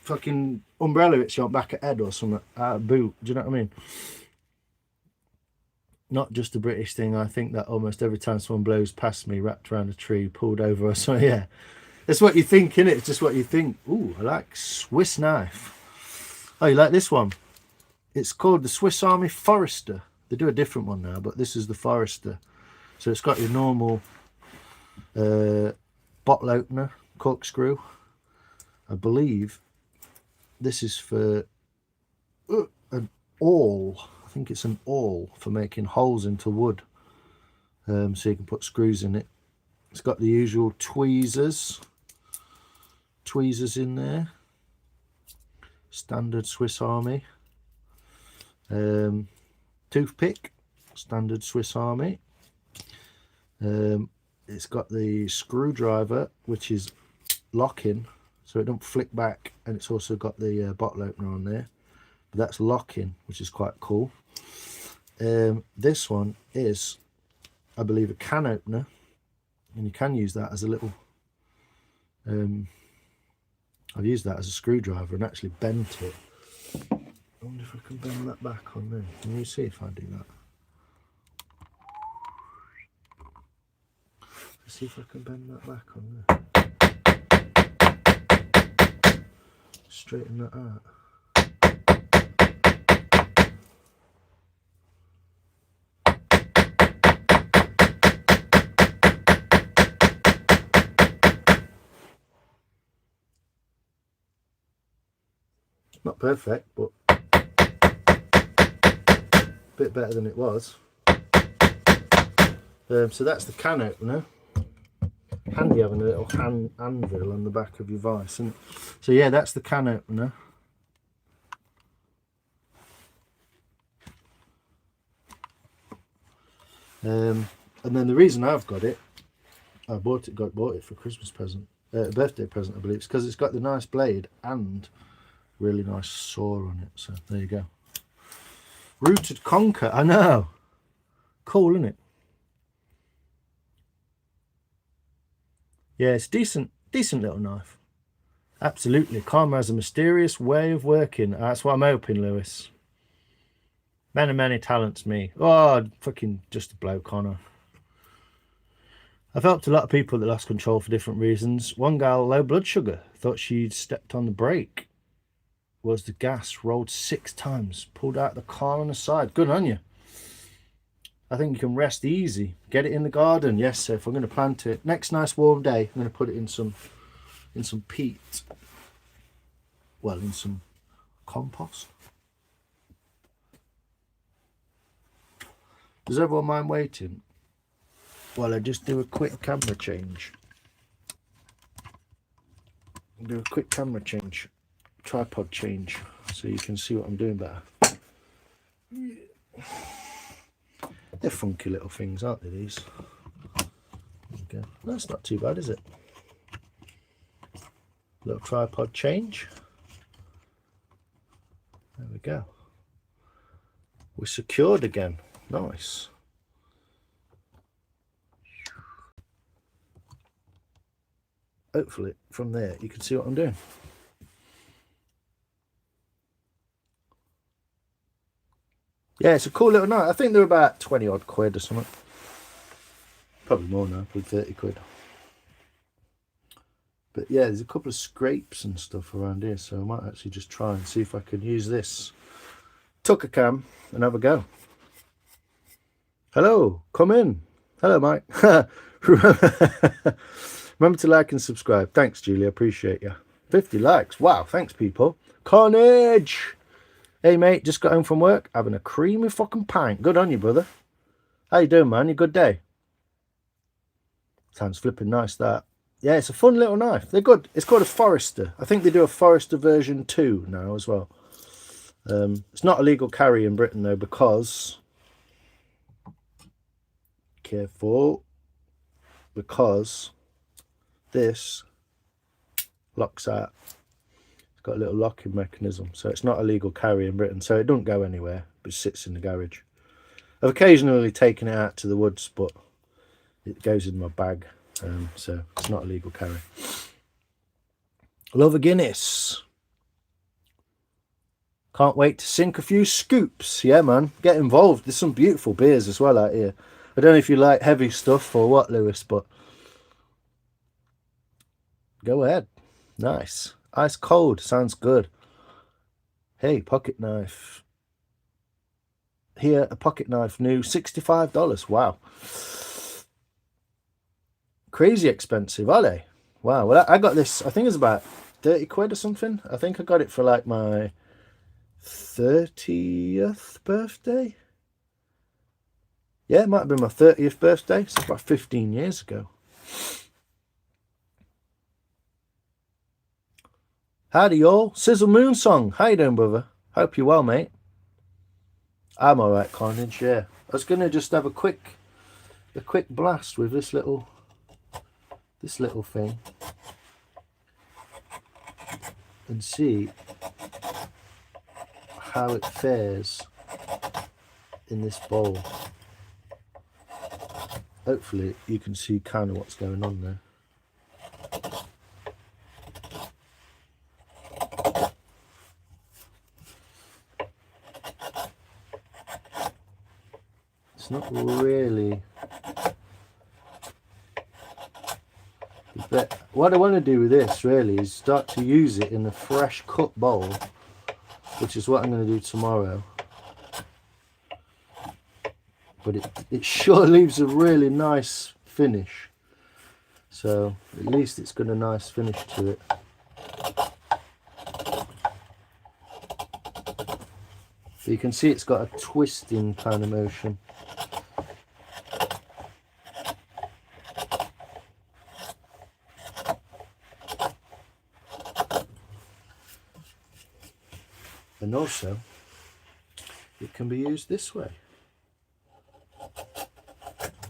S1: fucking umbrella hits your back at head or something out of boot. Do you know what I mean? Not just a British thing. I think that almost every time someone blows past me, wrapped around a tree, pulled over or something, yeah. It's what you think, innit? It's just what you think. Ooh, I like Swiss knife. Oh, you like this one? It's called the Swiss Army Forester. They do a different one now, but this is the Forester. So it's got your normal bottle opener, corkscrew. I believe this is for an awl. I think it's an awl for making holes into wood. So you can put screws in it. It's got the usual tweezers in there. Standard Swiss Army. Toothpick, standard Swiss Army. It's got the screwdriver, which is locking, so it don't flick back, and it's also got the bottle opener on there, but that's locking, which is quite cool. This one is, I believe, a can opener, and you can use that as a little I've used that as a screwdriver and actually bent it. I wonder if I can bend that back on there. Can you see if I do that? Let's see if I can bend that back on there. Straighten that out. Not perfect, but a bit better than it was. So that's the can opener. Handy having a little anvil on the back of your vise. And so yeah, that's the can opener. And then the reason I've got it, I bought it for a Christmas present, a birthday present, I believe, it's because it's got the nice blade and really nice saw on it. So there you go. Rooted conker, I know. Cool, isn't it? Yeah, it's decent little knife. Absolutely. Karma has a mysterious way of working. That's what I'm hoping, Lewis. Many talents, me. Oh, fucking just a bloke, Connor. I've helped a lot of people that lost control for different reasons. One gal, low blood sugar, thought she'd stepped on the brake. Was the gas rolled 6 times, pulled out the car on the side. Good on you. I think you can rest easy. Get it in the garden. Yes, so if I'm going to plant it, next nice warm day, I'm going to put it in some peat. Well, in some compost. Does everyone mind waiting? Well, I just do a quick camera change. Tripod change, so you can see what I'm doing better. They're funky little things, aren't they, these? Okay. That's not too bad, is it? Little tripod change. There we go. We're secured again. Nice. Hopefully from there you can see what I'm doing. Yeah, it's a cool little knife. I think they're about 20 odd quid or something. Probably more now, probably 30 quid. But yeah, there's a couple of scrapes and stuff around here, so I might actually just try and see if I can use this tucker cam and have a go. Hello, come in. Hello, Mike. Remember to like and subscribe. Thanks, Julie. I appreciate you. 50 likes. Wow, thanks, people. Carnage. Hey, mate, just got home from work, having a creamy fucking pint. Good on you, brother. How you doing, man? You good day? Sounds flipping nice, that. Yeah, it's a fun little knife. They're good. It's called a Forester. I think they do a Forester version 2 now as well. It's not a legal carry in Britain though, because, careful, because this locks out. It's got a little locking mechanism, so it's not a legal carry in Britain, so it doesn't go anywhere, but it sits in the garage. I've occasionally taken it out to the woods, but it goes in my bag, so it's not a legal carry. Love a Guinness. Can't wait to sink a few scoops. Yeah, man, get involved. There's some beautiful beers as well out here. I don't know if you like heavy stuff or what, Lewis, but go ahead. Nice. Ice cold. Sounds good. Hey, pocket knife. Here, a pocket knife new, $65. Wow. Crazy expensive, are they? Wow. Well, I got this, I think it's about 30 quid or something. I think I got it for like my 30th birthday. Yeah, it might have been my 30th birthday. So about 15 years ago. Howdy y'all. Sizzle Moon Song. How you doing, brother? Hope you're well, mate. I'm alright, Carnage, yeah. I was gonna just have a quick blast with this little thing and see how it fares in this bowl. Hopefully you can see kind of what's going on there. It's not really, but what I want to do with this really is start to use it in a fresh cut bowl, which is what I'm going to do tomorrow. But it sure leaves a really nice finish, so at least it's got a nice finish to it. So you can see it's got a twisting kind of motion. And also, it can be used this way.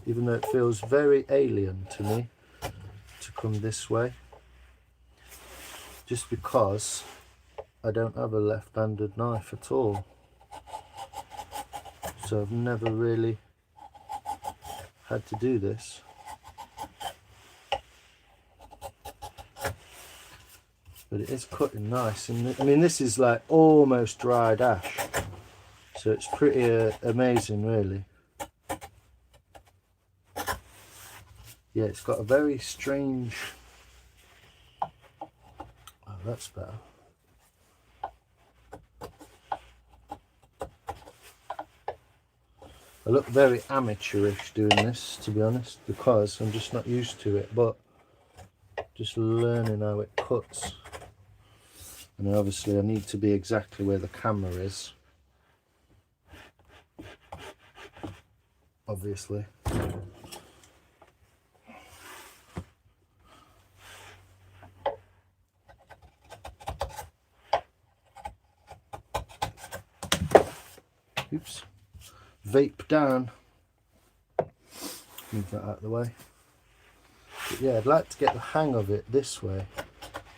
S1: Even though it feels very alien to me to come this way. Just because I don't have a left-handed knife at all. So I've never really had to do this. But it is cutting nice, and I mean this is like almost dried ash, so it's pretty amazing really. Yeah, it's got a very strange, oh that's better. I look very amateurish doing this, to be honest, because I'm just not used to it, but just learning how it cuts. And obviously I need to be exactly where the camera is. Obviously. Oops. Vape down. Move that out of the way. But yeah, I'd like to get the hang of it this way,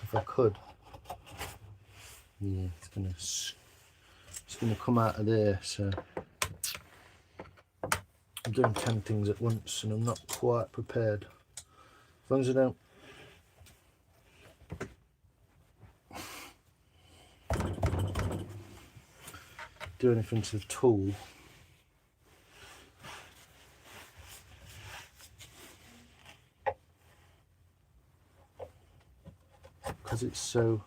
S1: if I could. Yeah, it's gonna come out of there, so I'm doing 10 things at once and I'm not quite prepared. As long as I don't do anything to the tool. Because it's so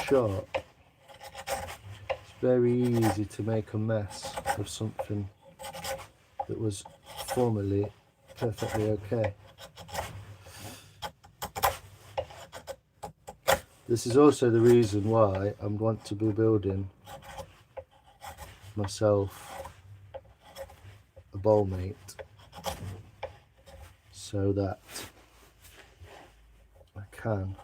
S1: sharp, it's very easy to make a mess of something that was formerly perfectly okay. This is also the reason why I want to be building myself a bowl mate so that I can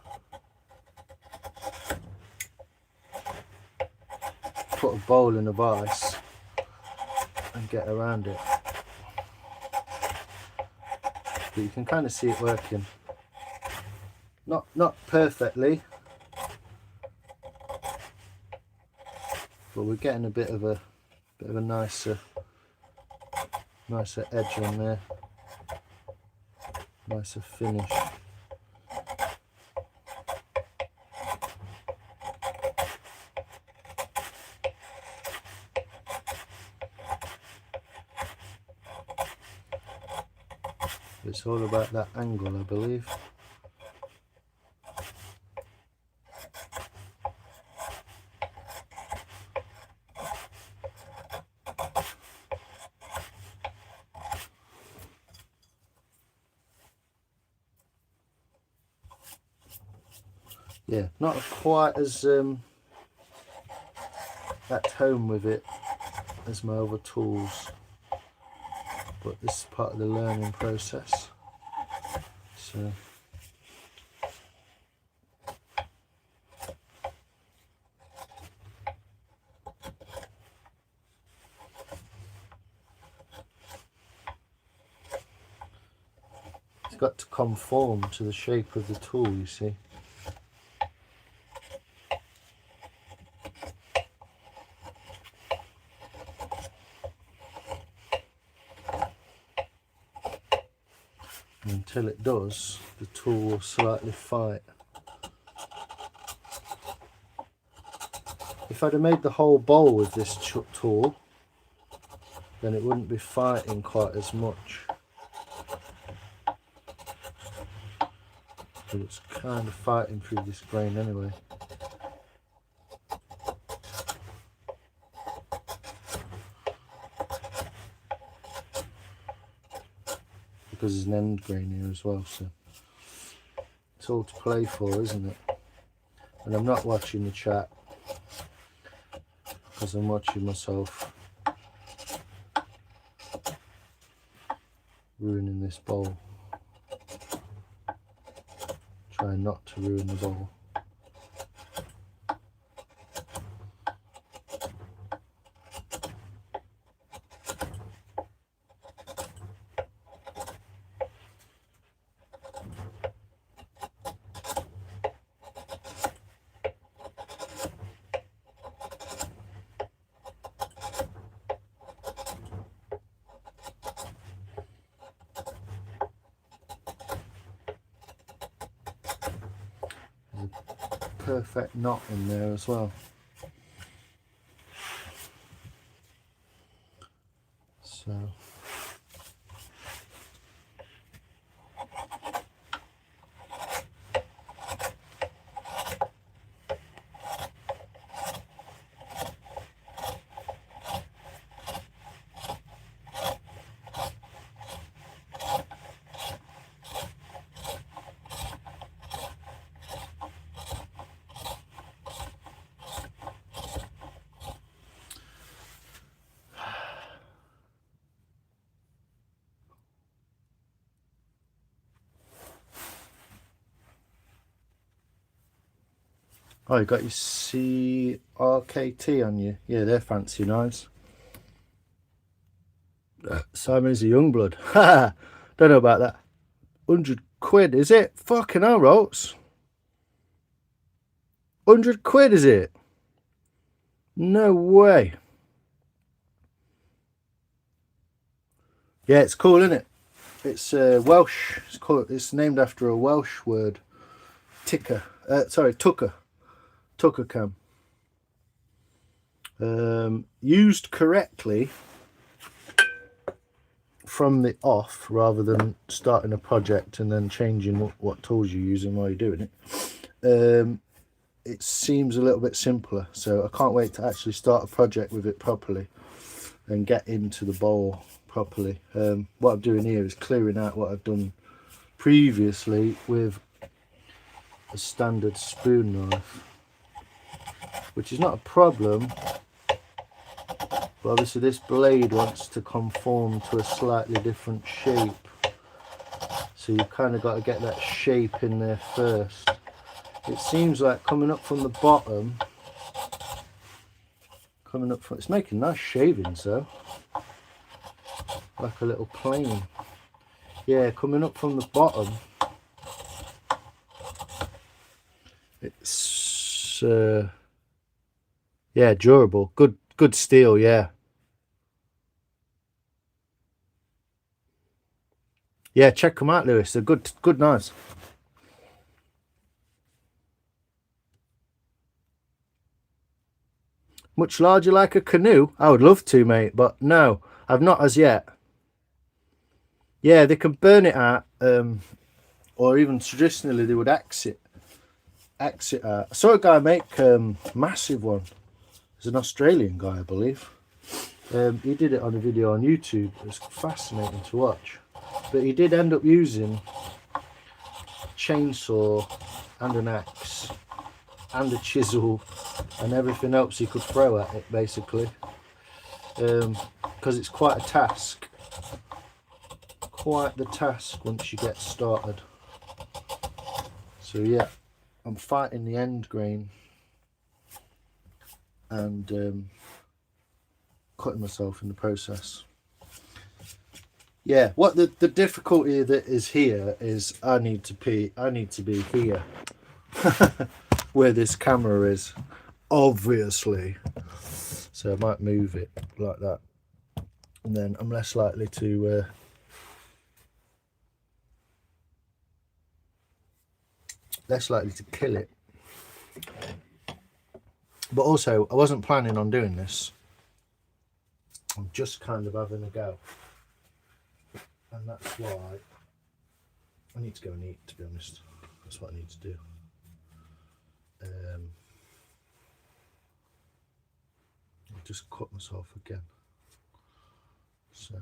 S1: put a bowl in a vise and get around it. But you can kind of see it working. Not perfectly, but we're getting a bit of a nicer edge on there, nicer finish. It's all about that angle, I believe. Yeah, not quite as at home with it as my other tools, but this is part of the learning process. So it's got to conform to the shape of the tool, you see. And until it does, the tool will slightly fight. If I'd have made the whole bowl with this tool, then it wouldn't be fighting quite as much. But it's kind of fighting through this grain anyway. Because there's an end grain here as well, so it's all to play for, isn't it? And I'm not watching the chat because I'm watching myself ruining this bowl. Trying not to ruin the bowl. Perfect knot in there as well. So oh, you got your CRKT on you. Yeah, they're fancy knives. Simon is a young blood. Ha! Don't know about that. 100 quid, is it? Fucking hell, Rolls. 100 quid, is it? No way. Yeah, it's cool, isn't it? It's Welsh. It's named after a Welsh word. Tucker. Tucker cam. Used correctly from the off, rather than starting a project and then changing what tools you're using while you're doing it, it seems a little bit simpler. So I can't wait to actually start a project with it properly and get into the bowl properly. What I'm doing here is clearing out what I've done previously with a standard spoon knife, which is not a problem But obviously this blade wants to conform to a slightly different shape. So you've kind of got to get that shape in there first. It seems like coming up from the bottom, it's making nice shavings though. Like a little plane. Yeah, coming up from the bottom, it's yeah, durable. Good steel, yeah. Yeah, check them out, Lewis. They're good knives. Much larger like a canoe? I would love to, mate, but no, I've not as yet. Yeah, they can burn it out, or even traditionally they would axe it out. I saw a guy make a massive one. It's an Australian guy, I believe. He did it on a video on YouTube. It was fascinating to watch. But he did end up using a chainsaw and an axe and a chisel and everything else he could throw at it, basically, because it's quite a task. Quite the task once you get started. So yeah, I'm fighting the end grain and cutting myself in the process. Yeah, what the difficulty that is here is I need to be here where this camera is, obviously. So I might move it like that, and then I'm less likely to kill it. But also, I wasn't planning on doing this. I'm just kind of having a go. And that's why I need to go and eat, to be honest. That's what I need to do. I just cut myself again. So,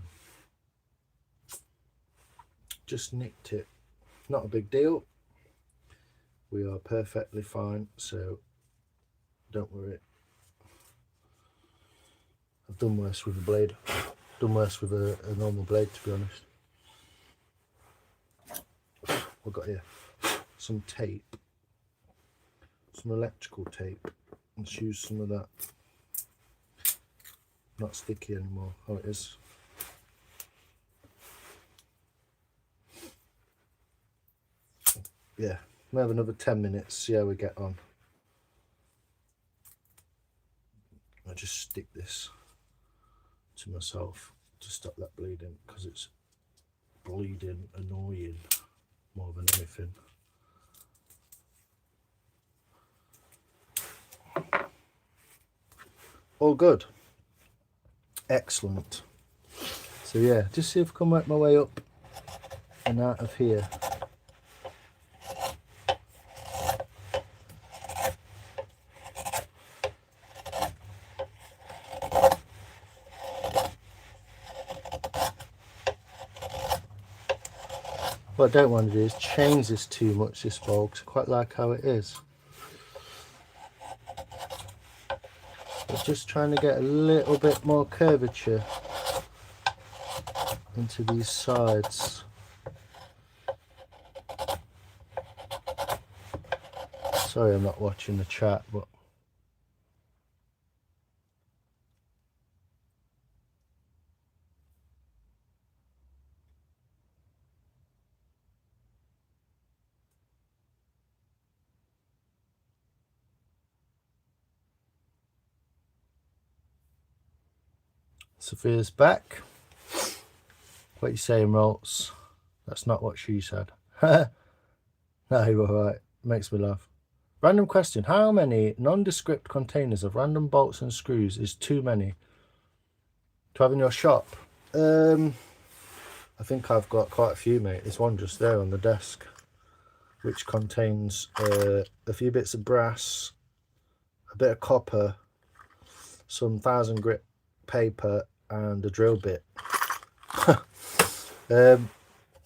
S1: just nicked it. Not a big deal. We are perfectly fine, so don't worry. I've done worse with a blade. Done worse with a normal blade, to be honest. I've got here some tape, some electrical tape. Let's use some of that. Not sticky anymore. Oh, it is. Yeah, we'll have another 10 minutes, see how we get on. I'll just stick this to myself to stop that bleeding, because it's bleeding annoying more than anything. All good. Excellent. So yeah, just see if I can work my way up and out of here. What I don't want to do is change this too much, this bowl, because I quite like how it is. But just trying to get a little bit more curvature into these sides. Sorry I'm not watching the chat, but Sophia's back. What are you saying, Rolts? That's not what she said. No, you're alright. Makes me laugh. Random question. How many nondescript containers of random bolts and screws is too many to have in your shop? I think I've got quite a few, mate. There's one just there on the desk, which contains a few bits of brass, a bit of copper, some 1000 grit paper, and a drill bit.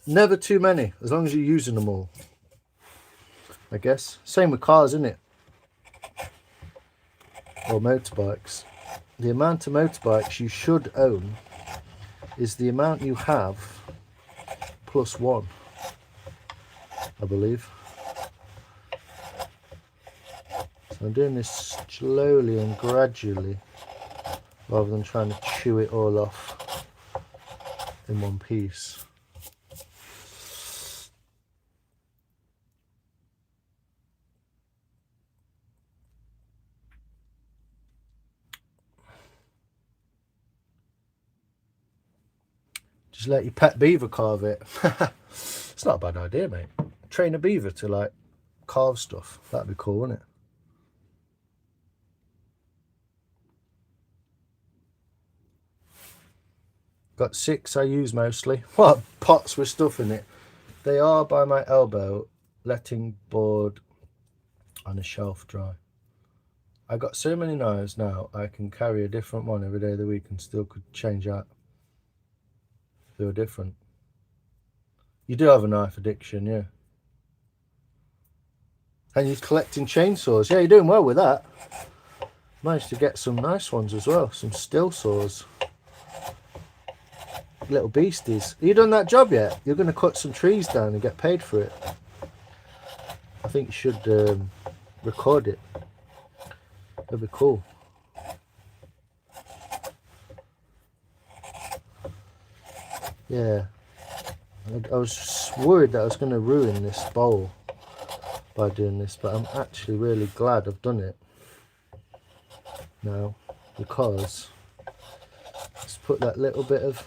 S1: Never too many, as long as you're using them all, I guess. Same with cars, isn't it? Or motorbikes. the amount of motorbikes you should own is the amount you have plus one, I believe. So I'm doing this slowly and gradually rather than trying to chew it all off in one piece. Just let your pet beaver carve it. It's not a bad idea, mate. Train a beaver to like carve stuff. That'd be cool, wouldn't it? Got 6 I use mostly. What? Pots with stuff in it. They are by my elbow, letting board on a shelf dry. I got so many knives now, I can carry a different one every day of the week and still could change out. They were different. You do have a knife addiction, yeah. And you're collecting chainsaws. Yeah, you're doing well with that. Managed to get some nice ones as well. Some still saws. Little beasties. Have you done that job yet? You're going to cut some trees down and get paid for it. I think you should record it. That'd be cool. Yeah. I was worried that I was going to ruin this bowl by doing this, but I'm actually really glad I've done it now, because let's put that little bit of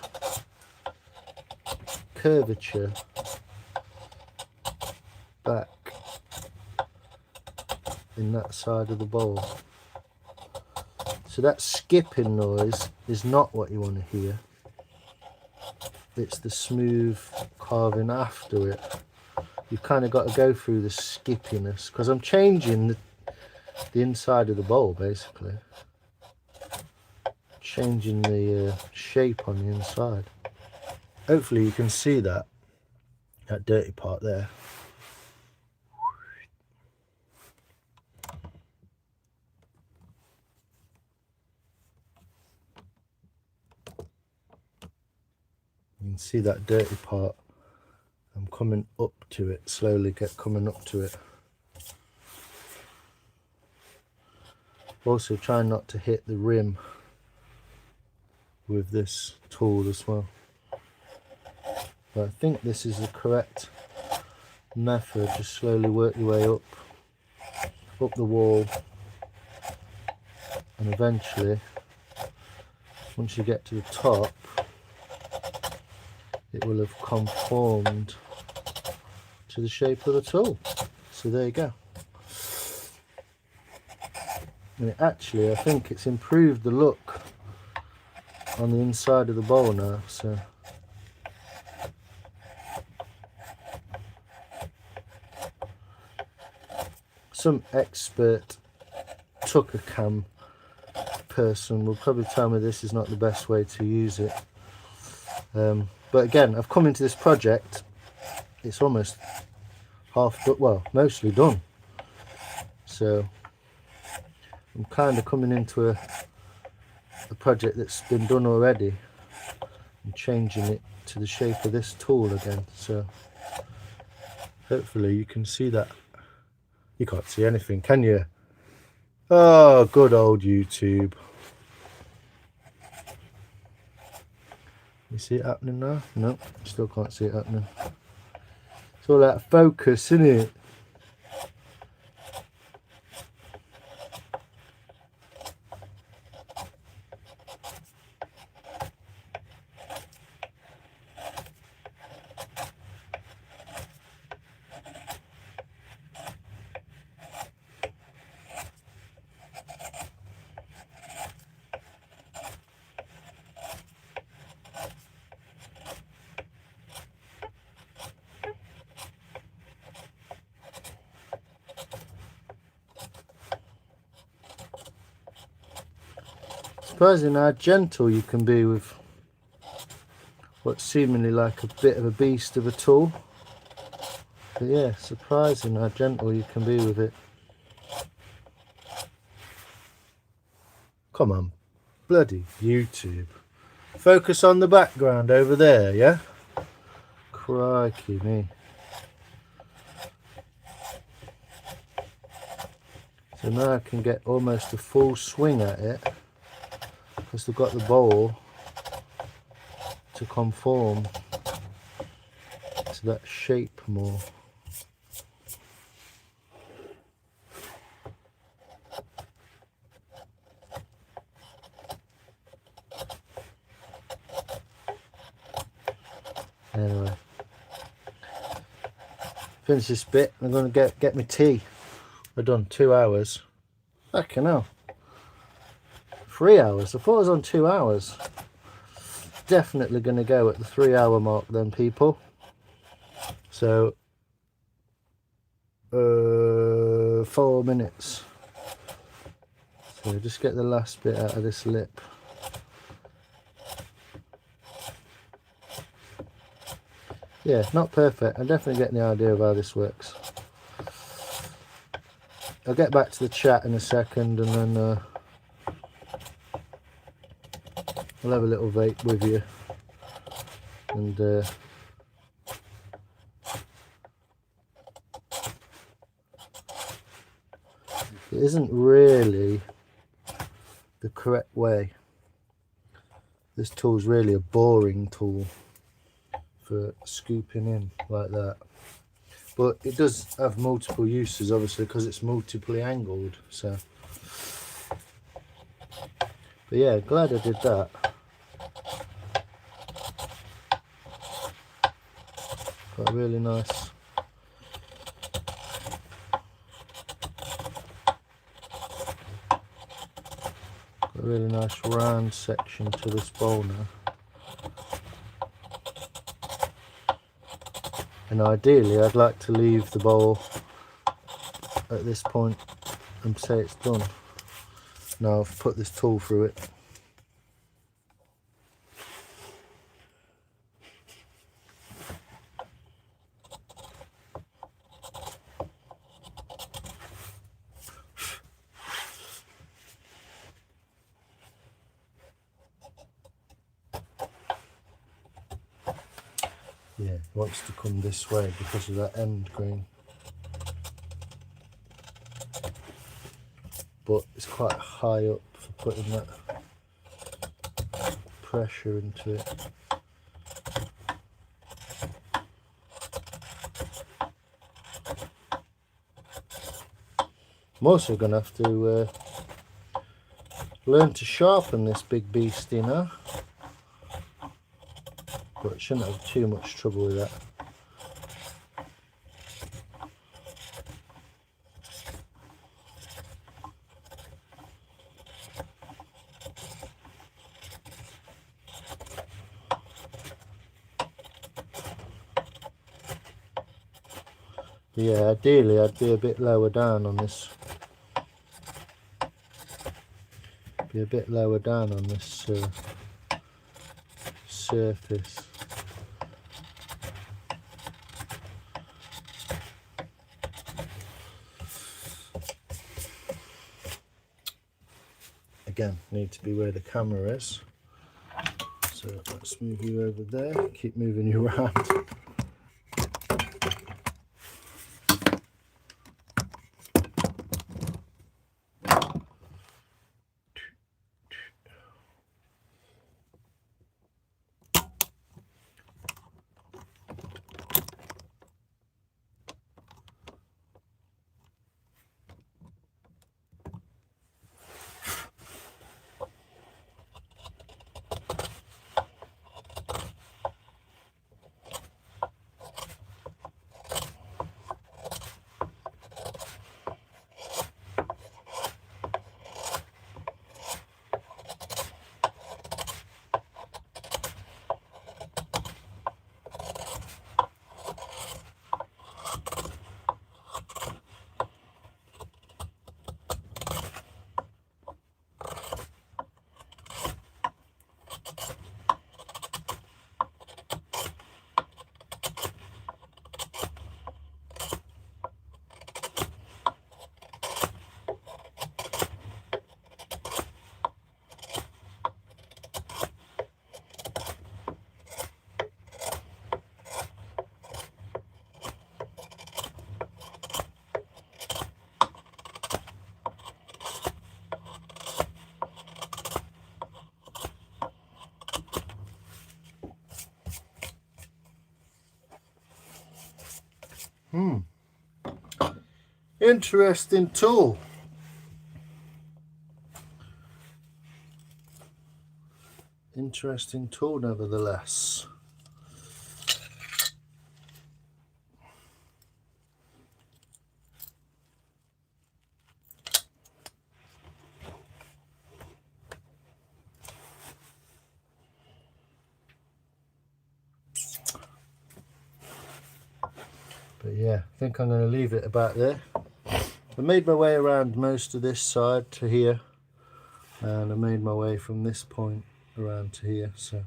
S1: curvature back in that side of the bowl. So that skipping noise is not what you want to hear. It's the smooth carving after it. You've kind of got to go through the skippiness, because I'm changing the inside of the bowl, basically. Changing the shape on the inside. Hopefully you can see that dirty part there. You can see that dirty part. I'm coming up to it, slowly coming up to it. Also trying not to hit the rim with this tool as well. But I think this is the correct method. Just slowly work your way up the wall, and eventually, once you get to the top, it will have conformed to the shape of the tool. So there you go. And it actually, I think it's improved the look on the inside of the bowl now. So some expert tucker cam person will probably tell me this is not the best way to use it. But again, I've come into this project, it's almost half done, well, mostly done. So I'm kind of coming into a project that's been done already and changing it to the shape of this tool again. So hopefully you can see that. You can't see anything, can you? Oh, good old YouTube. You see it happening now? No, still can't see it happening. It's all that focus, isn't it? Surprising how gentle you can be with what's seemingly like a bit of a beast of a tool. But yeah, surprising how gentle you can be with it. Come on, Bloody YouTube. Focus on the background over there, yeah? Crikey me. So now I can get almost a full swing at it because they've got the bowl to conform to that shape more. Anyway, finish this bit. I'm going to get my tea. We're done 2 hours. Fucking hell. 3 hours. I thought I was on 2 hours. Definitely going to go at the 3 hour mark then, people. So 4 minutes. So just get the last bit out of this lip. Yeah, not perfect. I'm definitely getting the idea of how this works. I'll get back to the chat in a second, and then I'll have a little vape with you. And it isn't really the correct way. This tool's really a boring tool for scooping in like that, but it does have multiple uses, obviously, because it's multiply angled. So, but yeah, glad I did that. Got a really nice round section to this bowl now. And ideally I'd like to leave the bowl at this point and say it's done. Now I've put this tool through it. Yeah, it wants to come this way because of that end grain. But it's quite high up for putting that pressure into it. I'm also going to have to learn to sharpen this big beast, you know. But shouldn't have too much trouble with that. Yeah, ideally I'd be a bit lower down on this. Be a bit lower down on this surface. Again, need to be where the camera is. So let's move you over there. Keep moving you around. Interesting tool. Interesting tool, nevertheless. But yeah, I think I'm going to leave it about there. I made my way around most of this side to here, and I made my way from this point around to here. So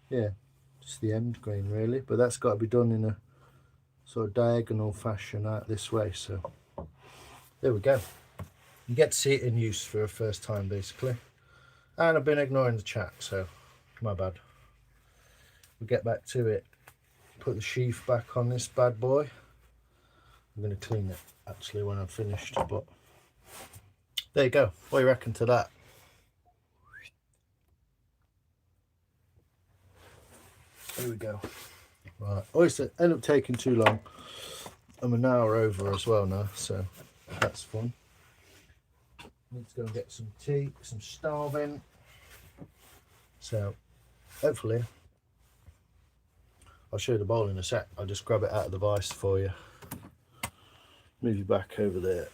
S1: yeah, just the end grain really, but that's got to be done in a sort of diagonal fashion out this way. So there we go. You get to see it in use for a first time basically. And I've been ignoring the chat, so my bad. We'll get back to it. Put the sheath back on this bad boy. I'm going to clean it actually when I'm finished, but there you go. What do you reckon to that? There we go. Right. Oh, it's ended up taking too long. I'm an hour over as well now, so that's fun. Need to go and get some tea, some starving. So hopefully I'll show you the bowl in a sec. I'll just grab it out of the vise for you. Move you back over there.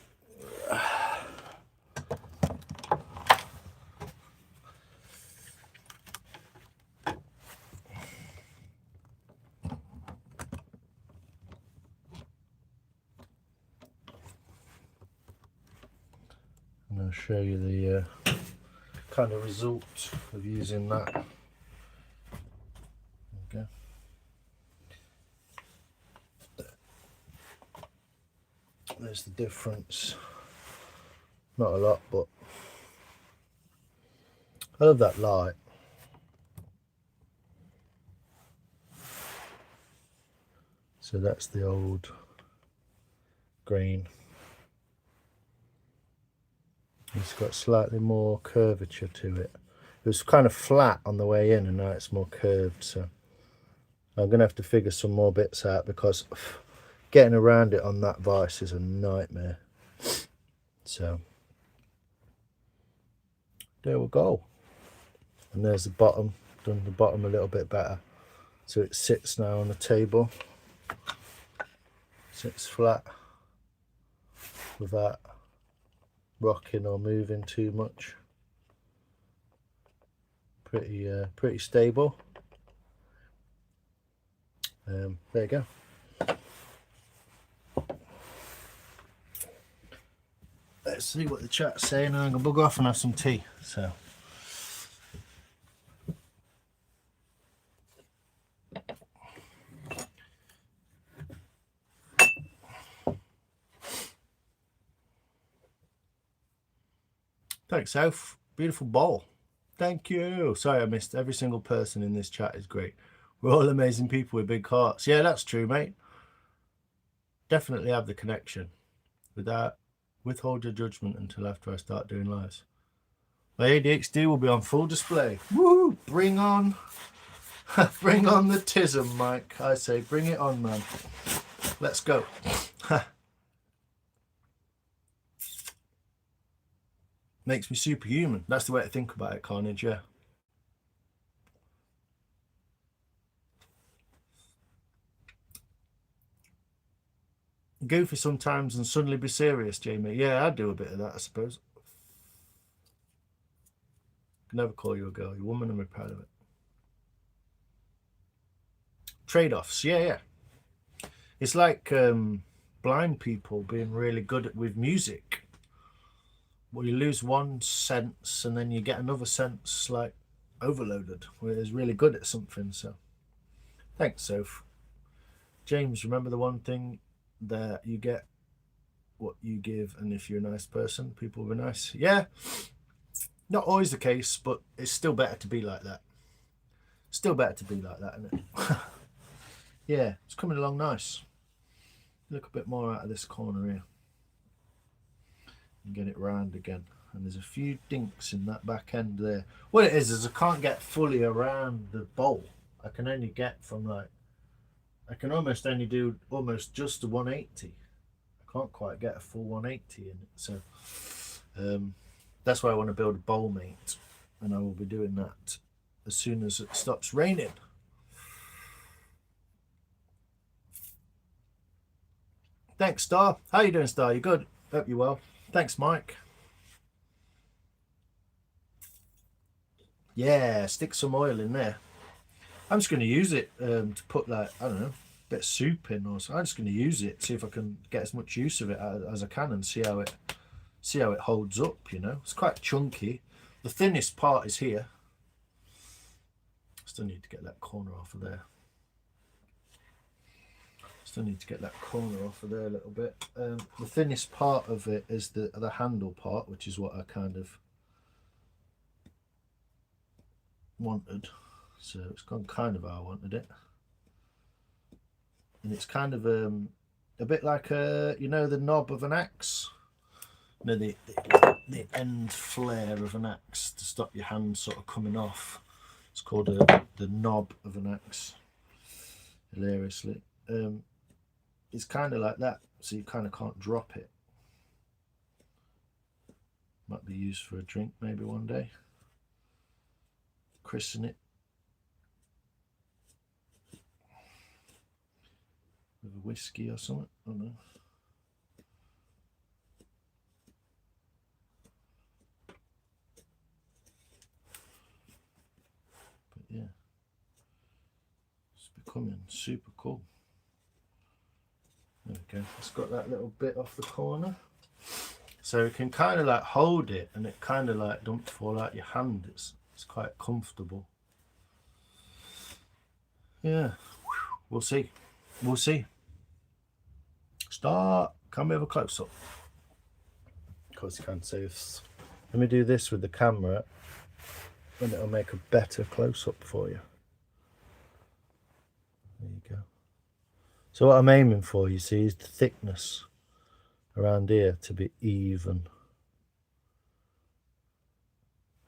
S1: And I'll show you the kind of result of using that. There we go. There's the difference. Not a lot, but I love that light. So that's the old grain. It's got slightly more curvature to it. It was kind of flat on the way in and now it's more curved, so I'm going to have to figure some more bits out because getting around it on that vise is a nightmare. So there we go. And there's the bottom. Done the bottom a little bit better. So it sits now on the table. Sits flat without rocking or moving too much. Pretty stable. There you go. Let's see what the chat's saying, and I'm gonna bugger off and have some tea. So thanks, South. Beautiful bowl. Thank you. Sorry I missed. Every single person in this chat is great. We're all amazing people with big hearts. Yeah, that's true, mate. Definitely have the connection. Without withhold your judgment until after I start doing lives. My ADHD will be on full display. Woo! Bring on bring on the tism, Mike. I say bring it on, man. Let's go. Makes me superhuman. That's the way to think about it, Carnage, yeah. Goofy sometimes and suddenly be serious, Jamie. Yeah, I'd do a bit of that, I suppose. Can never call you a girl. You're a woman and we're proud of it. Trade-offs, yeah. It's like blind people being really good with music. Well, you lose one sense and then you get another sense like overloaded, where it's really good at something. So thanks, Soph. James, remember the one thing that you get what you give, and if you're a nice person, people will be nice. Yeah, not always the case, but it's still better to be like that. Still better to be like that, isn't it? Yeah, it's coming along nice. Look a bit more out of this corner here and get it round again. And there's a few dinks in that back end there. What it is I can't get fully around the bowl. I can only get from like I can almost only do almost just a 180. I can't quite get a full 180 in it, so that's why I want to build a bowl mate, and I will be doing that as soon as it stops raining. Thanks, Star. How you doing, Star? You good? Hope you're well. Thanks, Mike. Yeah, stick some oil in there. I'm just going to use it to put, like, I don't know, a bit of soup in, or so. I'm just going to use it, see if I can get as much use of it as I can, and see how it holds up. You know, it's quite chunky. The thinnest part is here. Still need to get that corner off of there. Still need to get that corner off of there a little bit. The thinnest part of it is the handle part, which is what I kind of wanted. So it's gone kind of how I wanted it. And it's kind of a bit like you know, the knob of an axe. You know, the end flare of an axe to stop your hand sort of coming off. It's called the knob of an axe. Hilariously, it's kind of like that, so you kind of can't drop it. Might be used for a drink maybe one day. Christen it with a whiskey or something. I don't know. But yeah, it's becoming super cool. There we go. It's got that little bit off the corner, so you can kind of like hold it, and it kind of like don't fall out your hand. It's quite comfortable. Yeah, we'll see. We'll see. Start. Can we have a close up? Of course you can see this. Let me do this with the camera, and it'll make a better close up for you. There you go. So what I'm aiming for, you see, is the thickness around here to be even,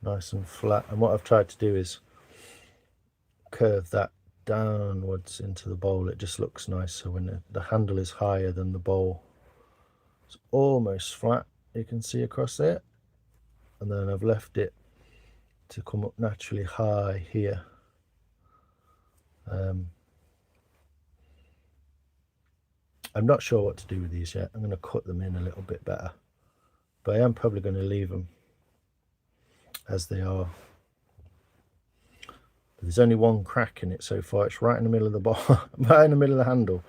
S1: nice and flat. And what I've tried to do is curve that downwards into the bowl. It just looks nice. So when the handle is higher than the bowl, it's almost flat, you can see across there. And then I've left it to come up naturally high here. I'm not sure what to do with these yet. I'm going to cut them in a little bit better, but I am probably going to leave them as they are. But there's only one crack in it so far. It's right in the middle of the bottom, right in the middle of the handle,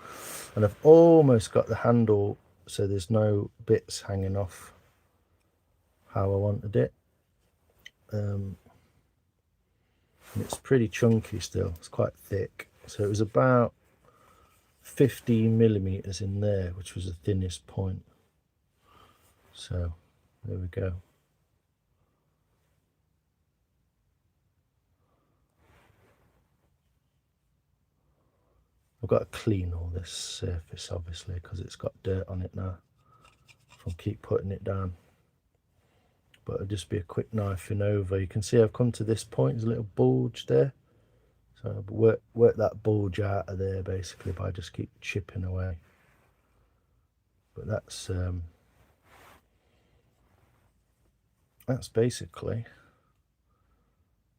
S1: and I've almost got the handle so there's no bits hanging off how I wanted it. And it's pretty chunky still. It's quite thick. So it was about 15 millimeters in there, which was the thinnest point. So there we go. I've got to clean all this surface obviously because it's got dirt on it now from keep putting it down, but it'll just be a quick knifing over. You can see I've come to this point. There's a little bulge there, so I'll work that bulge out of there basically by just keep chipping away. But that's basically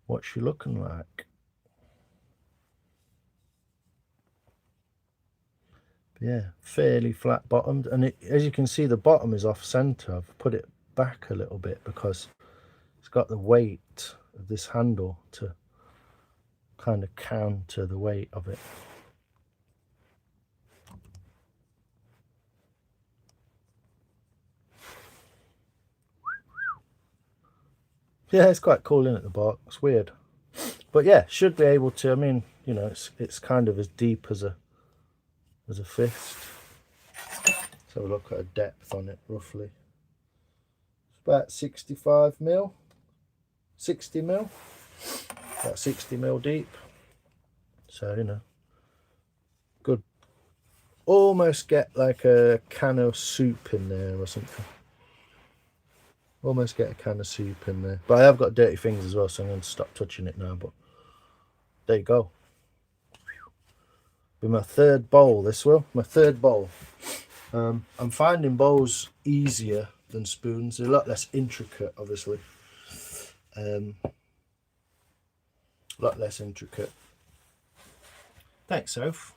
S1: what she's looking like. Yeah, fairly flat bottomed, and as you can see, the bottom is off center. I've put it back a little bit because it's got the weight of this handle to kind of counter the weight of it. Yeah, it's quite cool in at the back. It's weird, but yeah, should be able to. I mean, you know, it's kind of as deep as a fist. So we'll look at a depth on it roughly. It's about 65 mil, 60 mil, about 60 mil deep. So, you know, good. Almost get like a can of soup in there or something. Almost get a can of soup in there. But I have got dirty fingers as well, so I'm going to stop touching it now. But there you go. Be my third bowl, this will. My third bowl. I'm finding bowls easier than spoons. They're a lot less intricate, obviously. A lot less intricate. Thanks, Soph.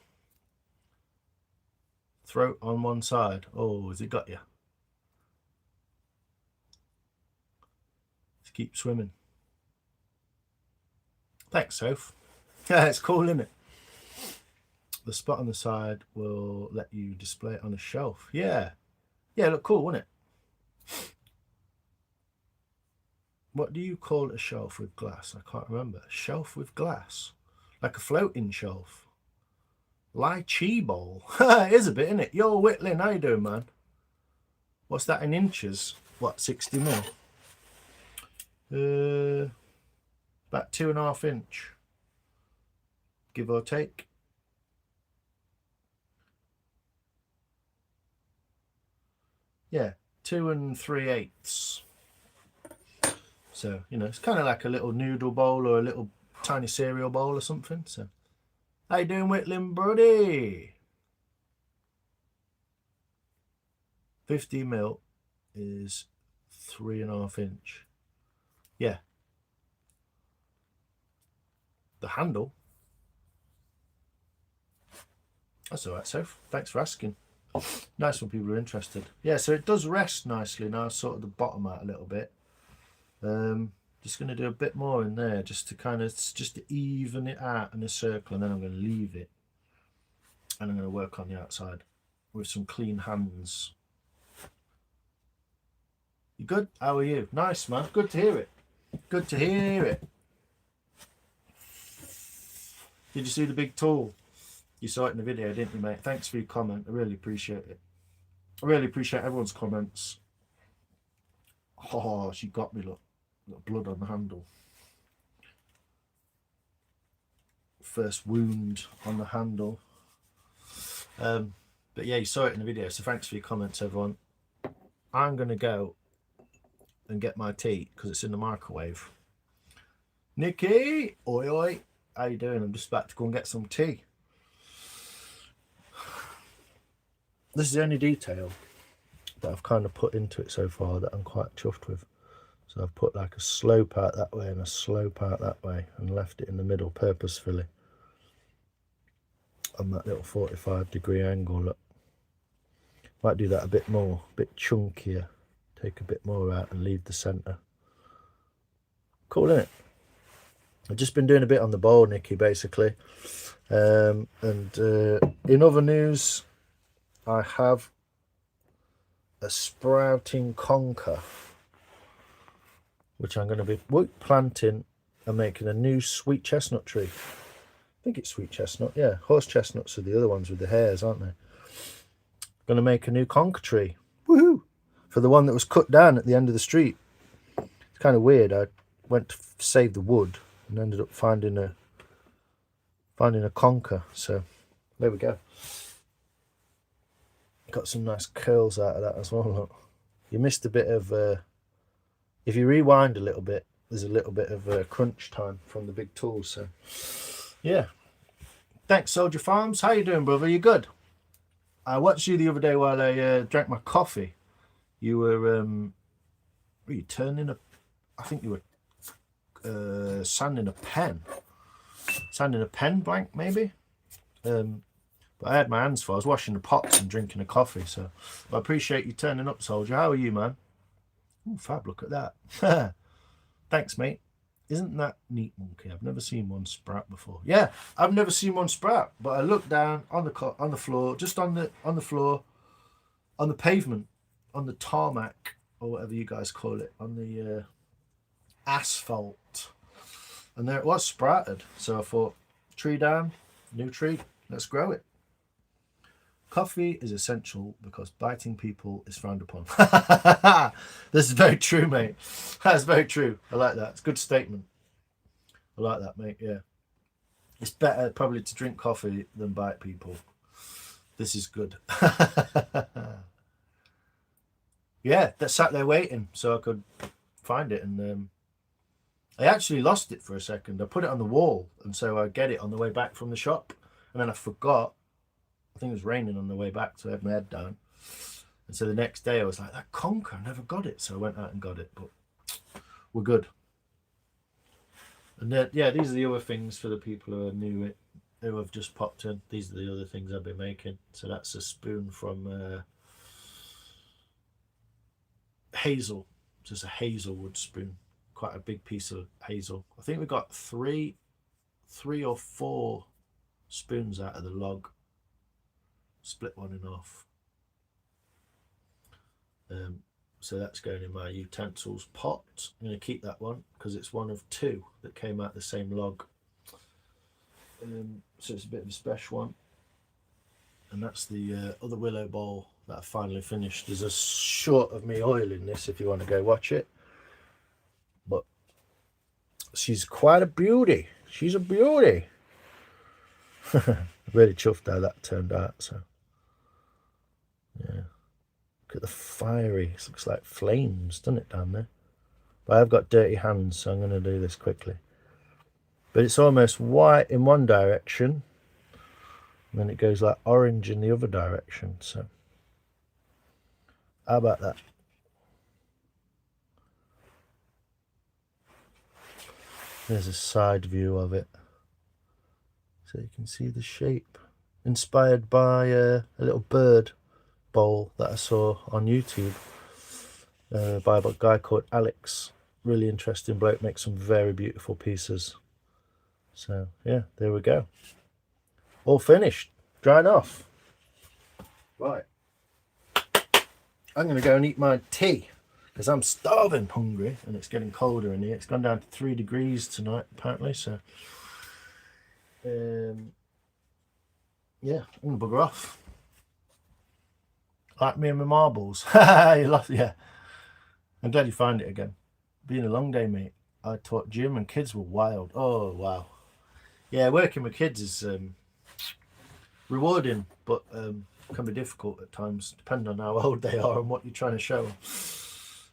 S1: Throat on one side. Oh, has it got you? Let's keep swimming. Thanks, Soph. Yeah, it's cool, isn't it? The spot on the side will let you display it on a shelf. Yeah. Yeah, look cool, wouldn't it? What do you call a shelf with glass? I can't remember. A shelf with glass? Like a floating shelf. Lychee bowl. It is a bit, isn't it? Yo, Whitlin, how you doing, man? What's that in inches? What, 60 mil? About 2.5 inch. Give or take. Yeah, 2 3/8. So, you know, it's kind of like a little noodle bowl or a little tiny cereal bowl or something. So, how you doing, Whitlam, buddy? 50 mil is 3.5 inch. Yeah. The handle. That's all right, Soph. Thanks for asking. Nice when people are interested. Yeah, so it does rest nicely now. Sort of the bottom out a little bit. Just going to do a bit more in there just to kind of just to even it out in a circle, and then I'm going to leave it, and I'm going to work on the outside with some clean hands. You good? How are you? Nice, man. Good to hear it. Good to hear it. Did you see the big tool? You saw it in the video, didn't you, mate? Thanks for your comment. I really appreciate it. I really appreciate everyone's comments. Oh, she got me, look. Got blood on the handle. First wound on the handle. But yeah, you saw it in the video, so thanks for your comments, everyone. I'm going to go and get my tea because it's in the microwave. Nikki! Oi, oi. How you doing? I'm just about to go and get some tea. This is the only detail that I've kind of put into it so far that I'm quite chuffed with. So I've put like a slope out that way and a slope out that way and left it in the middle purposefully on that little 45-degree angle. Look, might do that a bit more, a bit chunkier, take a bit more out and leave the centre. Cool, isn't it? I've just been doing a bit on the bowl, Nikki, basically. In other news, I have a sprouting conker, which I'm going to be planting and making a new sweet chestnut tree. I think it's sweet chestnut, yeah. Horse chestnuts are the other ones with the hairs, aren't they? Going to make a new conker tree. Woohoo! For the one that was cut down at the end of the street. It's kind of weird. I went to save the wood and ended up finding a conker. So there we go. Got some nice curls out of that as well. Look. You missed a bit of if you rewind a little bit, there's a little bit of crunch time from the big tool. So yeah, thanks, Soldier Farms. How you doing, brother? You good? I watched you the other day while I drank my coffee. You were you turning a, I think you were sanding a pen blank maybe. But I had my hands full. I was washing the pots and drinking a coffee. So I appreciate you turning up, Soldier. How are you, man? Ooh, fab, look at that. Thanks, mate. Isn't that neat, monkey? I've never seen one sprout before. Yeah, I've never seen one sprout. But I looked down on the floor, just on the floor, on the pavement, on the tarmac, or whatever you guys call it, on the asphalt. And there it was, sprouted. So I thought, tree down, new tree, let's grow it. Coffee is essential because biting people is frowned upon. This is very true, mate. That's very true. I like that. It's a good statement. I like that, mate. Yeah. It's better probably to drink coffee than bite people. This is good. Yeah, that sat there waiting so I could find it. And I actually lost it for a second. I put it on the wall, and so I get it on the way back from the shop. And then I forgot I think it was raining on the way back, so I had my head down. And so the next day I was like, that conker, I never got it. So I went out and got it, but we're good. And then, yeah, these are the other things for the people who are new, who have just popped in. These are the other things I've been making. So that's a spoon from hazel. Just a hazelwood spoon. Quite a big piece of hazel. I think we got three or four spoons out of the log. Split one in half. So that's going in my utensils pot. I'm going to keep that one because it's one of two that came out the same log. So it's a bit of a special one. And that's the other willow bowl that I finally finished. There's a short of me oiling this if you want to go watch it. But she's quite a beauty. She's a beauty. Really chuffed how that turned out. So yeah. Look at the fiery, it looks like flames, doesn't it, down there? But I've got dirty hands, so I'm going to do this quickly. But it's almost white in one direction, and then it goes like orange in the other direction. So how about that? There's a side view of it, so you can see the shape. Inspired by a little bird bowl that I saw on YouTube by a guy called Alex. Really interesting bloke, makes some very beautiful pieces. So yeah, there we go. All finished, drying off. Right, I'm going to go and eat my tea because I'm starving hungry and it's getting colder in here. It's gone down to 3 degrees tonight apparently, so yeah, I'm going to bugger off. Like me and my marbles. You lost, yeah. I'm glad you found it again. Been a long day, mate. I taught gym and kids were wild. Oh, wow. Yeah, working with kids is rewarding, but can be difficult at times, depending on how old they are and what you're trying to show them.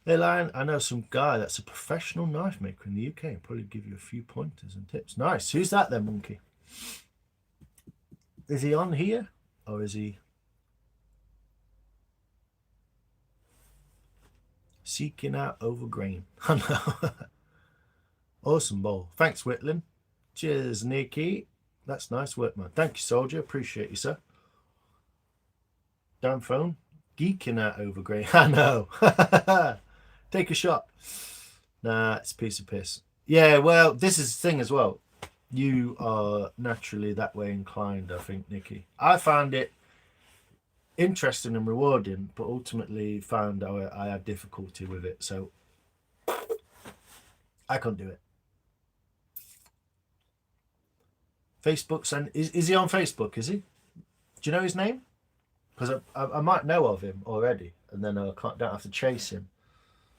S1: Hey, Lion, I know some guy that's a professional knife maker in the UK. I'll probably give you a few pointers and tips. Nice. Who's that then, Monkey? Is he on here? Or is he seeking out over grain? I know. Awesome bowl. Thanks, Whitland. Cheers, Nikki. That's nice work, man. Thank you, soldier. Appreciate you, sir. Damn phone. Geeking out over grain. I know. Take a shot. Nah, it's a piece of piss. Yeah, well, this is the thing as well. You are naturally that way inclined, I think, Nikki. I found it interesting and rewarding, but ultimately found I had difficulty with it, so I couldn't do it. Facebook's and is he on Facebook? Is he? Do you know his name? Because I might know of him already, and then I don't have to chase him.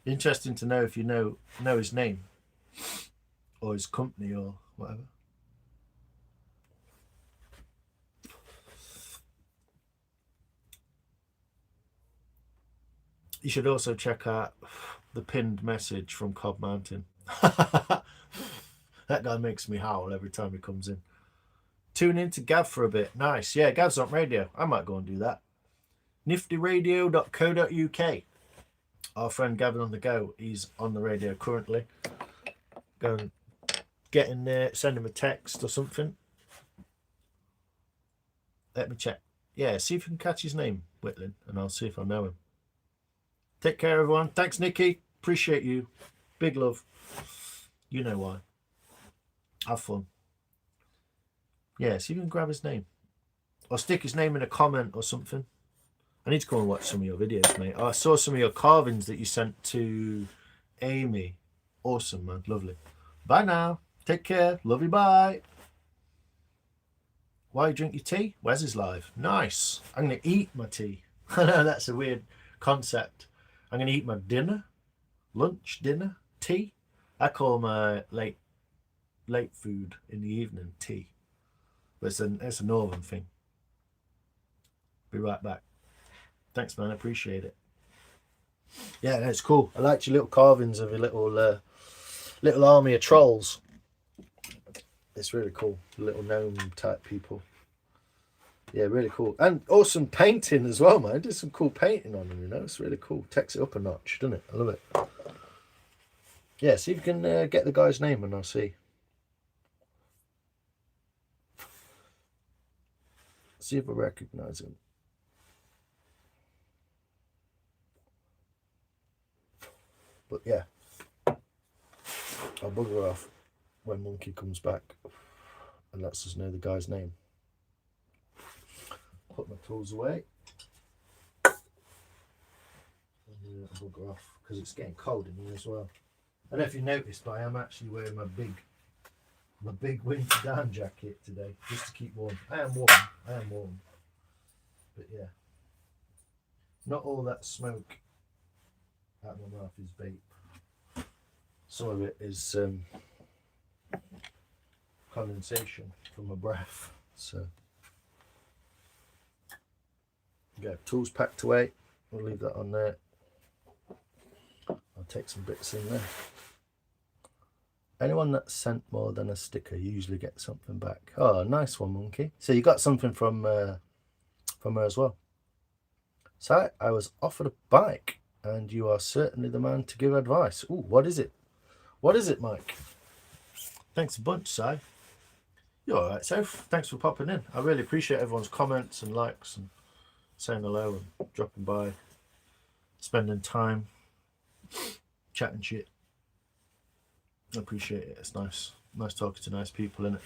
S1: Interesting to know if you know his name or his company or whatever. You should also check out the pinned message from Cobb Mountain. That guy makes me howl every time he comes in. Tune in to Gav for a bit. Nice. Yeah, Gav's on radio. I might go and do that. niftyradio.co.uk. Our friend Gavin on the go. He's on the radio currently. Go and get in there, send him a text or something. Let me check. Yeah, see if you can catch his name, Whitland, and I'll see if I know him. Take care, everyone. Thanks, Nikki. Appreciate you. Big love. You know why. Have fun. Yeah, see if you can grab his name. Or stick his name in a comment or something. I need to go and watch some of your videos, mate. Oh, I saw some of your carvings that you sent to Amy. Awesome, man. Lovely. Bye now. Take care. Love you. Bye. Why you drink your tea? Wes is live. Nice. I'm going to eat my tea. I know that's a weird concept. I'm going to eat my dinner, lunch, dinner, tea. I call my late food in the evening tea. But it's a northern thing. Be right back. Thanks, man. I appreciate it. Yeah, it's cool. I liked your little carvings of your little army of trolls. It's really cool. Little gnome type people. Yeah, really cool. And awesome painting as well, man. Did some cool painting on them, you know. It's really cool. Takes it up a notch, doesn't it? I love it. Yeah, see if you can get the guy's name and I'll see. See if I recognise him. But yeah, I'll bugger off when Monkey comes back and lets us know the guy's name. Put my tools away. And I'll bugger off because it's getting cold in here as well. I don't know if you noticed, but I am actually wearing my big winter down jacket today just to keep warm. I am warm. But yeah, not all that smoke out of my mouth is vape. Some of it is condensation from my breath. So yeah, tools packed away. We'll leave that on there. I'll take some bits in there. Anyone that sent more than a sticker usually gets something back. Oh, nice one, Monkey. So you got something from her as well. So I was offered a bike, and you are certainly the man to give advice. Ooh, what is it? What is it, Mike? Thanks a bunch, Si. You're all right, Soph. Thanks for popping in. I really appreciate everyone's comments and likes and saying hello and dropping by, spending time, chatting shit. I appreciate it. It's nice talking to nice people, innit?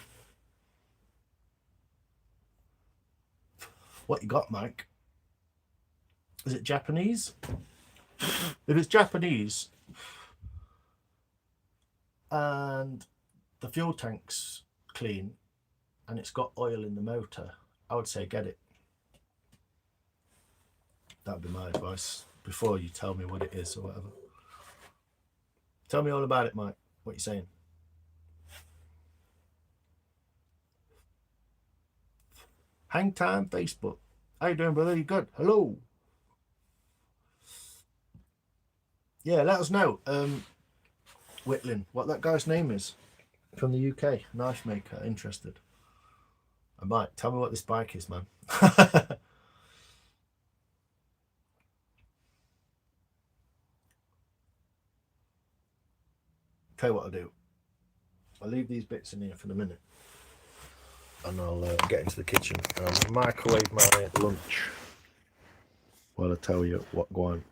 S1: What you got, Mike? Is it Japanese? If it's Japanese and the fuel tank's clean and it's got oil in the motor, I would say get it. That'd be my advice before you tell me what it is or whatever. Tell me all about it, Mike. What are you saying? Hang time Facebook. How you doing, brother? You good? Hello. Yeah, let us know, Whitling, what that guy's name is from the UK. Knife maker. Interested. I might. Tell me what this bike is, man. Tell you what I'll do. I'll leave these bits in here for the minute, and I'll get into the kitchen and I'll microwave my lunch while I tell you what go on.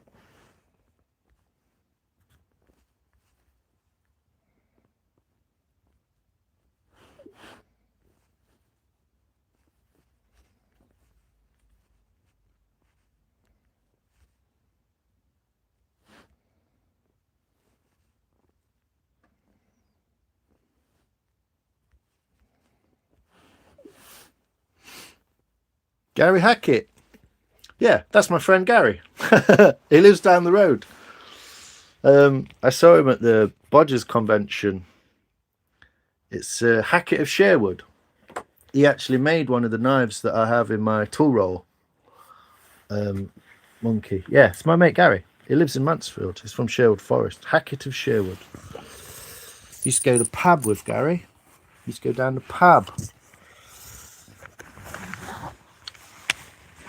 S1: Gary Hackett. Yeah, that's my friend Gary. He lives down the road. I saw him at the Bodgers convention. It's Hackett of Sherwood. He actually made one of the knives that I have in my tool roll. Monkey. Yeah, it's my mate Gary. He lives in Mansfield. He's from Sherwood Forest. Hackett of Sherwood. Used to go to the pub with Gary. Used to go down the pub.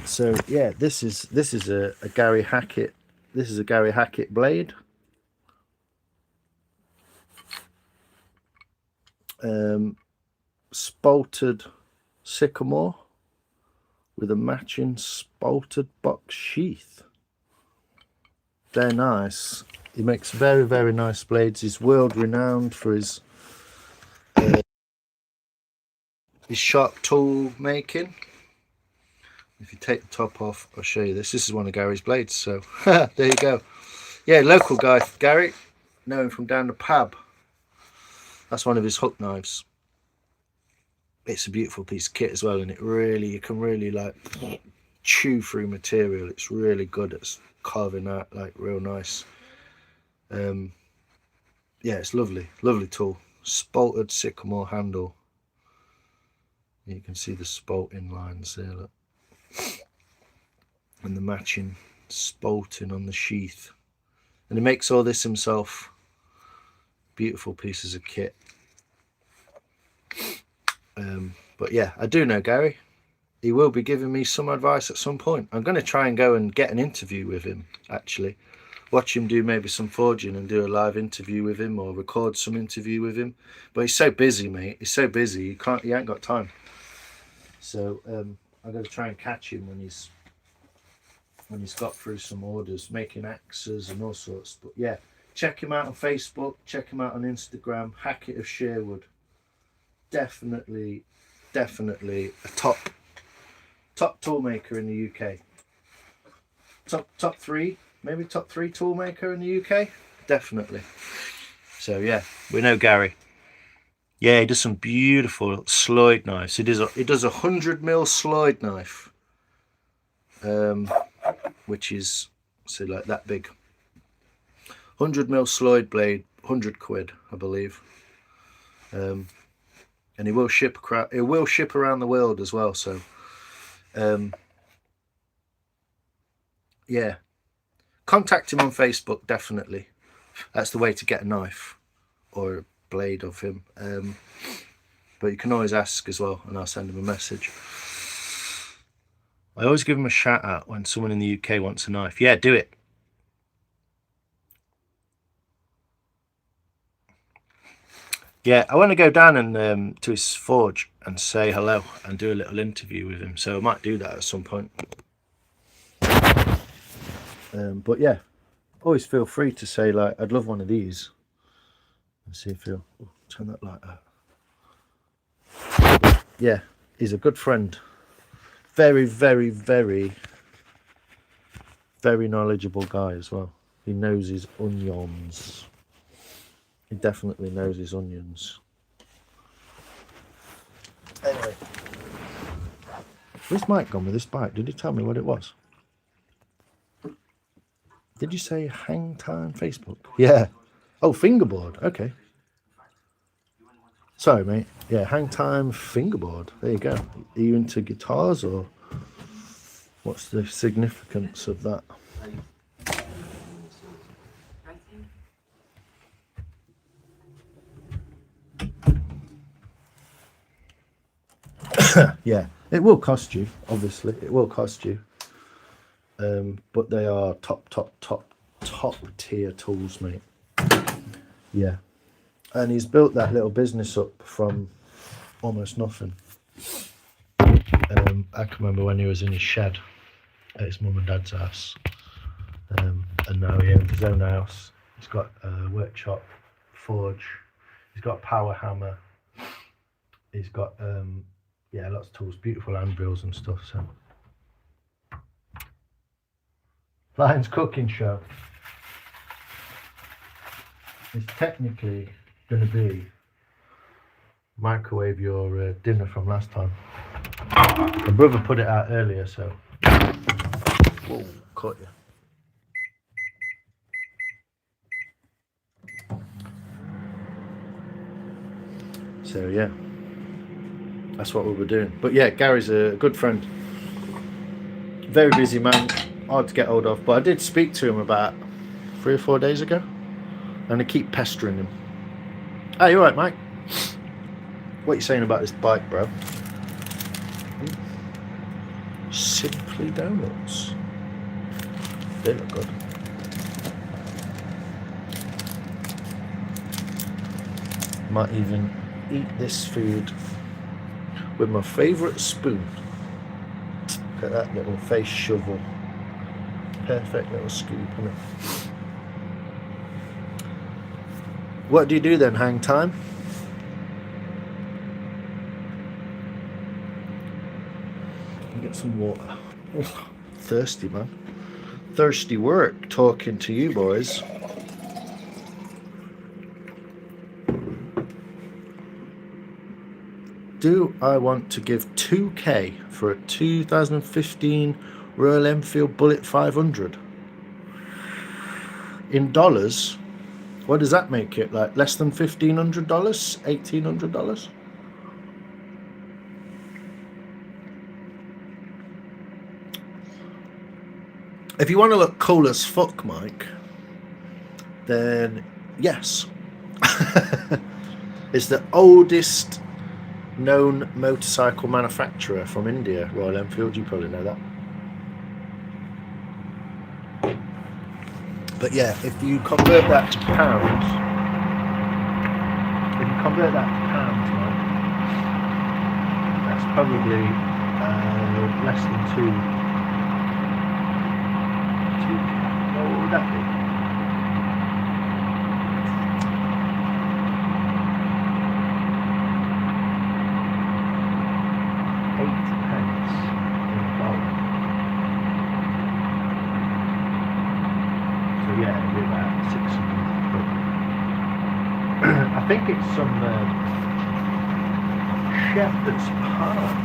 S1: So yeah, this is a Gary Hackett. This is a Gary Hackett blade. Spalted sycamore with a matching spalted box sheath. They're nice. He makes very, very nice blades. He's world renowned for his sharp tool making. If you take the top off, I'll show you this. This is one of Gary's blades. So there you go. Yeah, local guy, Gary. Know him from down the pub. That's one of his hook knives. It's a beautiful piece of kit as well, and you can really like chew through material. It's really good at carving out like real nice. Yeah, it's lovely tool. Spalted sycamore handle. You can see the spalting lines there, look. And the matching spalting on the sheath. And he makes all this himself. Beautiful pieces of kit. But yeah, I do know Gary. he will be giving me some advice at some point. I'm going to try and go and get an interview with him, actually. Watch him do maybe some forging and do a live interview with him, or record some interview with him. But he's so busy, mate. He's so busy. He ain't got time. So I'm going to try and catch him when he's got through some orders, making axes and all sorts. But yeah, check him out on Facebook. Check him out on Instagram. Hackett of Sherwood. Definitely a top tool maker in the UK. Top three, maybe top 3 tool maker in the UK. Definitely. So yeah, we know Gary. Yeah, he does some beautiful Sloyd knives. He does a 100mm Sloyd knife, which is like that big. 100mm Sloyd blade, 100 quid, I believe. And he will ship around the world as well. So, yeah, contact him on Facebook. Definitely, that's the way to get a knife or a blade of him. But you can always ask as well, and I'll send him a message. I always give him a shout out when someone in the UK wants a knife. Yeah, do it. Yeah, I want to go down and to his forge and say hello and do a little interview with him. So I might do that at some point. But yeah, always feel free to say, like, I'd love one of these. Let's see if he'll turn that light out. Yeah, he's a good friend. Very, very, very, very knowledgeable guy as well. He knows his onions. He definitely knows his onions. Anyway, where's Mike gone with this bike? Did he tell me what it was? Did you say hang time Facebook? Yeah. Oh, fingerboard. Okay. Sorry, mate. Yeah, hang time fingerboard. There you go. Are you into guitars, or what's the significance of that? Yeah, it will cost you, obviously. It will cost you. But they are top tier tools, mate. Yeah. And he's built that little business up from almost nothing. I can remember when he was in his shed at his mum and dad's house. And now he owns his own house. He's got a workshop, forge. He's got a power hammer. He's got lots of tools, beautiful anvils and stuff. So Lion's cooking show is technically going to be microwave your dinner from last time. My brother put it out earlier, so whoa, caught you. So yeah, that's what we were doing. But yeah, Gary's a good friend. Very busy man, hard to get hold of. But I did speak to him about 3 or 4 days ago, and I keep pestering him. Hey, you alright, Mike? What are you saying about this bike, bro? Simply Donuts. They look good. Might even eat this food with my favourite spoon. Look at that little face shovel. Perfect little scoop, isn't it? What do you do then, hang time? Get some water. Oh, thirsty, man. Thirsty work talking to you boys. Do I want to give 2k for a 2015 Royal Enfield Bullet 500? In dollars, what does that make it? Like less than $1,500? $1,800? If you want to look cool as fuck, Mike, then yes. It's the oldest known motorcycle manufacturer from India, Royal Enfield. You probably know that. But yeah, if you convert that to pounds, right, that's probably less than two. What would that be? Yeah, it'll be about 600 quid. I think it's some shepherd's pie.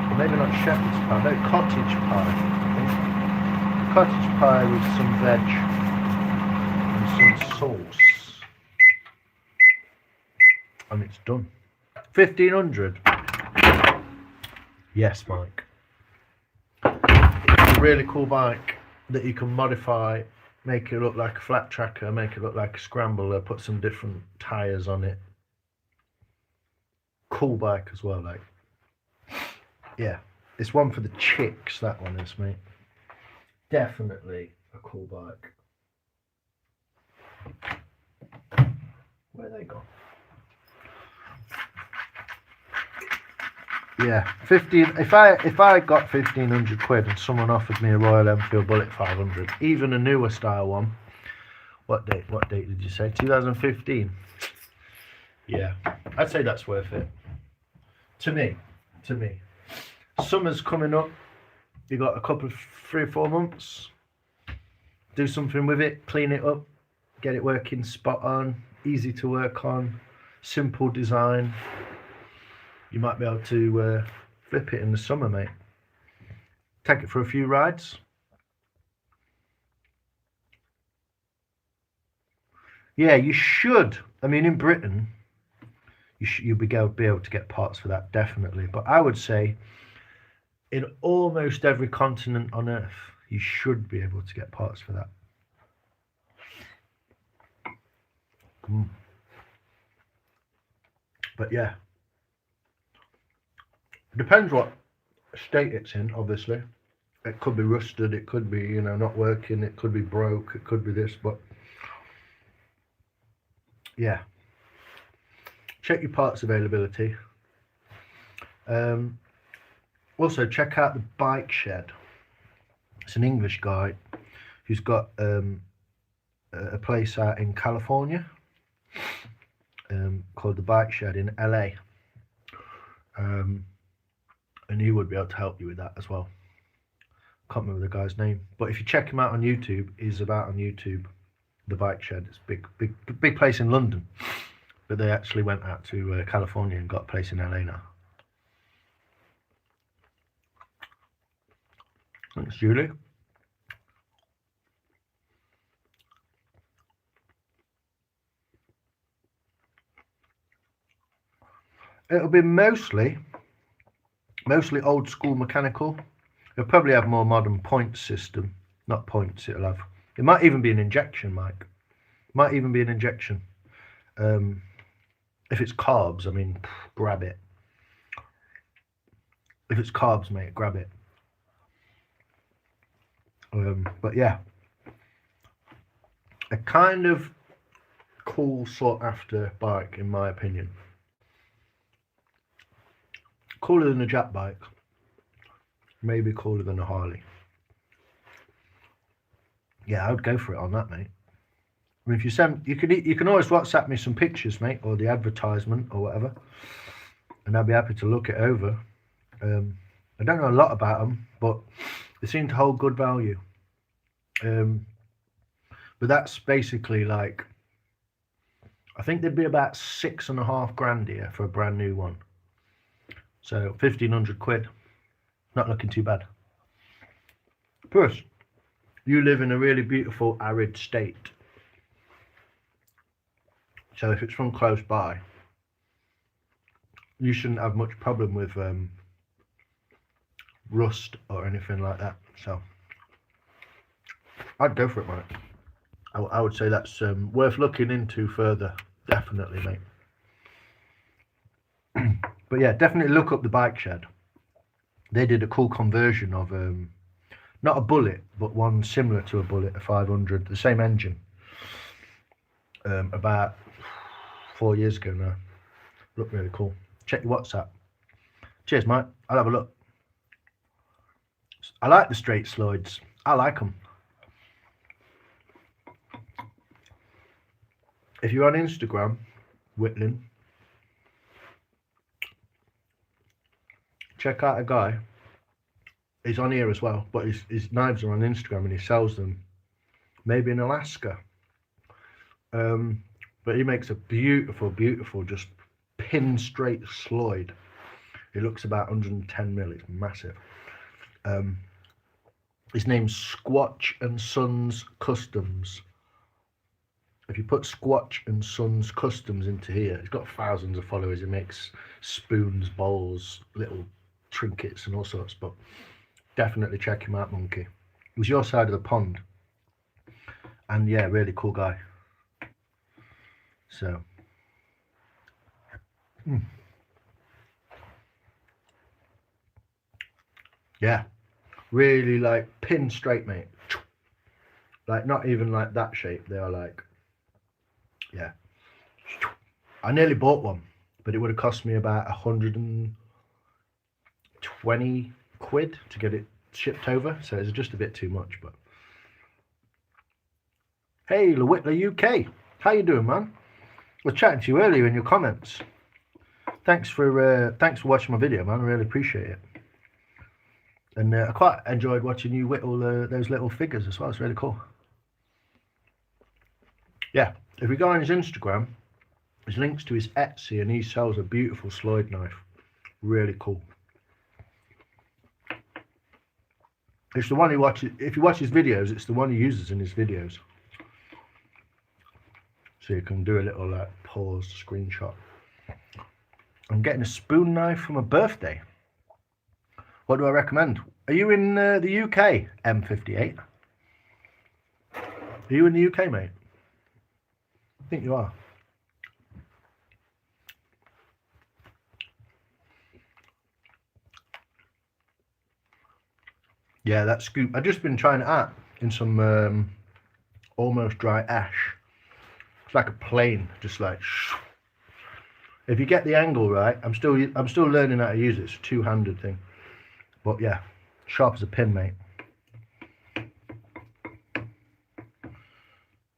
S1: Or maybe not shepherd's pie, no, cottage pie, I think. Cottage pie with some veg and some sauce. And it's done. 1,500. Yes, Mike. It's a really cool bike that you can modify, make it look like a flat tracker, make it look like a scrambler, put some different tyres on it. Cool bike as well, like. Yeah, it's one for the chicks, that one is, mate. Definitely a cool bike. Where they gone? Yeah, 15. If I got 1,500 quid and someone offered me a Royal Enfield Bullet 500, even a newer style one. What date did you say? 2015. Yeah, I'd say that's worth it. To me. Summer's coming up. You got a couple of 3 or 4 months. Do something with it, clean it up, get it working spot on, easy to work on, simple design. You might be able to flip it in the summer, mate. Take it for a few rides. Yeah, you should. I mean, in Britain, you'll be able to get parts for that, definitely. But I would say in almost every continent on Earth, you should be able to get parts for that. But yeah. It depends what state it's in, obviously. It could be rusted, it could be, not working, it could be broke, it could be this, but yeah. Check your parts availability. Also, check out the Bike Shed. It's an English guy who's got a place out in California called the Bike Shed in LA. And he would be able to help you with that as well. Can't remember the guy's name, but if you check him out on YouTube, he's about on YouTube. The Bike Shed. It's a big place in London, but they actually went out to California and got a place in LA now. Thanks, Julie. It'll be mostly old school mechanical. It'll probably have more modern point system. Not points, it might even be an injection, Mike. Might even be an injection. If it's carbs, I mean, grab it. If it's carbs, mate, grab it. But yeah, a kind of cool, sought after bike, in my opinion. Cooler than a Jap bike, maybe cooler than a Harley. Yeah, I would go for it on that, mate. I mean, if you can always WhatsApp me some pictures, mate, or the advertisement or whatever, and I'll be happy to look it over. I don't know a lot about them, but they seem to hold good value. But that's basically like, I think they'd be about 6.5 grand here for a brand new one. So 1,500 quid, not looking too bad. Plus, you live in a really beautiful arid state. So if it's from close by, you shouldn't have much problem with rust or anything like that. So I'd go for it, mate. I would say that's worth looking into further. Definitely, mate. But yeah, definitely look up the Bike Shed. They did a cool conversion of not a Bullet, but one similar to a Bullet, a 500, the same engine, about 4 years ago now. Looked really cool. Check your WhatsApp. Cheers, mate. I'll have a look. I like the straight sloids. I like them. If you're on Instagram, Whitling, check out a guy. He's on here as well, but his knives are on Instagram and he sells them maybe in Alaska. But he makes a beautiful, beautiful, just pin straight sloid. It looks about 110 mil. It's massive. His name's Squatch and Sons Customs. If you put Squatch and Sons Customs into here, he's got thousands of followers. He makes spoons, bowls, little trinkets and all sorts. But definitely check him out, monkey. It was your side of the pond. And yeah, really cool guy. So yeah, really like pin straight, mate. Like not even like that shape. They are like, yeah. I nearly bought one, but it would have cost me about 120 quid to get it shipped over, so it's just a bit too much. But hey, Whitler UK, how you doing, man? I was chatting to you earlier in your comments. Thanks for watching my video, man. I really appreciate it. And I quite enjoyed watching you whittle those little figures as well. It's really cool. Yeah, if we go on his Instagram, there's links to his Etsy, and he sells a beautiful sloid knife. Really cool. It's the one he watches. If you watch his videos, it's the one he uses in his videos. So you can do a little like pause screenshot. I'm getting a spoon knife for my birthday. What do I recommend? Are you in the UK, M58? Are you in the UK, mate? I think you are. Yeah, that scoop. I've just been trying it out in some almost dry ash. It's like a plane, just like. If you get the angle right, I'm still learning how to use it. It's a two-handed thing, but yeah, sharp as a pin, mate.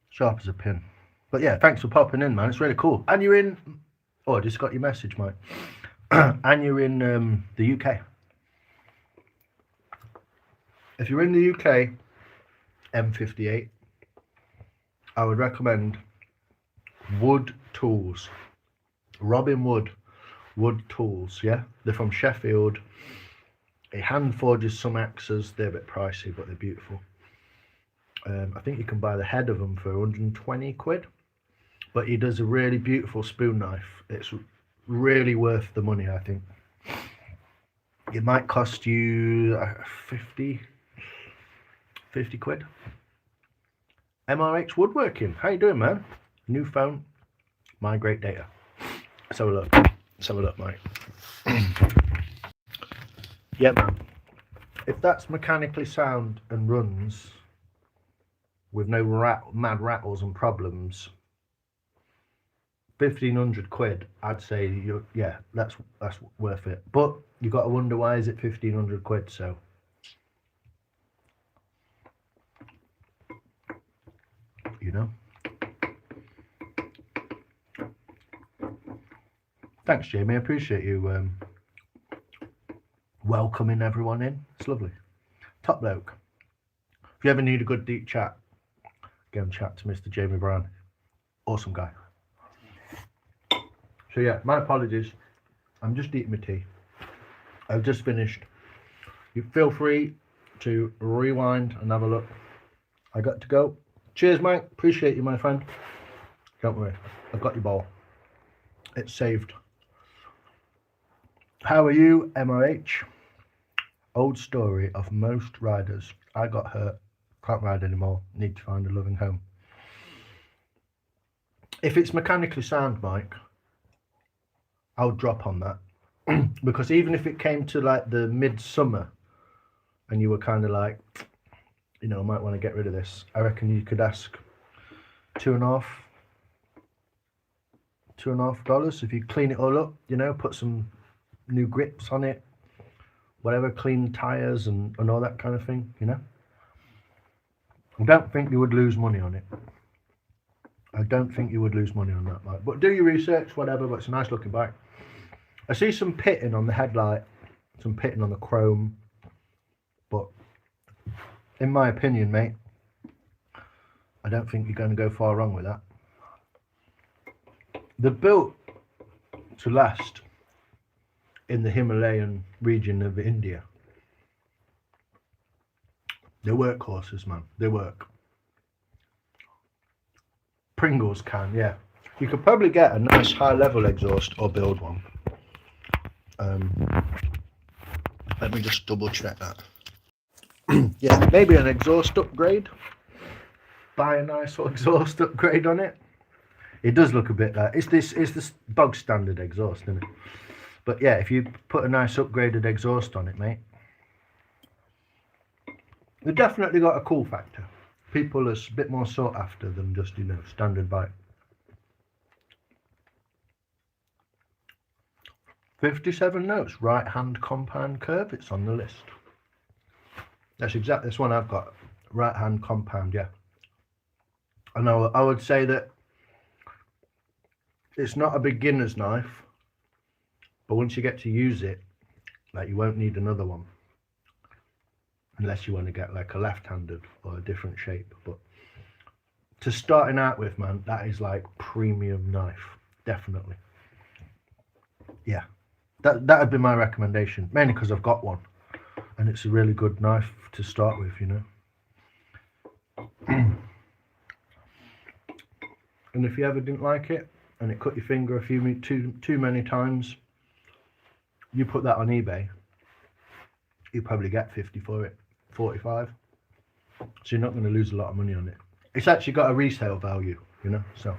S1: Sharp as a pin. But yeah, thanks for popping in, man. It's really cool. And you're in. Oh, I just got your message, mate. And you're in the UK. If you're in the UK, M58, I would recommend Wood Tools. Robin Wood Tools, yeah? They're from Sheffield. He hand forges some axes. They're a bit pricey, but they're beautiful. I think you can buy the head of them for 120 quid. But he does a really beautiful spoon knife. It's really worth the money, I think. It might cost you 50 quid. MRH Woodworking. How you doing, man? New phone, my great data. Let's have a look. Let's have a look, mate. Yeah, man. If that's mechanically sound and runs with no mad rattles and problems, 1,500 quid, I'd say yeah, that's worth it. But you got to wonder, why is it 1,500 quid? So you know. Thanks, Jamie. I appreciate you welcoming everyone in. It's lovely. Top bloke. If you ever need a good deep chat, go and chat to Mr. Jamie Brown. Awesome guy. So yeah, my apologies. I'm just eating my tea. I've just finished. You feel free to rewind and have a look. I got to go. Cheers, mate. Appreciate you, my friend. Don't worry. I've got your ball. It's saved. How are you, MRH? Old story of most riders. I got hurt. Can't ride anymore. Need to find a loving home. If it's mechanically sound, Mike, I'll drop on that. Because even if it came to like the midsummer and you were kind of like, you know, I might want to get rid of this, I reckon you could ask $2.50 if you clean it all up, you know, put some new grips on it, whatever, clean tires and all that kind of thing, you know. I don't think you would lose money on it. I don't think you would lose money on that bike. But do your research, whatever, but it's a nice looking bike. I see some pitting on the headlight, some pitting on the chrome, but in my opinion, mate, I don't think you're going to go far wrong with that. They're built to last in the Himalayan region of India. They're workhorses, man. They work. Pringles can, yeah. You could probably get a nice high level exhaust or build one. Let me just double check that. Yeah, maybe an exhaust upgrade. Buy a nice exhaust upgrade on it. It does look a bit like it's this bog standard exhaust, isn't it? But yeah, if you put a nice upgraded exhaust on it, mate, they've definitely got a cool factor. People are a bit more sought after than just, you know, standard bike. 57 notes, right hand compound curve, it's on the list. That's exactly this one I've got, right hand compound, yeah. And I would say that it's not a beginner's knife, but once you get to use it, like, you won't need another one. Unless you want to get like a left-handed or a different shape. But to starting out with, man, that is like premium knife, definitely. Yeah, that'd be my recommendation, mainly because I've got one and it's a really good knife to start with, you know. And if you ever didn't like it and it cut your finger too many times, you put that on eBay, you probably get 50 for it, 45. So you're not going to lose a lot of money on it. It's actually got a resale value, you know. So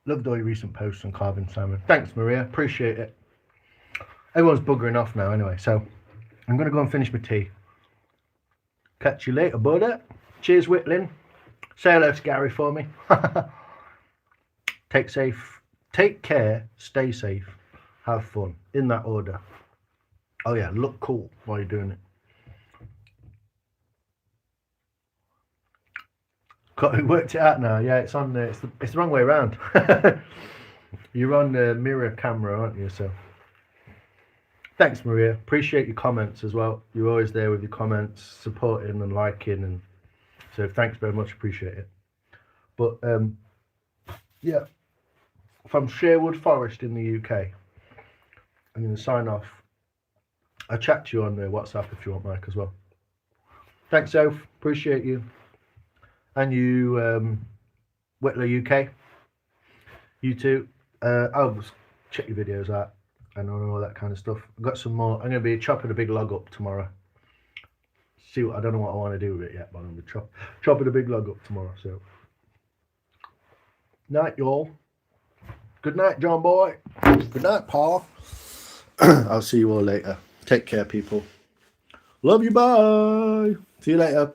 S1: loved all your recent posts on carbon salmon. Thanks, Maria, appreciate it. Everyone's buggering off now anyway, so I'm going to go and finish my tea. Catch you later, buddy. Cheers, Whitling. Say hello to Gary for me. Take care, stay safe, have fun, in that order. Oh yeah, look cool while you're doing it. Worked it out now. Yeah, it's on it's the wrong way around. You're on the mirror camera, aren't you? So thanks, Maria, appreciate your comments as well. You're always there with your comments, supporting and liking, and so thanks very much, appreciate it. But yeah, from Sherwood Forest in the UK, I'm going to sign off. I'll chat to you on WhatsApp if you want, Mike, as well. Thanks, Soph, appreciate you. And you, Whitlow UK, you too. I'll check your videos out and all that kind of stuff. I've got some more. I'm going to be chopping a big log up tomorrow. I don't know what I want to do with it yet, but I'm going to be chopping a big log up tomorrow. So, night, y'all. Good night, John boy. Good night, Paul. I'll see you all later. Take care, people. Love you. Bye. See you later.